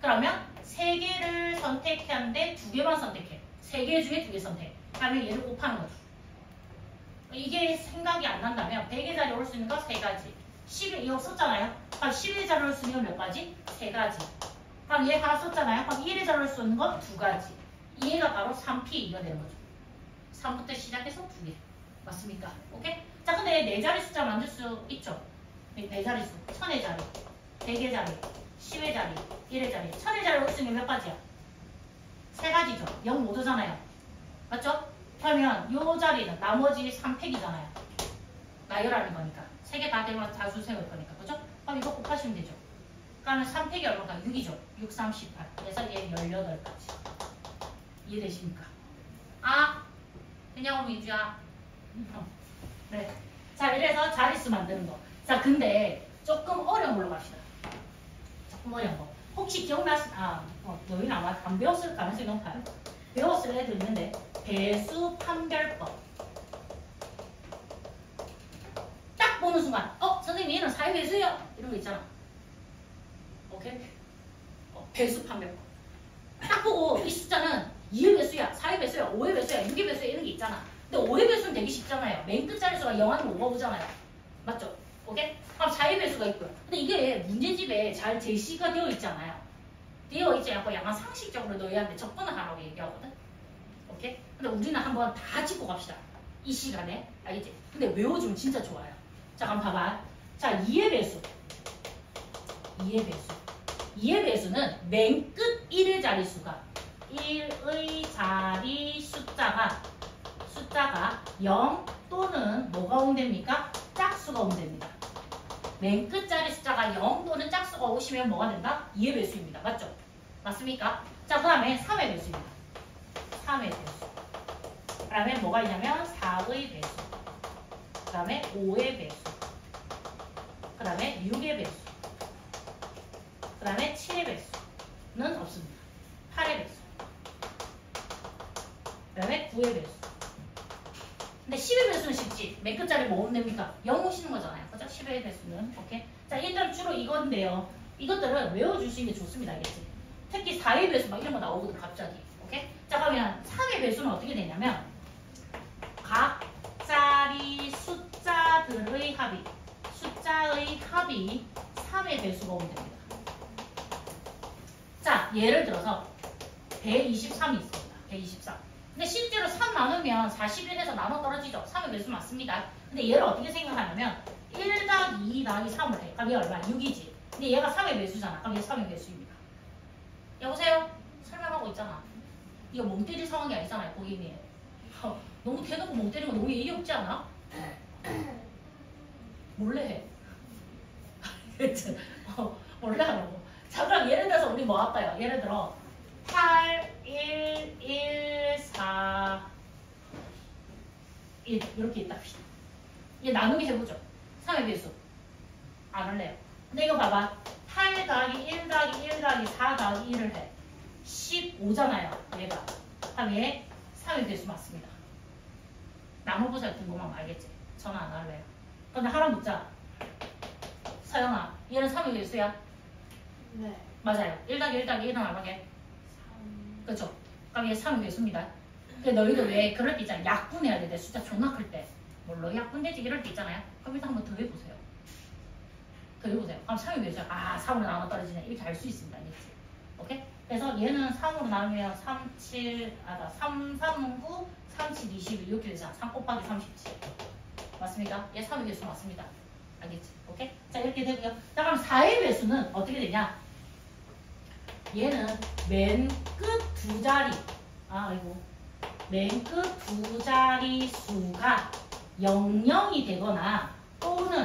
그러면 세 개를 선택하는데 두 개만 선택해. 세 개 중에 두 개 선택. 그러면 얘를 곱하는 거죠. 이게 생각이 안 난다면 100의 자리 올 수 있는 거 세 가지. 10의 이거 썼잖아요. 그럼 10의 자리 올 수 있는 건 몇 가지? 세 가지. 그럼 얘 하나 썼잖아요. 그럼 1의 자리 올 수 있는 건 두 가지. 얘가 바로 3P가 되는 거죠. 3부터 시작해서 두 개. 맞습니까? 오케이? 자, 근데 네 자리 숫자 만들 수 있죠? 네 자리 수. 1000의 자리, 100의 자리, 10의 자리, 1의 자리. 1000의 자리 올 수 있는 몇 가지야? 세 가지죠. 0 못 오잖아요. 맞죠? 그러면 요 자리는 나머지 3팩이잖아요. 나열하는 거니까. 세 개 다 되면 다수 세울 거니까. 그죠? 그럼 이거 곱하시면 되죠. 그러면 3팩이 얼마가? 6이죠. 6, 3, 18. 그래서 얘 18가지. 이해되십니까? 아, 그냥 민주야. 네. 자, 이래서 자릿수 만드는 거. 자, 근데 조금 어려운 걸로 갑시다. 조금 어려운 거. 혹시 너희는 아마 안 배웠을 가능성이 높아요. 배웠을 애들 있는데, 배수 판별법. 딱 보는 순간, 선생님 얘는 4의 배수예요. 이런 거 있잖아. 오케이? 배수 판별법. 딱 보고 이 숫자는 2의 배수야, 4의 배수야, 5의 배수야, 6의 배수야 이런 게 있잖아. 근데 5의 배수는 되기 쉽잖아요. 맨 끝 자릿수가 0 아니면 5가 오잖아요. 맞죠? 오케이? 그럼 4의 배수가 있고요. 근데 이게 문제집에 잘 제시가 되어 있잖아요. 되어 있지 않고 약간 상식적으로 넣어야 하는데 접근을 하라고 얘기하거든. 오케이? 근데 우리는 한번 다 짚고 갑시다. 이 시간에. 알겠지? 근데 외워주면 진짜 좋아요. 자, 그럼 봐봐. 자, 2의 배수. 2의 배수. 2의 배수는 맨 끝 1의 자릿수가 1의 자리 숫자가 0 또는 뭐가 오면 됩니까? 짝수가 오면 됩니다. 맨 끝자리 숫자가 0 또는 짝수가 오시면 뭐가 된다? 2의 배수입니다. 맞죠? 맞습니까? 자, 그 다음에 3의 배수입니다. 3의 배수. 그 다음에 뭐가 있냐면 4의 배수. 그 다음에 5의 배수. 그 다음에 6의 배수. 그 다음에 7의 배수는 없습니다. 8의 배수. 그 다음에 9의 배수. 근데 10의 배수는 쉽지. 맨 끝자리 뭐 오면 됩니까? 0 오시는 거잖아요. 그죠? 10의 배수는. 오케이? 자, 일단 주로 이건데요. 이것들은 외워주시는 게 좋습니다. 알겠지? 특히 4의 배수 막 이런 거 나오거든, 갑자기. 오케이? 자, 그러면 3의 배수는 어떻게 되냐면 각 자리 숫자들의 합이, 숫자의 합이 3의 배수가 오면 됩니다. 자, 예를 들어서 123이 있습니다. 123. 근데 실제로 3 나누면 41에서 나눠 떨어지죠. 3의 배수 맞습니다. 근데 얘를 어떻게 생각하냐면 1 더하기 2 더하기 3을 해. 그럼 얘 얼마야? 6이지. 근데 얘가 3의 배수잖아. 그럼 얘 3의 배수입니다. 여보세요? 설명하고 있잖아. 이거 멍 때릴 상황이 아니잖아요, 고객님. 너무 대놓고 멍 때리는 거 너무 예의 없지 않아? 몰래 해. 그치? 몰래 하라고. 자, 그럼 예를 들어서 우리 뭐 할까요? 예를 들어 8, 1, 1, 4, 1 이렇게 있다 합시다. 얘 나누기 해보죠. 3의 배수. 안 할래요. 근데 이거 봐봐. 8 더하기 1 더하기 1 더하기 4 더하기 1을 해. 15잖아요. 얘가. 그럼 얘 3의 배수 맞습니다. 나눠보자 궁금하면 알겠지? 전화 안 할래요. 근데 하나 묻자. 서영아, 얘는 3의 배수야? 네. 맞아요. 1 더하기 1 더하기 1은 얼마게? 3. 그렇죠? 그럼 얘 3의 배수입니다. 근데 너희도 왜 그럴 때 있잖아. 약분해야 돼. 내 숫자 존나 클 때. 뭘로 약분되지? 이럴 때 있잖아요. 그럼 일단 한번 더 해보세요. 더 해보세요. 그럼 3의 배수야. 3으로 나눠 떨어지네. 이렇게 알 수 있습니다. 알겠지? 오케이? 그래서 얘는 3으로 나누면 3, 3, 9, 3, 7, 21 이렇게 되잖아. 3 곱하기 37. 맞습니까? 얘 3의 배수 맞습니다. 알겠지? 오케이? 자, 이렇게 되고요. 자, 그럼 4의 배수는 어떻게 되냐? 얘는 맨 끝 두 자리. 맨 끝 두 자리 수가 00이 되거나 또는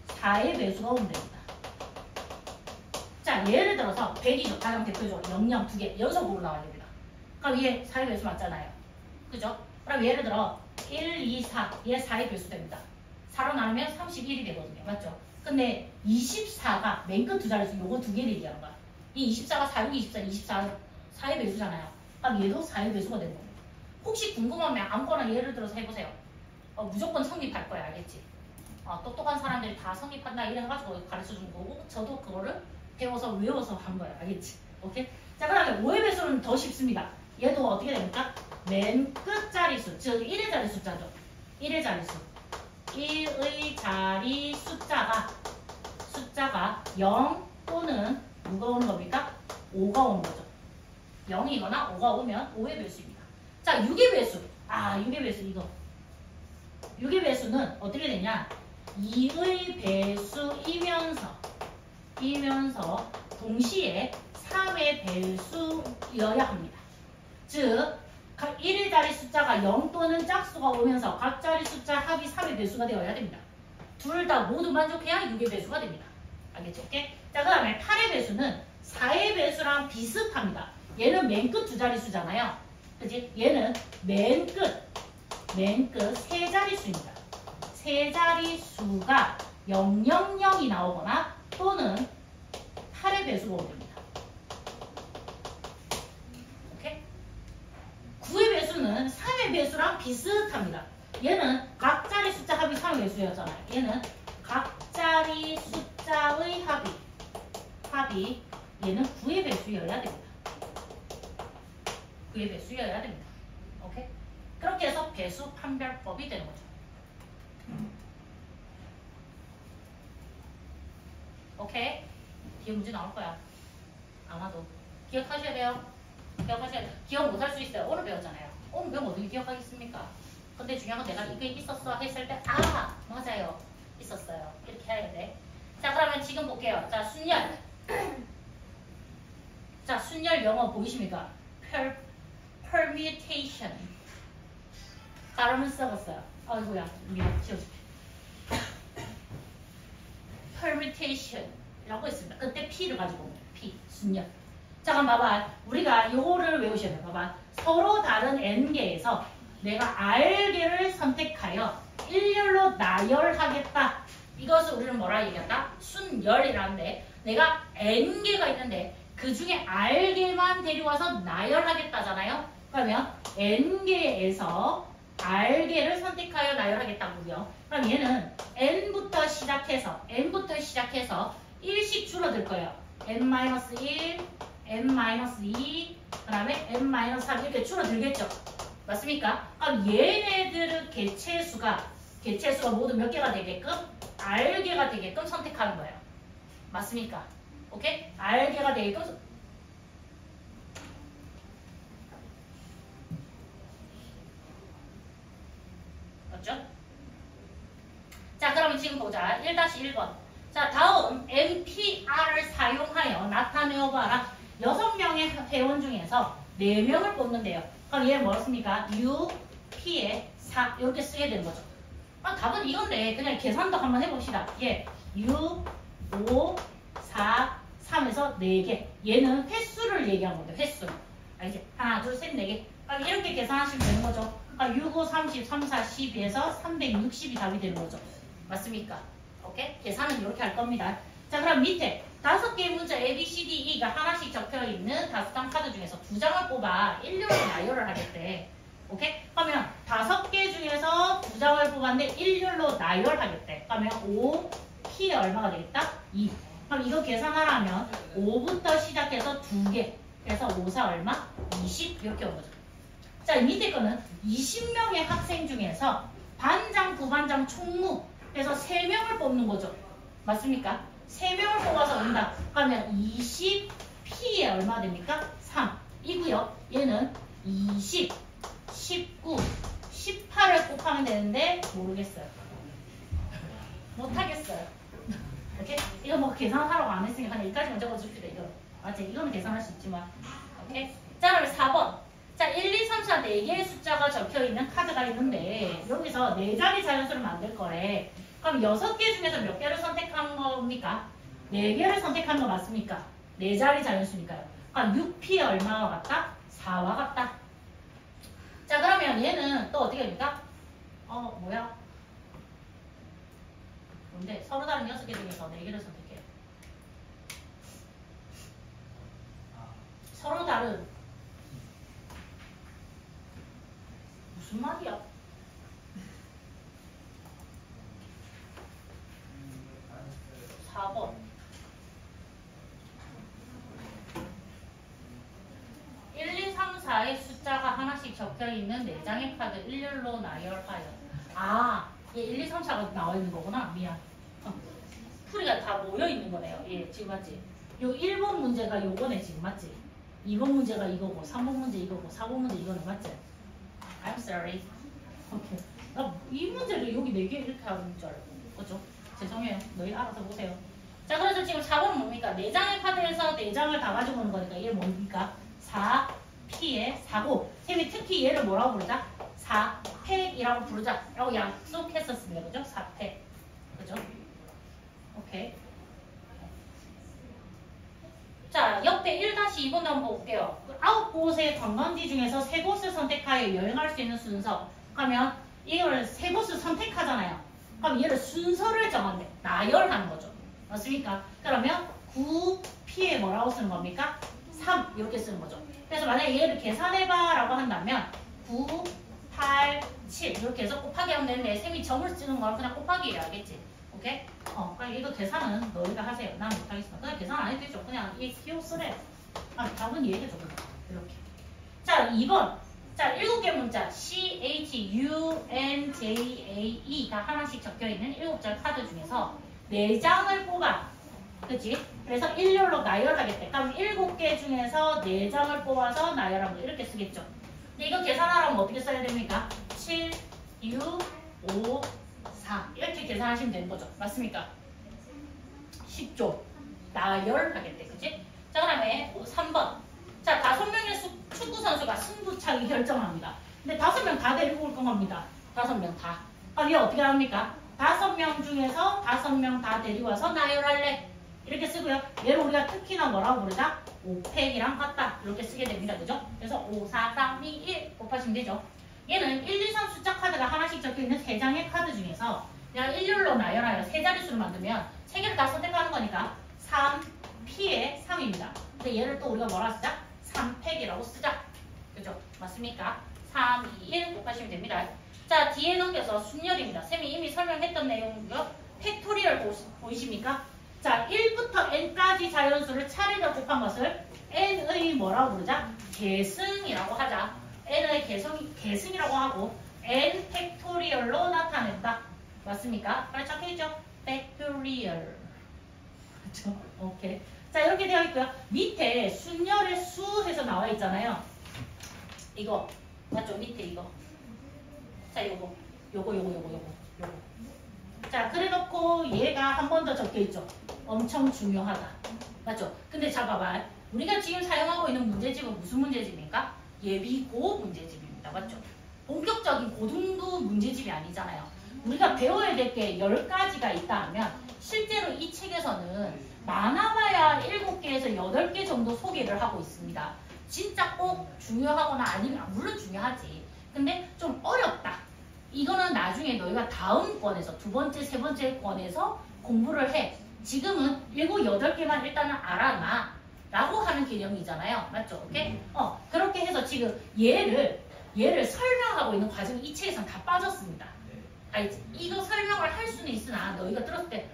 4의 배수가 오면 됩니다. 자, 예를 들어서 100이죠. 가장 대표적으로 00 두 개 연속으로 나와야 됩니다. 그럼 얘 4의 배수 맞잖아요. 그죠? 그럼 예를 들어 1, 2, 4. 얘 4의 배수 됩니다. 4로 나누면 31이 되거든요. 맞죠? 근데 24가 맨 끝 두 자릿수 요거 두 개를 얘기하는 거야. 이 24가 4, 6, 24 4의 배수잖아요. 그럼 얘도 4의 배수가 되는 겁니다. 혹시 궁금하면 아무거나 예를 들어서 해보세요. 무조건 성립할 거야. 알겠지? 똑똑한 사람들이 다 성립한다 이래가지고 가르쳐준 거고 저도 그거를 배워서 외워서 한 거야. 알겠지? 오케이? 자, 그 다음에 5의 배수는 더 쉽습니다. 얘도 어떻게 됩니까? 맨 끝 자릿수, 즉 1의 자리 숫자죠. 1의 자릿수. 1의 자리 숫자가 0 또는 누가 오는 겁니까? 5가 오는 거죠. 0이거나 5가 오면 5의 배수입니다. 자, 6의 배수. 6의 배수 이거. 6의 배수는 어떻게 되냐? 2의 배수이면서 동시에 3의 배수여야 합니다. 즉 1의 자리 숫자가 0 또는 짝수가 오면서 각 자리 숫자 합이 3의 배수가 되어야 됩니다. 둘 다 모두 만족해야 6의 배수가 됩니다. 알겠죠? 오케이? 자, 그 다음에 8의 배수는 4의 배수랑 비슷합니다. 얘는 맨 끝 두 자릿수잖아요. 그치? 얘는 맨 끝 세 자릿수입니다. 세 자릿수가 000이 나오거나 또는 8의 배수가 오됩니다. 오케이? 9의 배수는 3의 배수랑 비슷합니다. 얘는 각 자리 숫자 합이 3의 배수였잖아요. 얘는 각 자리 숫자의 합이 얘는 9의 배수여야 됩니다. 9의 배수여야 됩니다. 오케이? 그렇게 해서 배수 판별법이 되는 거죠. 오케이? 뒤에 문제 나올 거야. 아마도. 기억하셔야 돼요. 기억 못할 수 있어요. 오늘 배웠잖아요. 오늘 배우면 어떻게 기억하겠습니까? 근데 중요한 건 내가 이게 있었어 했을 때 맞아요. 있었어요. 이렇게 해야 돼. 자, 그러면 지금 볼게요. 자, 순열. 자, 순열 영어 보이십니까? permutation. 발음을 써봤어요. 아이고야, 미안, 지워줄게. permutation이라고 있습니다. 그때 P를 가지고 옵니다. P, 순열. 자, 그럼 봐봐. 우리가 요거를 외우셔야 돼요. 봐봐. 서로 다른 N개에서 내가 R개를 선택하여 일렬로 나열하겠다. 이것을 우리는 뭐라 얘기한다? 순열이라는데 내가 N개가 있는데 그 중에 R개만 데려와서 나열하겠다잖아요. 그러면 N개에서 R개를 선택하여 나열하겠다고요. 그럼 얘는 N부터 시작해서 1씩 줄어들 거예요. N-1, N-2, 그 다음에 N-3 이렇게 줄어들겠죠. 맞습니까? 그럼 얘네들의 개체수가 모두 몇 개가 되게끔? R개가 되게끔 선택하는 거예요. 맞습니까? 오케이? R개가 되게끔 맞죠? 자, 그러면 지금 보자. 1-1번. 자, 다음 NPR을 사용하여 나타내어봐라. 6명의 회원 중에서 4명을 뽑는데요. 그럼 얘는 뭐였습니까? U, P에 4 이렇게 쓰게 되는 거죠. 답은 이건데 그냥 계산도 한번 해봅시다. U, 5, 4, 3에서 4개. 얘는 횟수를 얘기한 건데 횟수. 알지? 하나, 둘, 셋, 4개. 그럼 이렇게 계산하시면 되는 거죠. 6, 5, 30, 3, 4, 12에서 360이 답이 되는 거죠. 맞습니까? 오케이? 계산은 이렇게 할 겁니다. 자, 그럼 밑에 5개의 문자 A, B, C, D, E가 하나씩 적혀있는 5장 카드 중에서 2장을 뽑아 일렬로 나열을 하겠대. 오케이? 그러면 5개 중에서 2장을 뽑았는데 일렬로 나열하겠대. 그러면 5, P에 얼마가 되겠다? 2. 그럼 이거 계산하려면 5부터 시작해서 2개. 그래서 5, 4 얼마? 20 이렇게 온 거죠. 자, 이 밑에 거는 20명의 학생 중에서 반장, 부반장, 총무 그래서 3명을 뽑는 거죠. 맞습니까? 3명을 뽑아서 온다. 그러면 20P에 얼마 됩니까? 3 이고요. 얘는 20, 19, 18을 곱하면 되는데 모르겠어요. 못하겠어요. 오케이? 이거 뭐 계산하라고 안 했으니까 그냥 여기까지만 적어줍시다. 이거. 맞지? 이거는 계산할 수 있지만. 오케이? 자, 그러면 4번. 자, 1, 2, 3, 4 4개의 숫자가 적혀있는 카드가 있는데 여기서 4자리 자연수를 만들 거래. 그럼 6개 중에서 몇 개를 선택한 겁니까? 4개를 선택한 거 맞습니까? 4자리 자연수니까요. 그럼 6P에 얼마와 같다? 4와 같다. 자, 그러면 얘는 또 어떻게 됩니까? 뭐야? 근데 서로 다른 6개 중에서 4개를 선택해요. 서로 다른 무슨 말이야? (4번) 1, 2, 3, 4의 숫자가 하나씩 적혀있는 4장의 카드 일렬로 나열하여. 아, 얘 1, 2, 3, 4가 나와 있는 거구나. 미안. 풀이가 다 모여 있는 거네요. 예, 지금 맞지? 요 1번 문제가 요거네, 지금 맞지? 2번 문제가 이거고, 3번 문제 이거고, 4번 문제 이거네, 맞지? I'm sorry. 오케이. 나 이 문제를 여기 4개 이렇게 하는 줄 알고. 그죠? 죄송해요. 너희 알아서 보세요. 자, 그래서 지금 4번은 뭡니까? 4장의 카드에서 4장을 다 가지고 오는 거니까 얘 뭡니까? 4P의 4고, 쌤이 특히 얘를 뭐라고 부르자? 4팩이라고 부르자 라고 약속했었습니다. 그죠? 4팩. 그죠? 오케이. 자, 옆에 1-2번도 한번 볼게요. 9곳의 관광지 중에서 3곳을 선택하여 여행할 수 있는 순서. 그러면 이걸 3곳을 선택하잖아요. 그럼 얘를 순서를 정한대. 나열하는 거죠. 맞습니까? 그러면 9P에 뭐라고 쓰는 겁니까? 3 이렇게 쓰는 거죠. 그래서 만약에 얘를 계산해봐 라고 한다면 9, 8, 7 이렇게 해서 곱하기 하면 되는데 쌤이 점을 쓰는 건 그냥 곱하기 해야겠지. 오케이? 그럼 이거 계산은 너희가 하세요. 난 못하겠습니다. 그냥 계산 안 해도 되죠. 그냥 이 키워 쓰래. 답은 얘기해줘. 이렇게. 자, 2번. 자, 7개 문자 CHUNJAE가 하나씩 적혀있는 7장 카드 중에서 4장을 뽑아. 그치? 그래서 일렬로 나열하겠대. 그럼 7개 중에서 4장을 뽑아서 나열하면 이렇게 쓰겠죠. 근데 이거 계산하려면 어떻게 써야 됩니까? 7, 6, 5, 4 이렇게 계산하시면 되는 거죠. 맞습니까? 쉽죠? 나열하겠대. 그치? 자, 그 다음에 3번. 자, 5명의 축구 선수가 승부차기 결정합니다. 근데 5명 다 데리고 올 겁니다. 5명 다. 그럼 얘 어떻게 합니까? 5명 중에서 5명 다 데리고 와서 나열할래. 이렇게 쓰고요. 얘를 우리가 특히나 뭐라고 부르자? 5팩이랑 같다. 이렇게 쓰게 됩니다. 그죠? 그래서 5, 4, 3, 2, 1 곱하시면 되죠. 얘는 1, 2, 3 숫자 카드가 하나씩 적혀있는 3장의 카드 중에서 그냥 일렬로 나열하여 3자릿수를 만들면 3개를 다 선택하는 거니까 3P의 3입니다. 근데 얘를 또 우리가 뭐라 쓰자? 3팩이라고 쓰자. 그죠? 맞습니까? 3, 2, 1 곱하시면 됩니다. 자, 뒤에 넘겨서 순열입니다. 쌤이 이미 설명했던 내용이고요. 팩토리얼 보이십니까? 자, 1부터 n까지 자연수를 차례로 곱한 것을 n의 뭐라고 부르자? 계승이라고 하자. n의 계승이라고 하고 n 팩토리얼로 나타낸다. 맞습니까? 빨리 적혀있죠? 팩토리얼. 그렇죠? 오케이. 자, 이렇게 되어 있고요. 밑에 순열의 수 해서 나와 있잖아요. 이거 맞죠? 밑에 이거. 자, 요거. 자, 그래놓고 얘가 한 번 더 적혀있죠. 엄청 중요하다. 맞죠? 근데 자, 봐봐. 우리가 지금 사용하고 있는 문제집은 무슨 문제집입니까? 예비고 문제집입니다. 맞죠? 본격적인 고등부 문제집이 아니잖아요. 우리가 배워야 될 게 10가지가 있다 하면 실제로 이 책에서는 많아봐야 7개에서 8개 정도 소개를 하고 있습니다. 진짜 꼭 중요하거나 아니면 물론 중요하지. 근데 좀 어렵다. 이거는 나중에 너희가 다음 권에서 2번째, 3번째 권에서 공부를 해. 지금은 7, 8개만 일단은 알아놔 라고 하는 개념이잖아요. 맞죠? 오케이? 그렇게 해서 지금 얘를 설명하고 있는 과정이 이 책에서는 다 빠졌습니다. 알지? 이거 설명을 할 수는 있으나 너희가 들었을 때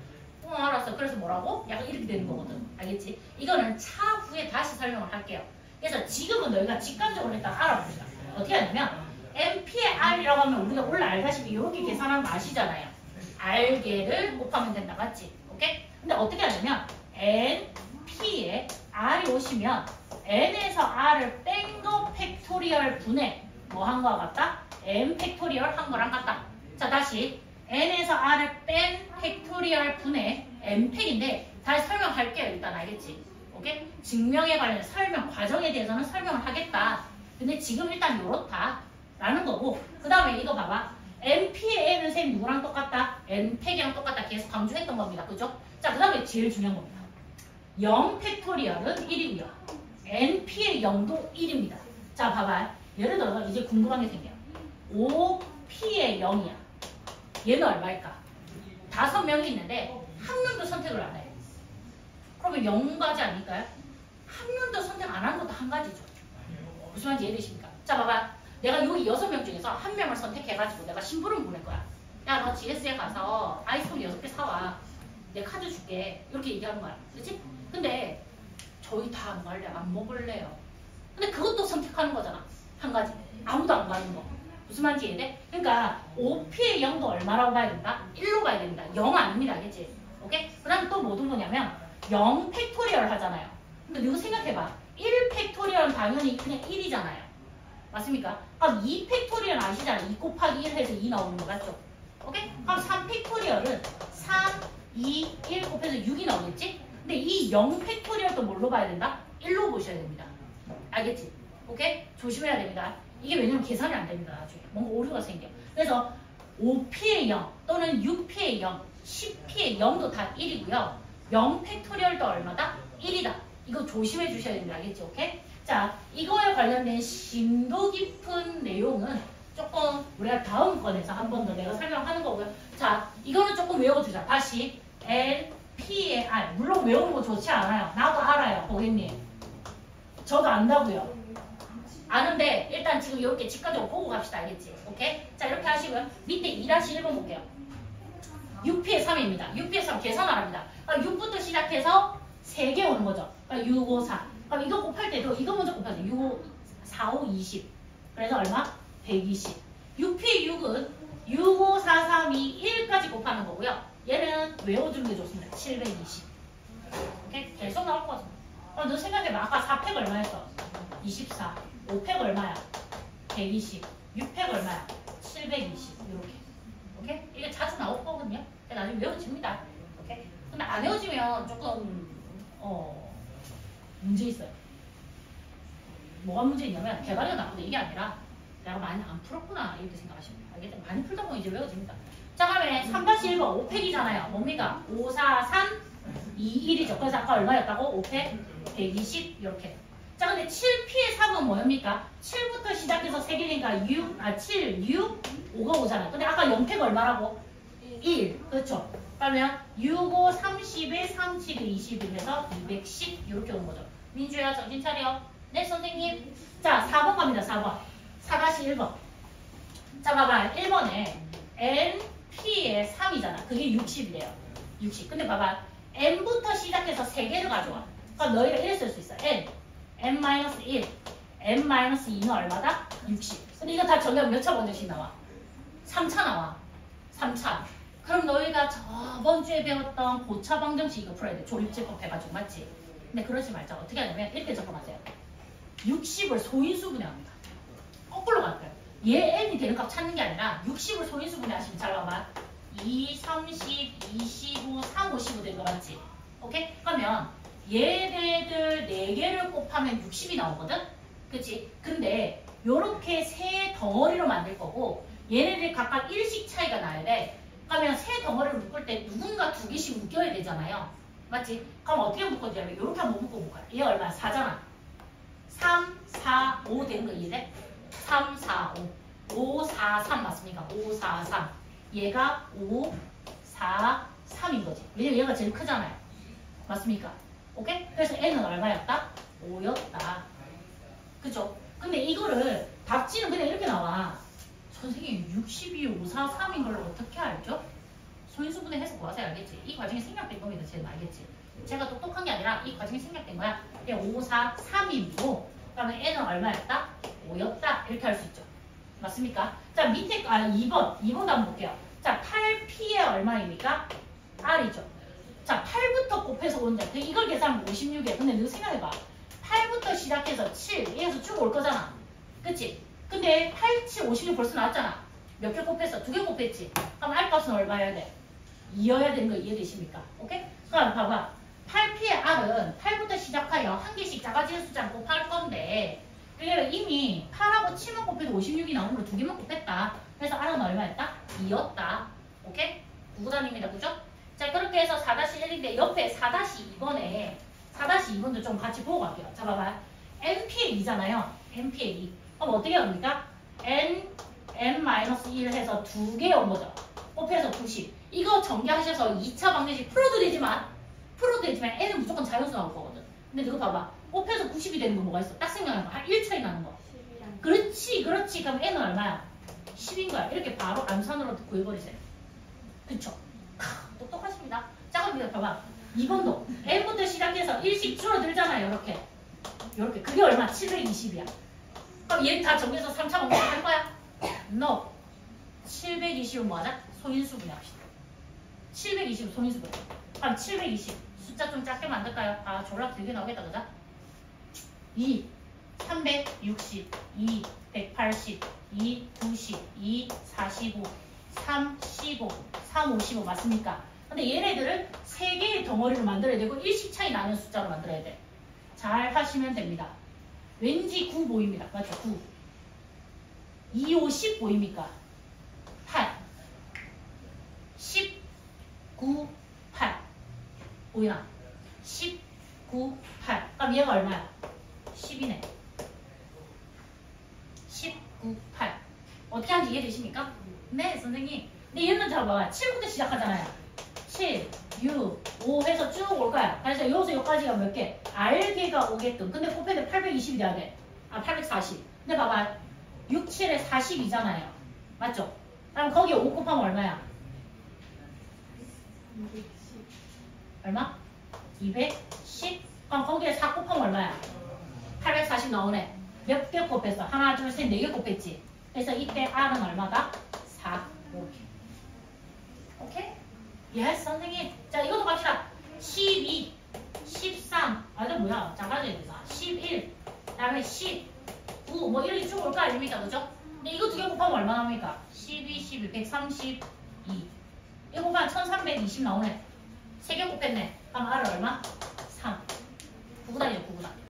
알았어. 그래서 뭐라고? 약간 이렇게 되는 거거든. 알겠지? 이거는 차후에 다시 설명을 할게요. 그래서 지금은 너희가 직관적으로 일단 알아봅시다. 어떻게 하냐면 MP의 R이라고 하면 우리가 원래 알다시피 이렇게 계산하는 거 아시잖아요. R개를 곱하면 된다. 맞지? 오케이? 근데 어떻게 하냐면 NP에 R이 오시면 N에서 R을 뺀 거 팩토리얼 분의 뭐 한 거와 같다? N 팩토리얼 한 거랑 같다. 자, 다시 n에서 r을 뺀 팩토리얼 분의 n팩인데 다시 설명할게요. 일단 알겠지? 오케이? 증명에 관련된 설명 과정에 대해서는 설명을 하겠다. 근데 지금 일단 요렇다 라는 거고, 그 다음에 이거 봐봐. np의 n은 쌤 누구랑 똑같다? n팩이랑 똑같다. 계속 강조했던 겁니다. 그죠? 자, 그 다음에 제일 중요한 겁니다. 0 팩토리얼은 1이고요. np의 0도 1입니다. 자, 봐봐. 예를 들어 이제 궁금한 게 생겨요. 5p의 0이야. 얘는 얼마일까? 5명이 있는데 한 명도 선택을 안 해요. 그러면 0가지 아닐까요? 한 명도 선택 안 하는 것도 한 가지죠. 무슨 말인지 이해되십니까? 자, 봐봐. 내가 여기 6명 중에서 한 명을 선택해가지고 내가 심부름 보낼 거야. 야, 너 GS에 가서 아이스크림 6개 사와. 내 카드 줄게. 이렇게 얘기하는 거야. 그렇지? 근데 저희 다 안 갈래. 안 먹을래요. 근데 그것도 선택하는 거잖아. 한 가지. 아무도 안 가는 거. 무슨 말인지 이해돼? 그러니까 5P의 0도 얼마라고 봐야 된다? 1로 봐야 됩니다. 0 아닙니다. 알겠지? 오케이? 그 다음 또 뭐든 뭐냐면 0 팩토리얼 하잖아요. 근데 이거 생각해봐. 1 팩토리얼은 당연히 그냥 1이잖아요. 맞습니까? 그럼 2 팩토리얼 아시잖아요. 2 곱하기 1 해서 2 나오는 거 맞죠? 오케이? 그럼 3 팩토리얼은 3, 2, 1 곱해서 6이 나오겠지? 근데 이 0 팩토리얼도 뭘로 봐야 된다? 1로 보셔야 됩니다. 알겠지? 오케이? 조심해야 됩니다. 이게 왜냐면 계산이 안 됩니다. 나중에. 뭔가 오류가 생겨. 그래서 5P의 0 또는 6P의 0, 10P의 0도 다 1이고요. 0 팩토리얼도 얼마다? 1이다. 이거 조심해 주셔야 됩니다. 알겠지? 오케이? 자, 이거에 관련된 심도 깊은 내용은 조금 우리가 다음 건에서 한 번 더 내가 설명하는 거고요. 자, 이거는 조금 외워두자. 다시 L, P의 R. 물론 외우는 거 좋지 않아요. 나도 알아요. 고객님. 저도 안다고요. 아는데 일단 지금 이렇게 직관적으로 보고 갑시다. 알겠지? 오케이? 자, 이렇게 하시고요. 밑에 2-1번 볼게요. 6P의 3입니다. 6P의 3 계산을 합니다. 그러니까 6부터 시작해서 3개 오는 거죠. 그러니까 6, 5, 4. 그럼 이거 곱할 때도 이거 먼저 곱하세요. 6, 5, 4, 5, 20. 그래서 얼마? 120. 6P의 6은 6, 5, 4, 3, 2, 1까지 곱하는 거고요. 얘는 외워두는 게 좋습니다. 720. 오케이? 계속 나올 것 같습니다. 그럼 너 생각해봐. 아까 4팩 얼마였어? 24. 5팩 얼마야? 120. 6팩 얼마야? 720. 이렇게. 오케이? 이게 자주 나올 거거든요. 나중에 외워집니다. 오케이? 근데 안 외워지면 조금 문제 있어요. 뭐가 문제 있냐면 개발이 나쁘다 이게 아니라 내가 많이 안 풀었구나 이렇게 생각하시면 돼요. 알겠죠? 많이 풀다 보면 이제 외워집니다. 자, 그러면 3-1번 5팩이잖아요. 뭡니까? 5, 4, 3, 2, 1이죠. 그래서 아까 얼마였다고? 5팩 120 이렇게. 자, 근데 7P의 3은 뭐입니까? 7부터 시작해서 3개니까 7, 6, 5가 오잖아요. 근데 아까 0팩 얼마라고? 1. 그렇죠? 그러면 6, 5, 30에 3, 7에 20을 해서 210 이렇게 오는 거죠. 민주야 정신 차려. 네 선생님. 자, 4번 갑니다. 4번. 4-1번. 자, 봐봐. 1번에 NP의 3이잖아. 그게 60이래요. 60. 근데 봐봐. N부터 시작해서 3개를 가져와. 그럼 너희가 이래 쓸 수 있어. N-1, N-2는 얼마다? 60. 근데 이거 다 정답 몇 차 번역식 나와? 3차 나와. 3차. 그럼 너희가 저번 주에 배웠던 고차 방정식 이거 풀어야 돼. 조립제법 해가지고 맞지? 근데 그러지 말자. 어떻게 하냐면 이렇게 적어하세요. 60을 소인수분해합니다. 거꾸로 갈까요? 얘 n이 되는 값 찾는 게 아니라 60을 소인수분해하시면 잘 봐봐. 2, 30, 25, 3, 55 되는 거 맞지? 오케이? 그러면 얘네들 4개를 곱하면 60이 나오거든? 그치? 근데 요렇게 세 덩어리로 만들 거고 얘네들 각각 1씩 차이가 나야 돼. 그러면 세 덩어리를 묶을 때 누군가 2개씩 묶여야 되잖아요. 맞지? 그럼 어떻게 묶어주냐면 이렇게 한번 묶어볼까요? 얘 얼마야? 4잖아. 3, 4, 5 되는 거 이해돼? 3, 4, 5. 5, 4, 3 맞습니까? 5, 4, 3. 얘가 5, 4, 3인 거지. 왜냐면 얘가 제일 크잖아요. 맞습니까? 오케이? 그래서 n은 얼마였다? 5였다. 그죠? 근데 이거를 답지는 그냥 이렇게 나와. 선생님 62, 5, 4, 3인 걸 어떻게 알죠? 소인수분해 해서 구하세요. 알겠지? 이 과정이 생략된 겁니다. 쟤는 알겠지? 제가 똑똑한 게 아니라 이 과정이 생략된 거야. 5, 4, 3이고 그러면 n은 얼마였다? 5였다. 이렇게 할 수 있죠. 맞습니까? 자, 밑에 2번도 한번 볼게요. 자, 8p에 얼마입니까? r이죠. 자, 8부터 곱해서 온 자. 이걸 계산하면 56이야. 근데 너 생각해봐. 8부터 시작해서 7, 여기서 쭉 올 거잖아. 그치? 근데 8, 7, 56 벌써 나왔잖아. 몇 개 곱했어? 2개 곱했지? 그럼 R값은 얼마여야 돼? 2여야 되는 거 이해되십니까? 오케이? 그럼 봐봐. 8P의 R은 8부터 시작하여 한 개씩 작아지는 숫자를 곱할 건데 그러니까 이미 8하고 7만 곱해도 56이 나오는 걸 2개만 곱했다. 그래서 R은 얼마였다? 2였다. 오케이? 구구단입니다. 그죠? 자, 그렇게 해서 4-1인데 옆에 4-2번에 4-2번도 좀 같이 보고 갈게요. 자, 봐봐. NP의 2잖아요. NP의 2. 그럼 어떻게 합니까? N-1 해서 2개 온 거죠. 곱해서 90. 이거 전개하셔서 2차 방정식 풀어도 되지만 n은 무조건 자연수 나올 거거든. 근데 이거 봐봐. 곱해서 90이 되는 거 뭐가 있어? 딱 생각나는 거. 한 1차이 나는 거. 10이랑 그렇지. 그럼 n은 얼마야? 10인 거야. 이렇게 바로 암산으로 구해버리세요. 그쵸? 똑똑하십니다. 자, 그럼 봐봐. 2번도 n부터 시작해서 1씩 줄어들잖아요. 이렇게. 그게 얼마? 720이야. 그럼 얘 다 정해서 3차 방정식 할 거야? No. 720은 뭐하자? 소인수분해 합시다. 720 소인수분해. 그럼 720 숫자 좀 작게 만들까요? 아, 졸라 길게 나오겠다, 그죠? 2, 360, 2, 180, 2, 90, 2, 45, 3, 15, 3, 55 맞습니까? 근데 얘네들을 3개의 덩어리로 만들어야 되고 일식 차이 나는 숫자로 만들어야 돼. 잘 하시면 됩니다. 왠지 9 보입니다. 맞죠? 9. 2, 5, 10 보입니까? 8. 10, 9, 8. 보이나? 10, 9, 8. 그럼 얘가 얼마야? 10이네. 10, 9, 8. 어떻게 하는지 이해되십니까? 네, 선생님. 근데 얘는 잘 봐봐. 7부터 시작하잖아요. 7, 6, 5 해서 쭉 올 거야. 그래서 여기서 여기까지가 몇 개? R개가 오게끔. 근데 곱해도 820이 돼야 돼. 아, 840. 근데 봐봐. 6, 7에 42잖아요. 맞죠? 그럼 거기에 5 곱하면 얼마야? 210. 얼마? 210? 그럼 거기에 4 곱하면 얼마야? 840 나오네. 몇 개 곱했어? 하나, 둘, 셋, 4개 곱했지? 그래서 이때 R은 얼마다? 4. 이렇게. 오케이? 예, 선생님. 자, 이것도 갑시다. 12, 13. 아, 이거 뭐야? 작아져야 되잖아. 11, 그 다음에 10, 9. 뭐 이렇게 쭉 올 거 아닙니까? 그죠? 근데 이거 2개 곱하면 얼마 나옵니까? 12, 11, 132. 이거 곱하면 1320 나오네. 3개 곱했네. 그럼 R은 얼마? 3. 9구단이죠, 9구단.